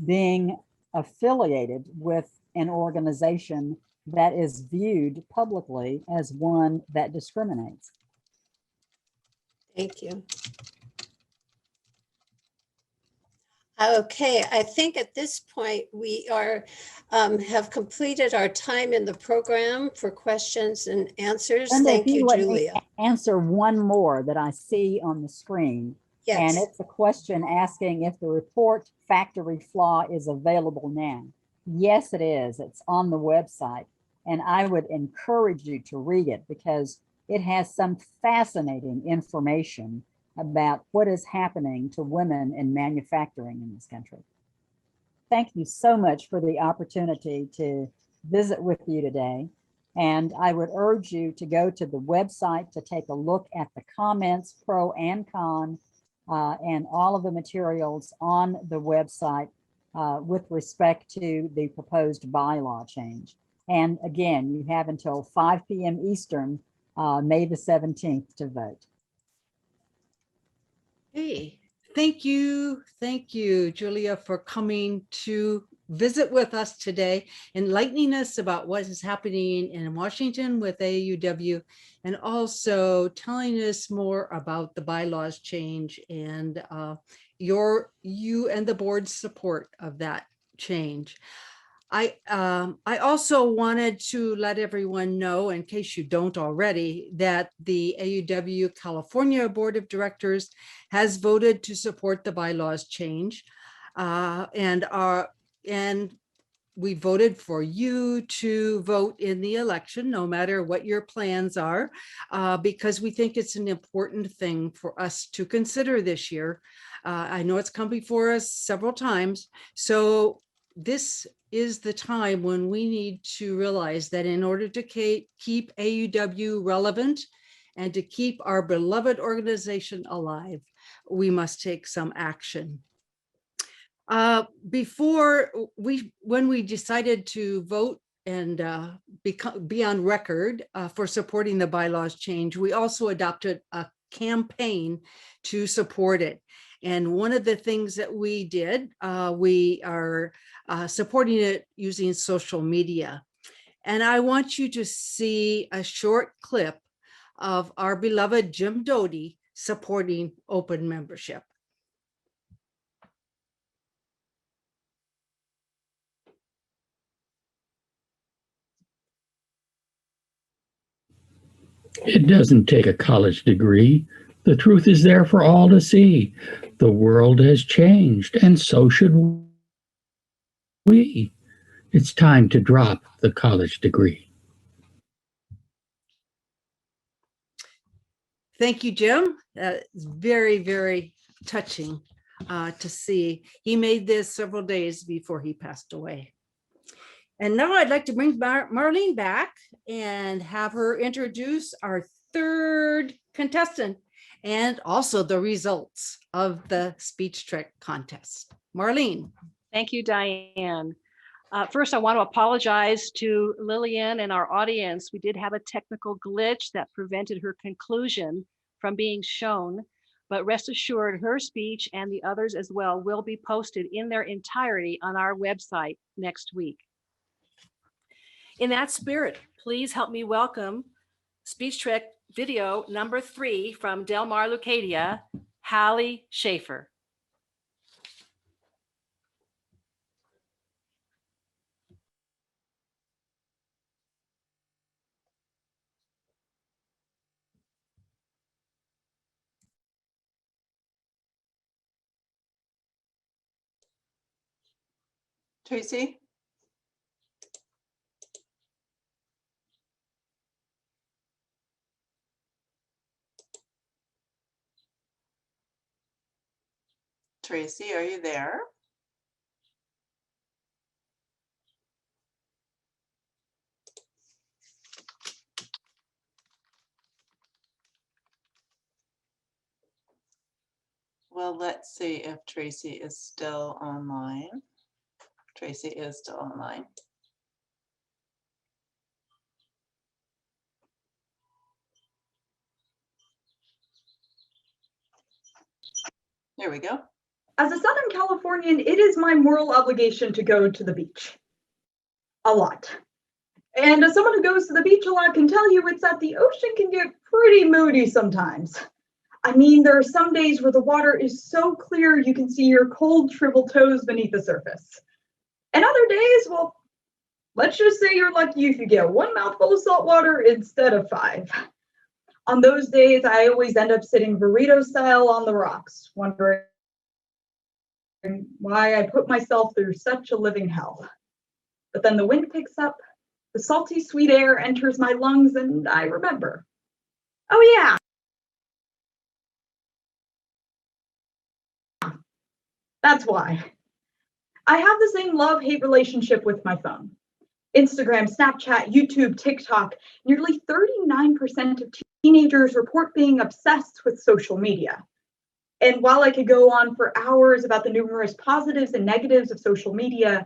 being affiliated with an organization that is viewed publicly as one that discriminates. Thank you. Okay, I think at this point we are have completed our time in the program for questions and answers. Linda, if Thank you, let me Julia. answer one more that I see on the screen. And Yes. it's a question asking if the report factory flaw is available now. Yes, it is. It's on the website. And I would encourage you to read it because it has some fascinating information about what is happening to women in manufacturing in this country. Thank you so much for the opportunity to visit with you today. And I would urge you to go to the website to take a look at the comments, pro and con, and all of the materials on the website with respect to the proposed bylaw change. And again, you have until 5 p.m. Eastern, May the 17th to vote. Hey, thank you, Julia, for coming to visit with us today, enlightening us about what is happening in Washington with AAUW, and also telling us more about the bylaws change and you and the board's support of that change. I also wanted to let everyone know, in case you don't already, that the AAUW California Board of Directors has voted to support the bylaws change, and we voted for you to vote in the election, no matter what your plans are, because we think it's an important thing for us to consider this year. I know it's come before us several times, so this is the time when we need to realize that in order to keep AAUW relevant and to keep our beloved organization alive, we must take some action. When we decided to vote and be on record for supporting the bylaws change, we also adopted a campaign to support it. And one of the things that we did, we are supporting it using social media. And I want you to see a short clip of our beloved Jim Dodie supporting open membership. It doesn't take a college degree. The truth is there for all to see. The world has changed, and so should we. It's time to drop the college degree. Thank you, Jim. It's very, very touching to see. He made this several days before he passed away. And now I'd like to bring Marlene back and have her introduce our third contestant and also the results of the speech trick contest. Marlene. Thank you, Diane. First, I want to apologize to Lillian and our audience. We did have a technical glitch that prevented her conclusion from being shown, but rest assured her speech and the others as well will be posted in their entirety on our website next week. In that spirit, please help me welcome speech trick video number 3 from Del Mar, Leucadia, Hallie Schaefer. Tracy? Tracy, are you there? Well, let's see if Tracy is still online. Tracy is still online. There we go. As a Southern Californian, it is my moral obligation to go to the beach. A lot. And as someone who goes to the beach a lot can tell you, it's that the ocean can get pretty moody sometimes. I mean, there are some days where the water is so clear you can see your cold, shriveled toes beneath the surface. And other days, well, let's just say you're lucky if you get one mouthful of salt water instead of 5. On those days, I always end up sitting burrito style on the rocks, wondering why I put myself through such a living hell. But then the wind picks up, the salty sweet air enters my lungs, and I remember, oh yeah, that's why. I have the same love-hate relationship with my phone. Instagram, Snapchat, YouTube, TikTok, nearly 39% of teenagers report being obsessed with social media. And while I could go on for hours about the numerous positives and negatives of social media,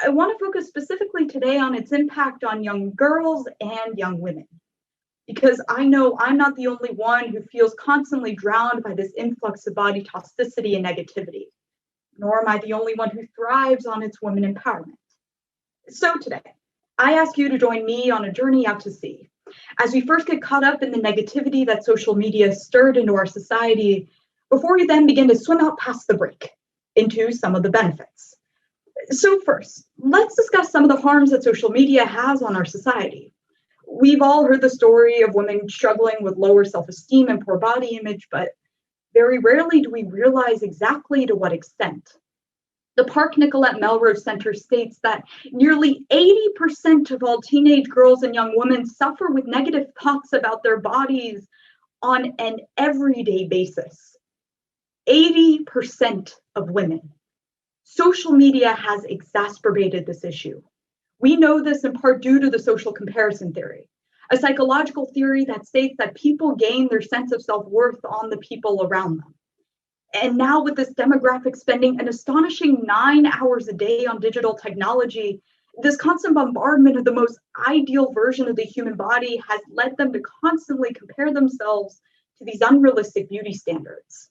I want to focus specifically today on its impact on young girls and young women. Because I know I'm not the only one who feels constantly drowned by this influx of body toxicity and negativity, nor am I the only one who thrives on its women empowerment. So today, I ask you to join me on a journey out to sea, as we first get caught up in the negativity that social media stirred into our society, before we then begin to swim out past the break into some of the benefits. So first, let's discuss some of the harms that social media has on our society. We've all heard the story of women struggling with lower self-esteem and poor body image, but very rarely do we realize exactly to what extent. The Park Nicolette Melrose Center states that nearly 80% of all teenage girls and young women suffer with negative thoughts about their bodies on an everyday basis. 80% of women. Social media has exacerbated this issue. We know this in part due to the social comparison theory, a psychological theory that states that people gain their sense of self-worth on the people around them. And now with this demographic spending an astonishing 9 hours a day on digital technology, this constant bombardment of the most ideal version of the human body has led them to constantly compare themselves to these unrealistic beauty standards.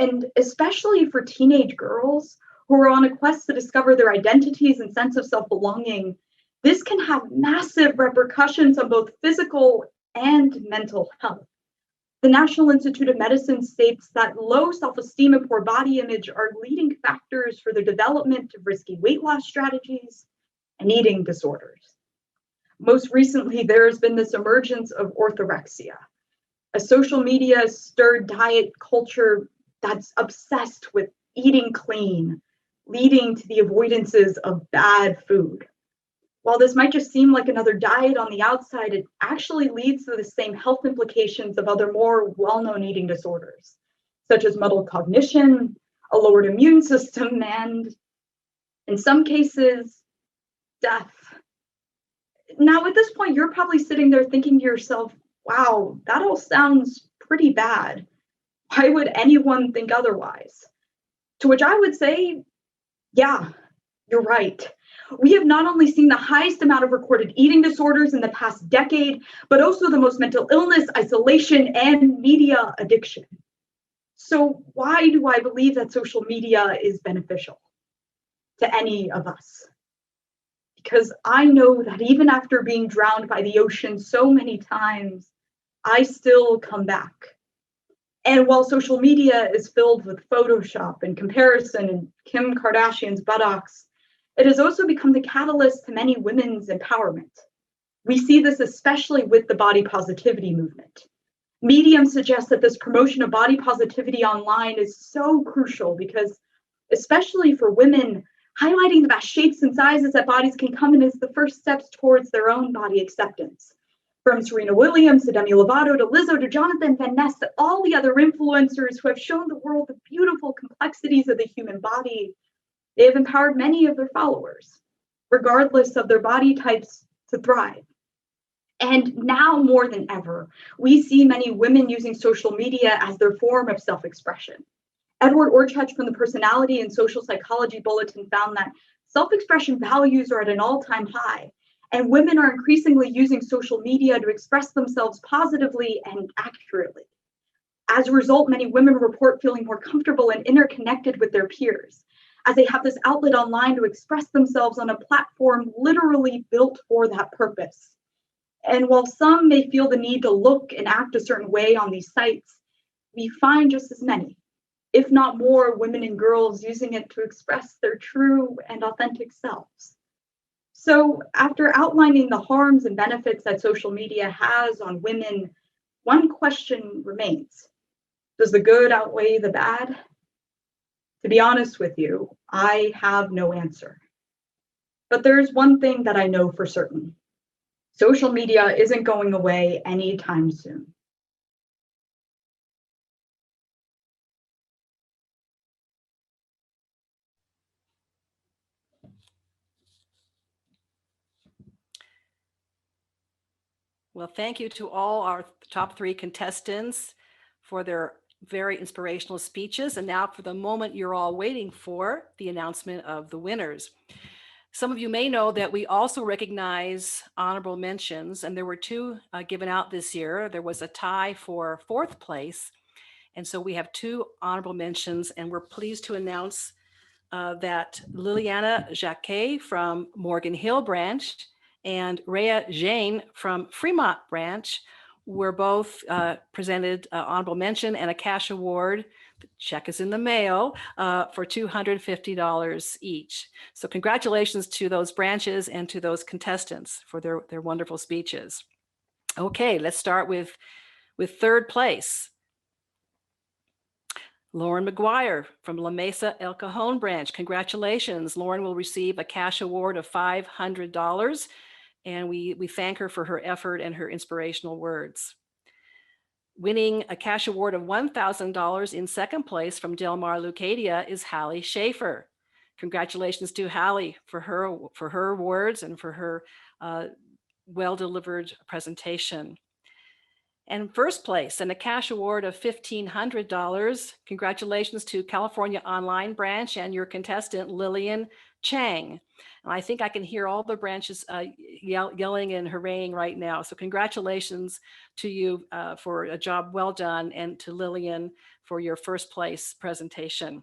And especially for teenage girls who are on a quest to discover their identities and sense of self-belonging, this can have massive repercussions on both physical and mental health. The National Institute of Medicine states that low self-esteem and poor body image are leading factors for the development of risky weight loss strategies and eating disorders. Most recently, there has been this emergence of orthorexia, a social media stirred diet culture that's obsessed with eating clean, leading to the avoidances of bad food. While this might just seem like another diet on the outside, it actually leads to the same health implications of other more well-known eating disorders, such as muddled cognition, a lowered immune system, and in some cases, death. Now, at this point, you're probably sitting there thinking to yourself, wow, that all sounds pretty bad. Why would anyone think otherwise? To which I would say, yeah, you're right. We have not only seen the highest amount of recorded eating disorders in the past decade, but also the most mental illness, isolation, and media addiction. So why do I believe that social media is beneficial to any of us? Because I know that even after being drowned by the ocean so many times, I still come back. And while social media is filled with Photoshop and comparison and Kim Kardashian's buttocks, it has also become the catalyst to many women's empowerment. We see this especially with the body positivity movement. Medium suggests that this promotion of body positivity online is so crucial because, especially for women, highlighting the best shapes and sizes that bodies can come in is the first steps towards their own body acceptance. From Serena Williams to Demi Lovato to Lizzo to Jonathan Van Ness to all the other influencers who have shown the world the beautiful complexities of the human body, they have empowered many of their followers, regardless of their body types, to thrive. And now more than ever, we see many women using social media as their form of self-expression. Edward Orchard from the Personality and Social Psychology Bulletin found that self-expression values are at an all-time high, and women are increasingly using social media to express themselves positively and accurately. As a result, many women report feeling more comfortable and interconnected with their peers, as they have this outlet online to express themselves on a platform literally built for that purpose. And while some may feel the need to look and act a certain way on these sites, we find just as many, if not more, women and girls using it to express their true and authentic selves. So after outlining the harms and benefits that social media has on women, one question remains. Does the good outweigh the bad? To be honest with you, I have no answer. But there's one thing that I know for certain. Social media isn't going away anytime soon. Well, thank you to all our top 3 contestants for their very inspirational speeches. And now for the moment you're all waiting for, the announcement of the winners. Some of you may know that we also recognize honorable mentions, and there were 2 given out this year. There was a tie for 4th place. And so we have 2 honorable mentions, and we're pleased to announce that Liliana Jacquet from Morgan Hill branch and Rhea Jane from Fremont branch were both presented honorable mention and a cash award. The check is in the mail for $250 each. So congratulations to those branches and to those contestants for their wonderful speeches. Okay, let's start with 3rd place. Lauren McGuire from La Mesa El Cajon branch. Congratulations. Lauren will receive a cash award of $500, and we thank her for her effort and her inspirational words. Winning a cash award of $1,000 in 2nd place from Del Mar Leucadia is Hallie Schaefer. Congratulations to Hallie for her words and for her well-delivered presentation. And 1st place and a cash award of $1,500. Congratulations to California Online branch and your contestant, Lillian Chang. And I think I can hear all the branches yelling and hurraying right now. So congratulations to you for a job well done, and to Lillian for your 1st place presentation.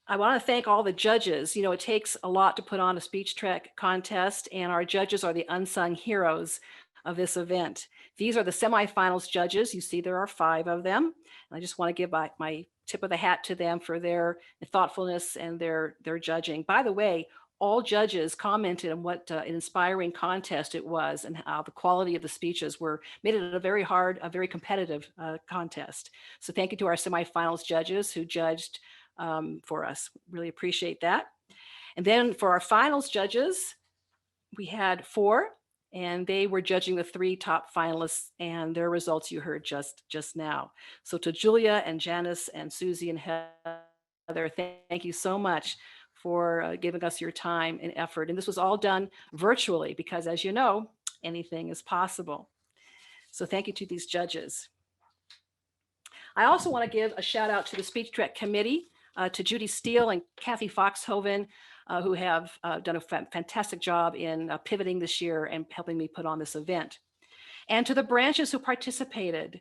I want to thank all the judges. You know, it takes a lot to put on a speech track contest, and our judges are the unsung heroes of this event. These are the semifinals judges. You see there are 5 of them. And I just want to give my tip of the hat to them for their thoughtfulness and their judging. By the way, all judges commented on what an inspiring contest it was, and how the quality of the speeches made it a very competitive contest. So thank you to our semifinals judges who judged for us. Really appreciate that. And then for our finals judges, we had 4, and they were judging the 3 top finalists, and their results you heard just now. So to Julia and Janice and Susie and Heather, thank you so much for giving us your time and effort. And this was all done virtually because, as you know, anything is possible. So thank you to these judges. I also want to give a shout out to the Speech Track Committee, to Judy Steele and Kathy Foxhoven, who have done a fantastic job in pivoting this year and helping me put on this event. And to the branches who participated.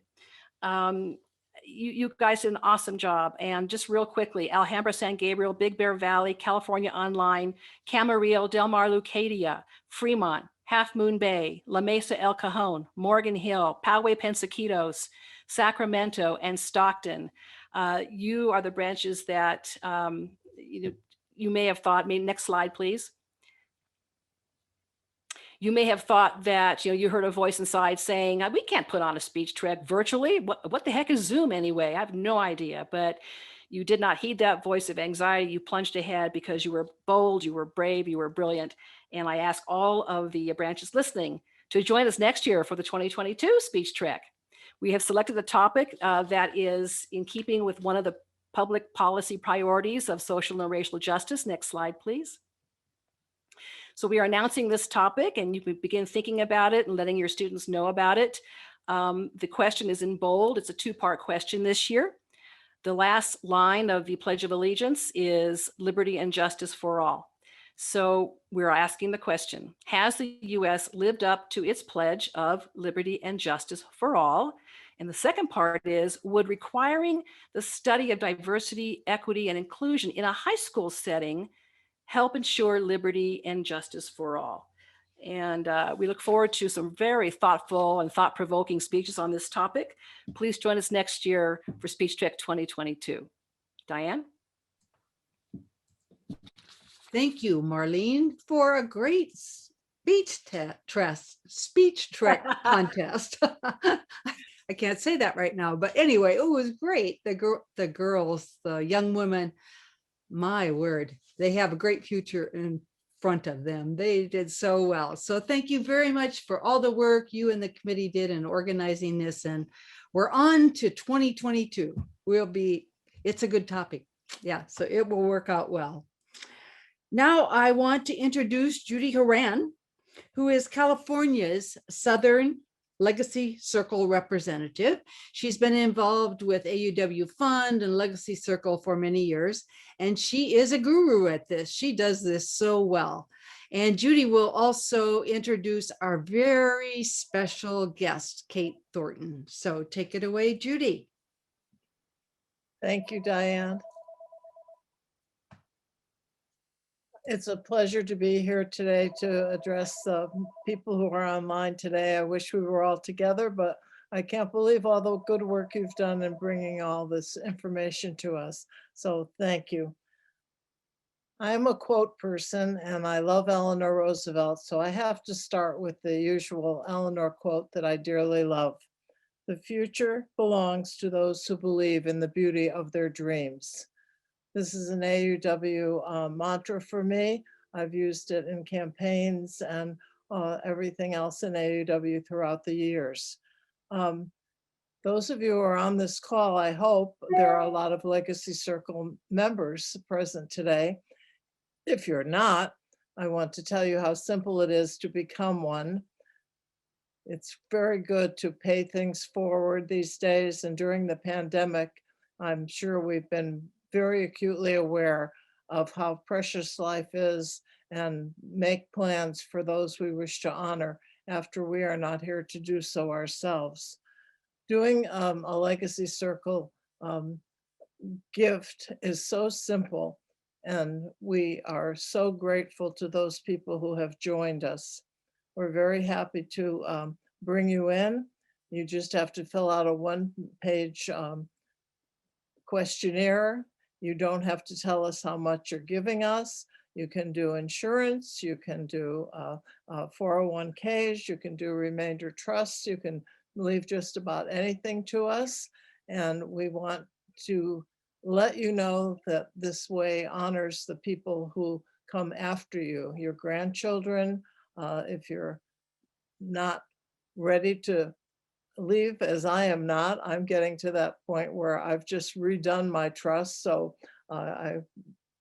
You guys did an awesome job. And just real quickly, Alhambra, San Gabriel, Big Bear Valley, California Online, Camarillo, Del Mar Leucadia, Fremont, Half Moon Bay, La Mesa El Cajon, Morgan Hill, Poway Pensaquitos, Sacramento, and Stockton. You are the branches that you may have thought, next slide, please. You may have thought that you heard a voice inside saying, we can't put on a speech track virtually. What the heck is Zoom anyway? I have no idea. But you did not heed that voice of anxiety. You plunged ahead because you were bold, you were brave, you were brilliant. And I ask all of the branches listening to join us next year for the 2022 speech track. We have selected a topic that is in keeping with one of the public policy priorities of social and racial justice. Next slide, please. So we are announcing this topic, and you can begin thinking about it and letting your students know about it. The question is in bold. It's a 2-part question this year. The last line of the Pledge of Allegiance is liberty and justice for all. So we're asking the question, has the U.S. lived up to its pledge of liberty and justice for all? And the second part is, would requiring the study of diversity, equity, and inclusion in a high school setting help ensure liberty and justice for all? And we look forward to some very thoughtful and thought-provoking speeches on this topic. Please join us next year for Speech Trek 2022. Diane? Thank you, Marlene, for a great speech trek contest. I can't say that right now, but anyway, it was great. The girls, the young women, my word, they have a great future in front of them. They did so well. So thank you very much for all the work you and the committee did in organizing this. And we're on to 2022. It's a good topic. Yeah, so it will work out well. Now I want to introduce Judy Horan, who is California's Southern Legacy Circle representative. She's been involved with AUW Fund and Legacy Circle for many years, and she is a guru at this. She does this so well. And Judy will also introduce our very special guest, Kate Thornton. So take it away, Judy. Thank you, Diane. It's a pleasure to be here today to address the people who are online today. I wish we were all together, but I can't believe all the good work you've done in bringing all this information to us. So thank you. I'm a quote person and I love Eleanor Roosevelt, so I have to start with the usual Eleanor quote that I dearly love. The future belongs to those who believe in the beauty of their dreams. This is an AUW mantra for me. I've used it in campaigns and everything else in AUW throughout the years. Those of you who are on this call, I hope there are a lot of Legacy Circle members present today. If you're not, I want to tell you how simple it is to become one. It's very good to pay things forward these days, and during the pandemic, I'm sure we've been very acutely aware of how precious life is and make plans for those we wish to honor after we are not here to do so ourselves. Doing a Legacy Circle gift is so simple, and we are so grateful to those people who have joined us. We're very happy to bring you in. You just have to fill out a one-page questionnaire. You don't have to tell us how much you're giving us. You can do insurance, you can do 401ks, you can do remainder trusts, you can leave just about anything to us. And we want to let you know that this way honors the people who come after you, your grandchildren. If you're not ready to leave, as I am not, I'm getting to that point where I've just redone my trust. So I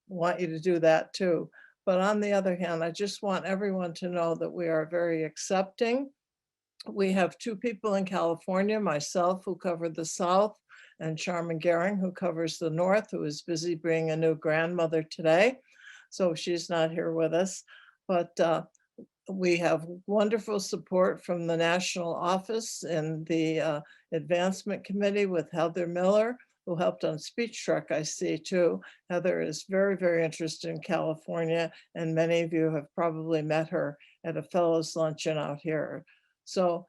want you to do that too. But on the other hand, I just want everyone to know that we are very accepting. We have two people in California, myself who covered the South, and Charmin Gehring who covers the North, who is busy being a new grandmother today. So she's not here with us. But we have wonderful support from the national office and the advancement committee with Heather Miller, who helped on Speech Trek, I see too. Heather is very, very interested in California, and many of you have probably met her at a fellows luncheon out here. So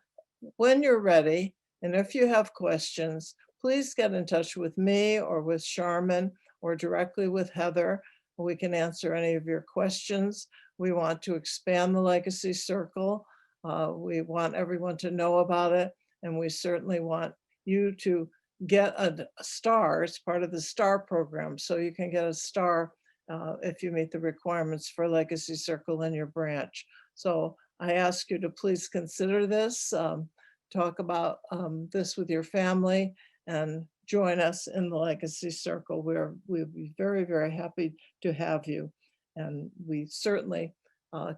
when you're ready, and if you have questions, please get in touch with me or with Charmin or directly with Heather. We can answer any of your questions. We want to expand the Legacy Circle. We want everyone to know about it. And we certainly want you to get a star. It's part of the STAR program. So you can get a star if you meet the requirements for Legacy Circle in your branch. So I ask you to please consider this, talk about this with your family, and join us in the Legacy Circle. We'll be very, very happy to have you. And we certainly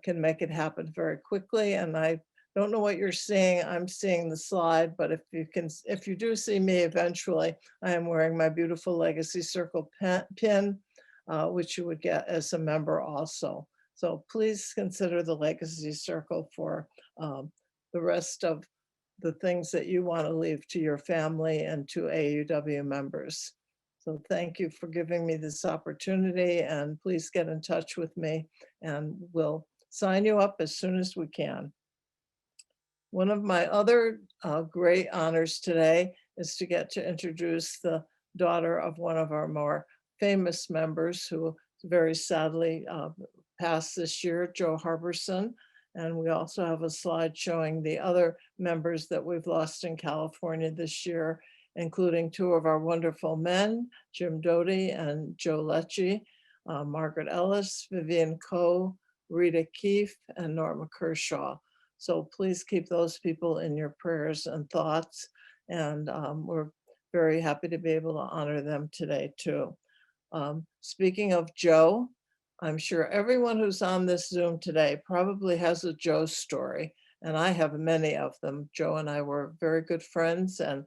can make it happen very quickly. And I don't know what you're seeing. I'm seeing the slide, but if you do see me eventually, I am wearing my beautiful Legacy Circle pin, which you would get as a member also. So please consider the Legacy Circle for the rest of the things that you want to leave to your family and to AUW members. So thank you for giving me this opportunity, and please get in touch with me and we'll sign you up as soon as we can. One of my other great honors today is to get to introduce the daughter of one of our more famous members who very sadly passed this year, Joe Harbison. And we also have a slide showing the other members that we've lost in California this year, including two of our wonderful men, Jim Dodie and Joe Lecce, Margaret Ellis, Vivian Coe, Rita Keefe, and Norma Kershaw. So please keep those people in your prayers and thoughts. And we're very happy to be able to honor them today too. Speaking of Joe, I'm sure everyone who's on this Zoom today probably has a Joe story, and I have many of them. Joe and I were very good friends and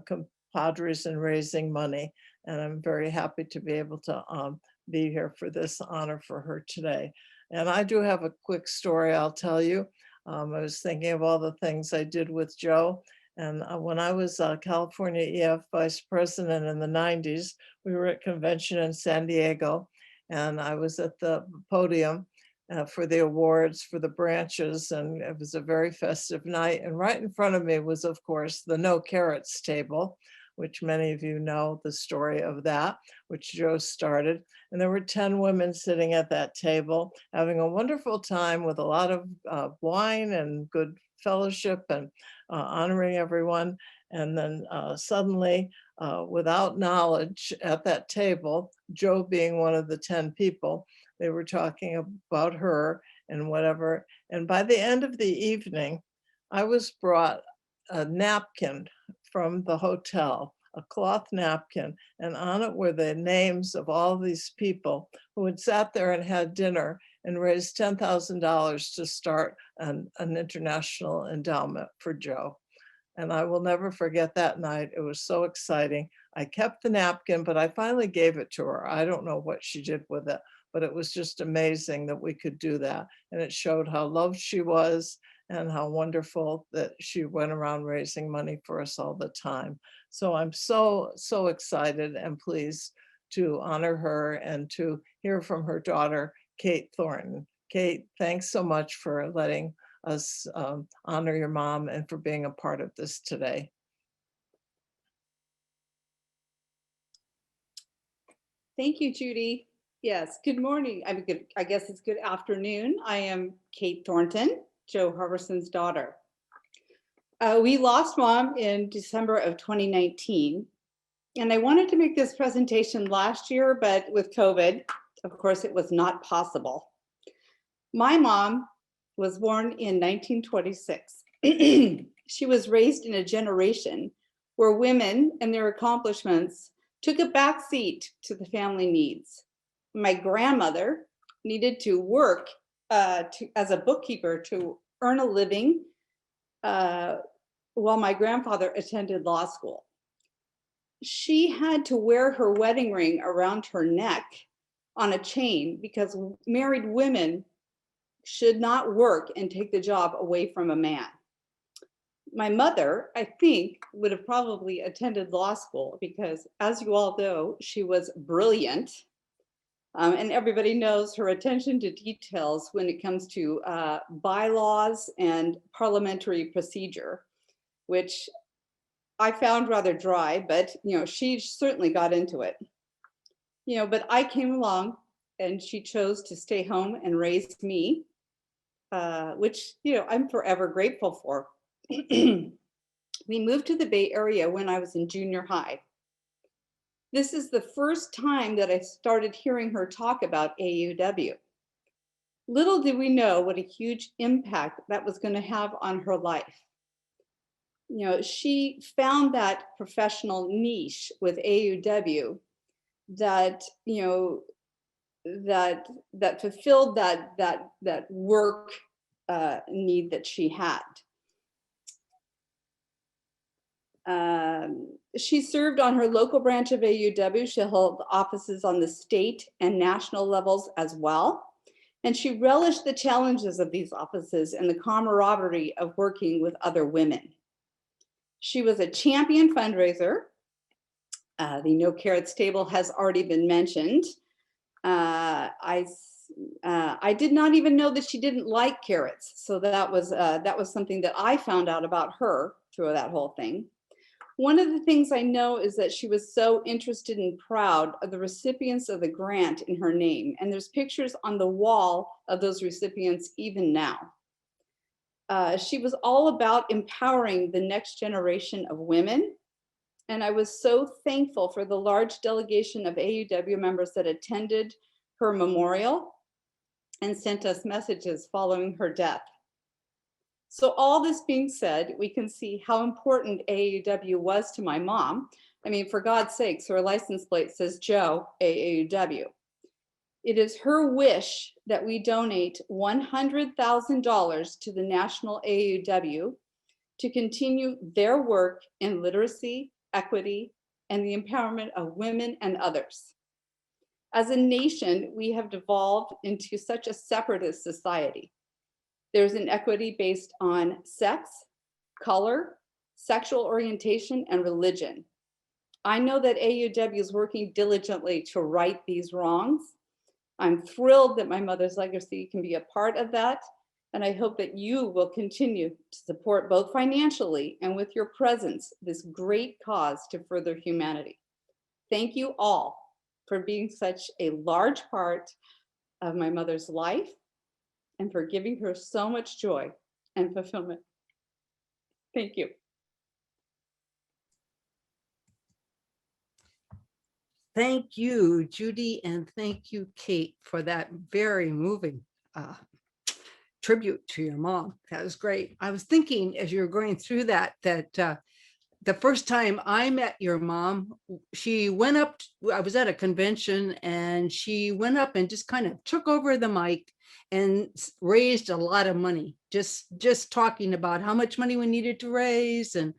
compadres in raising money, and I'm very happy to be able to be here for this honor for her today. And I do have a quick story I'll tell you. I was thinking of all the things I did with Joe. And when I was California EF Vice President in the 90s, we were at convention in San Diego, and I was at the podium for the awards for the branches, and it was a very festive night. And right in front of me was, of course, the no carrots table, which many of you know the story of that, which Joe started. And there were 10 women sitting at that table, having a wonderful time with a lot of wine and good fellowship and honoring everyone. And then suddenly, without knowledge at that table, Joe being one of the 10 people, they were talking about her and whatever. And by the end of the evening, I was brought a napkin from the hotel, a cloth napkin, and on it were the names of all these people who had sat there and had dinner and raised $10,000 to start an international endowment for Joe. And I will never forget that night. It was so exciting. I kept the napkin, but I finally gave it to her. I don't know what she did with it, but it was just amazing that we could do that. And it showed how loved she was and how wonderful that she went around raising money for us all the time. So I'm so, so excited and pleased to honor her and to hear from her daughter, Kate Thornton. Kate, thanks so much for letting us honor your mom and for being a part of this today. Thank you, Judy. Yes, good morning. I guess it's good afternoon. I am Kate Thornton, Joe Harbison's daughter. We lost mom in December of 2019. And I wanted to make this presentation last year, but with COVID, of course, it was not possible. My mom was born in 1926. She was raised in a generation where women and their accomplishments took a back seat to the family needs. My grandmother needed to work as a bookkeeper to earn a living while my grandfather attended law school. She had to wear her wedding ring around her neck on a chain because married women should not work and take the job away from a man. My mother, I think, would have probably attended law school because, as you all know, she was brilliant. And everybody knows her attention to details when it comes to bylaws and parliamentary procedure, which I found rather dry, but she certainly got into it. But I came along and she chose to stay home and raise me, which I'm forever grateful for. We moved to the Bay Area when I was in junior high. This is the first time that I started hearing her talk about AAUW. Little did we know what a huge impact that was going to have on her life. She found that professional niche with AAUW that that fulfilled that work need that she had. She served on her local branch of AAUW. She held offices on the state and national levels as well. And she relished the challenges of these offices and the camaraderie of working with other women. She was a champion fundraiser. The No Carrots table has already been mentioned. I did not even know that she didn't like carrots. So that was something that I found out about her through that whole thing. One of the things I know is that she was so interested and proud of the recipients of the grant in her name. And there's pictures on the wall of those recipients even now. She was all about empowering the next generation of women. And I was so thankful for the large delegation of AAUW members that attended her memorial and sent us messages following her death. So all this being said, we can see how important AAUW was to my mom. I mean, for God's sakes, her license plate says Joe AAUW. It is her wish that we donate $100,000 to the National AAUW to continue their work in literacy, equity, and the empowerment of women and others. As a nation, we have devolved into such a separatist society. There's inequity based on sex, color, sexual orientation, and religion. I know that AAUW is working diligently to right these wrongs. I'm thrilled that my mother's legacy can be a part of that, and I hope that you will continue to support both financially and with your presence this great cause to further humanity. Thank you all for being such a large part of my mother's life and for giving her so much joy and fulfillment. Thank you. Thank you, Judy, and thank you, Kate, for that very moving tribute to your mom. That was great. I was thinking as you were going through that the first time I met your mom, she went up, I was at a convention and she went up and just kind of took over the mic and raised a lot of money, just talking about how much money we needed to raise and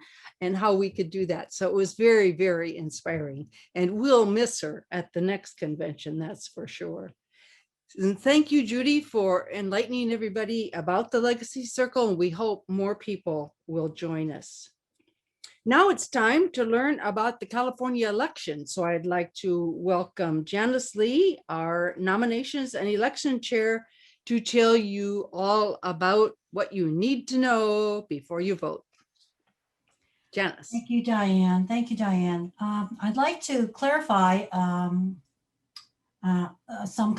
how we could do that. So it was very, very inspiring, and we'll miss her at the next convention, that's for sure. And thank you, Judy, for enlightening everybody about the Legacy Circle, and we hope more people will join us. Now it's time to learn about the California election. So I'd like to welcome Janice Lee, our nominations and election chair, to tell you all about what you need to know before you vote. Janice. Thank you, Diane. Thank you, Diane. I'd like to clarify some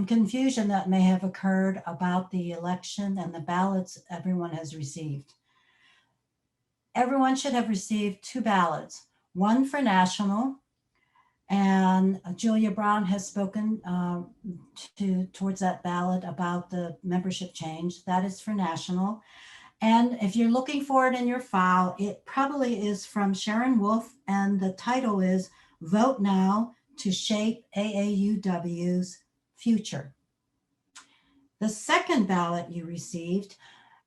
confusion that may have occurred about the election and the ballots everyone has received. Everyone should have received 2 ballots, one for national, and Julia Brown has spoken towards that ballot about the membership change. That is for national. And if you're looking for it in your file, it probably is from Sharon Wolf, and the title is Vote Now to Shape AAUW's Future. The second ballot you received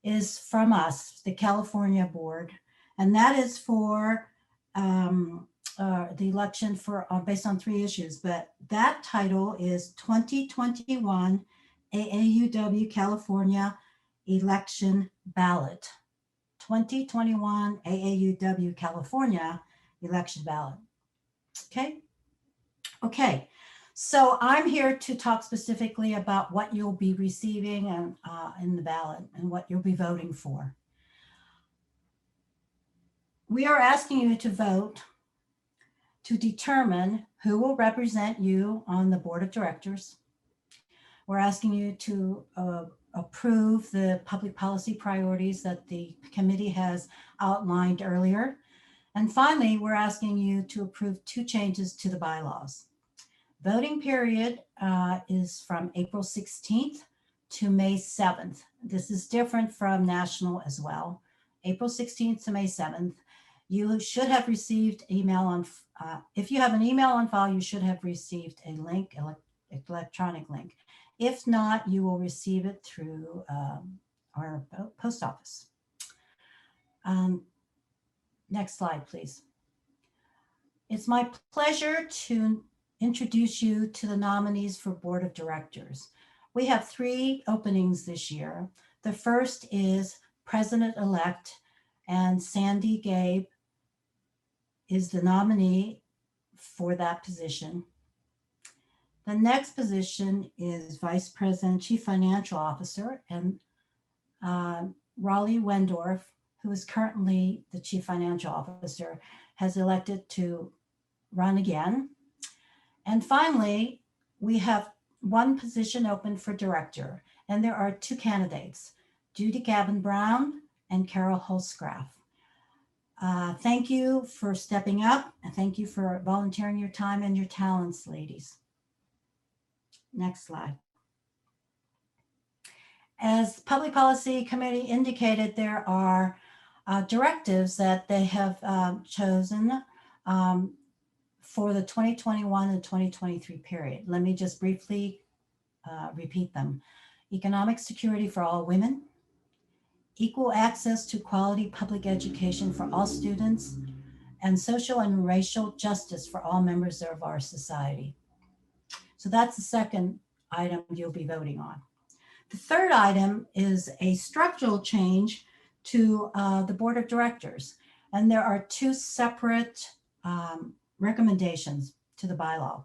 is from us, the California Board, and that is for the election for based on 3 issues, but that title is 2021 AAUW California Election Ballot. 2021 AAUW California Election Ballot. Okay. So I'm here to talk specifically about what you'll be receiving and in the ballot and what you'll be voting for. We are asking you to vote to determine who will represent you on the board of directors. We're asking you to approve the public policy priorities that the committee has outlined earlier. And finally, we're asking you to approve 2 changes to the bylaws. Voting period is from April 16th to May 7th. This is different from national as well. April 16th to May 7th. You should have received email on, if you have an email on file, you should have received a link, electronic link. If not, you will receive it through our post office. Next slide, please. It's my pleasure to introduce you to the nominees for board of directors. We have 3 openings this year. The first is president-elect, and Sandy Gabe is the nominee for that position. The next position is Vice President, Chief Financial Officer, and Raleigh Wendorf, who is currently the Chief Financial Officer, has elected to run again. And finally, we have one position open for director, and there are two candidates, Judy Gavin Brown and Carol Holzgraf. Thank you for stepping up, and thank you for volunteering your time and your talents, ladies. Next slide. As Public Policy Committee indicated, there are directives that they have chosen for the 2021 and 2023 period. Let me just briefly repeat them. Economic security for all women, equal access to quality public education for all students, and social and racial justice for all members of our society. So that's the second item you'll be voting on. The third item is a structural change to the board of directors. And there are two separate recommendations to the bylaw.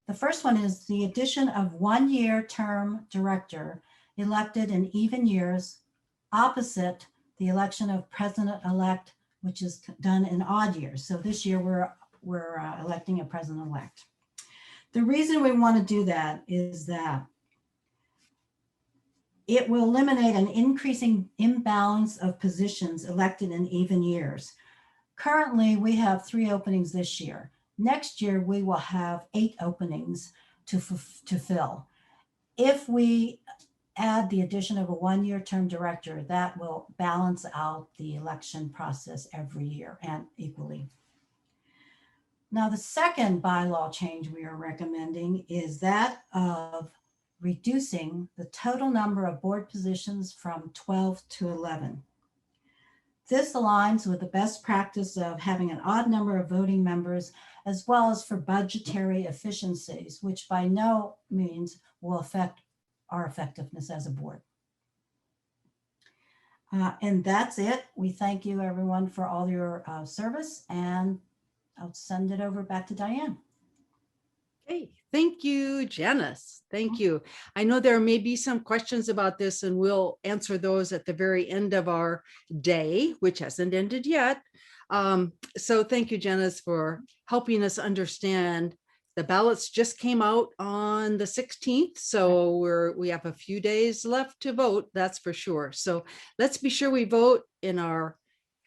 The first one is the addition of 1-year term director elected in even years opposite the election of president-elect, which is done in odd years. So this year we're electing a president-elect. The reason we want to do that is that it will eliminate an increasing imbalance of positions elected in even years. Currently, we have 3 openings this year. Next year, we will have 8 openings to fill. If we add the addition of a 1-year term director, that will balance out the election process every year and equally. Now, the second bylaw change we are recommending is that of reducing the total number of board positions from 12 to 11. This aligns with the best practice of having an odd number of voting members, as well as for budgetary efficiencies, which by no means will affect our effectiveness as a board. And that's it. We thank you, everyone, for all your service, and I'll send it over back to Diane. Okay, thank you, Janice. Thank you. I know there may be some questions about this, and we'll answer those at the very end of our day, which hasn't ended yet. So thank you, Janice, for helping us understand. The ballots just came out on the 16th, so we have a few days left to vote, that's for sure. So let's be sure we vote in our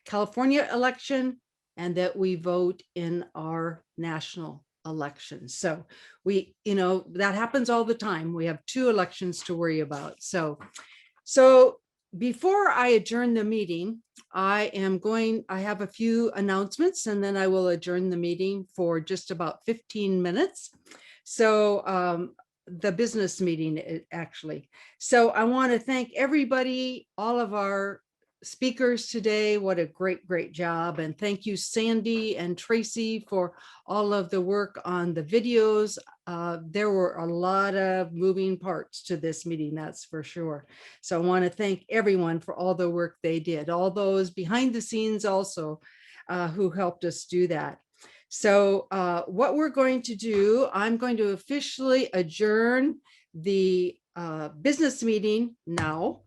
California election and that we vote in our national elections. So that happens all the time. We have 2 elections to worry about. So before I adjourn the meeting, I have a few announcements, and then I will adjourn the meeting for just about 15 minutes. So the business meeting, actually. So I want to thank everybody, all of our speakers today. What a great job. And thank you, Sandy and Tracy, for all of the work on the videos. There were a lot of moving parts to this meeting, that's for sure. So I want to thank everyone for all the work they did, all those behind the scenes also who helped us do that. So what we're going to do, I'm going to officially adjourn the business meeting now.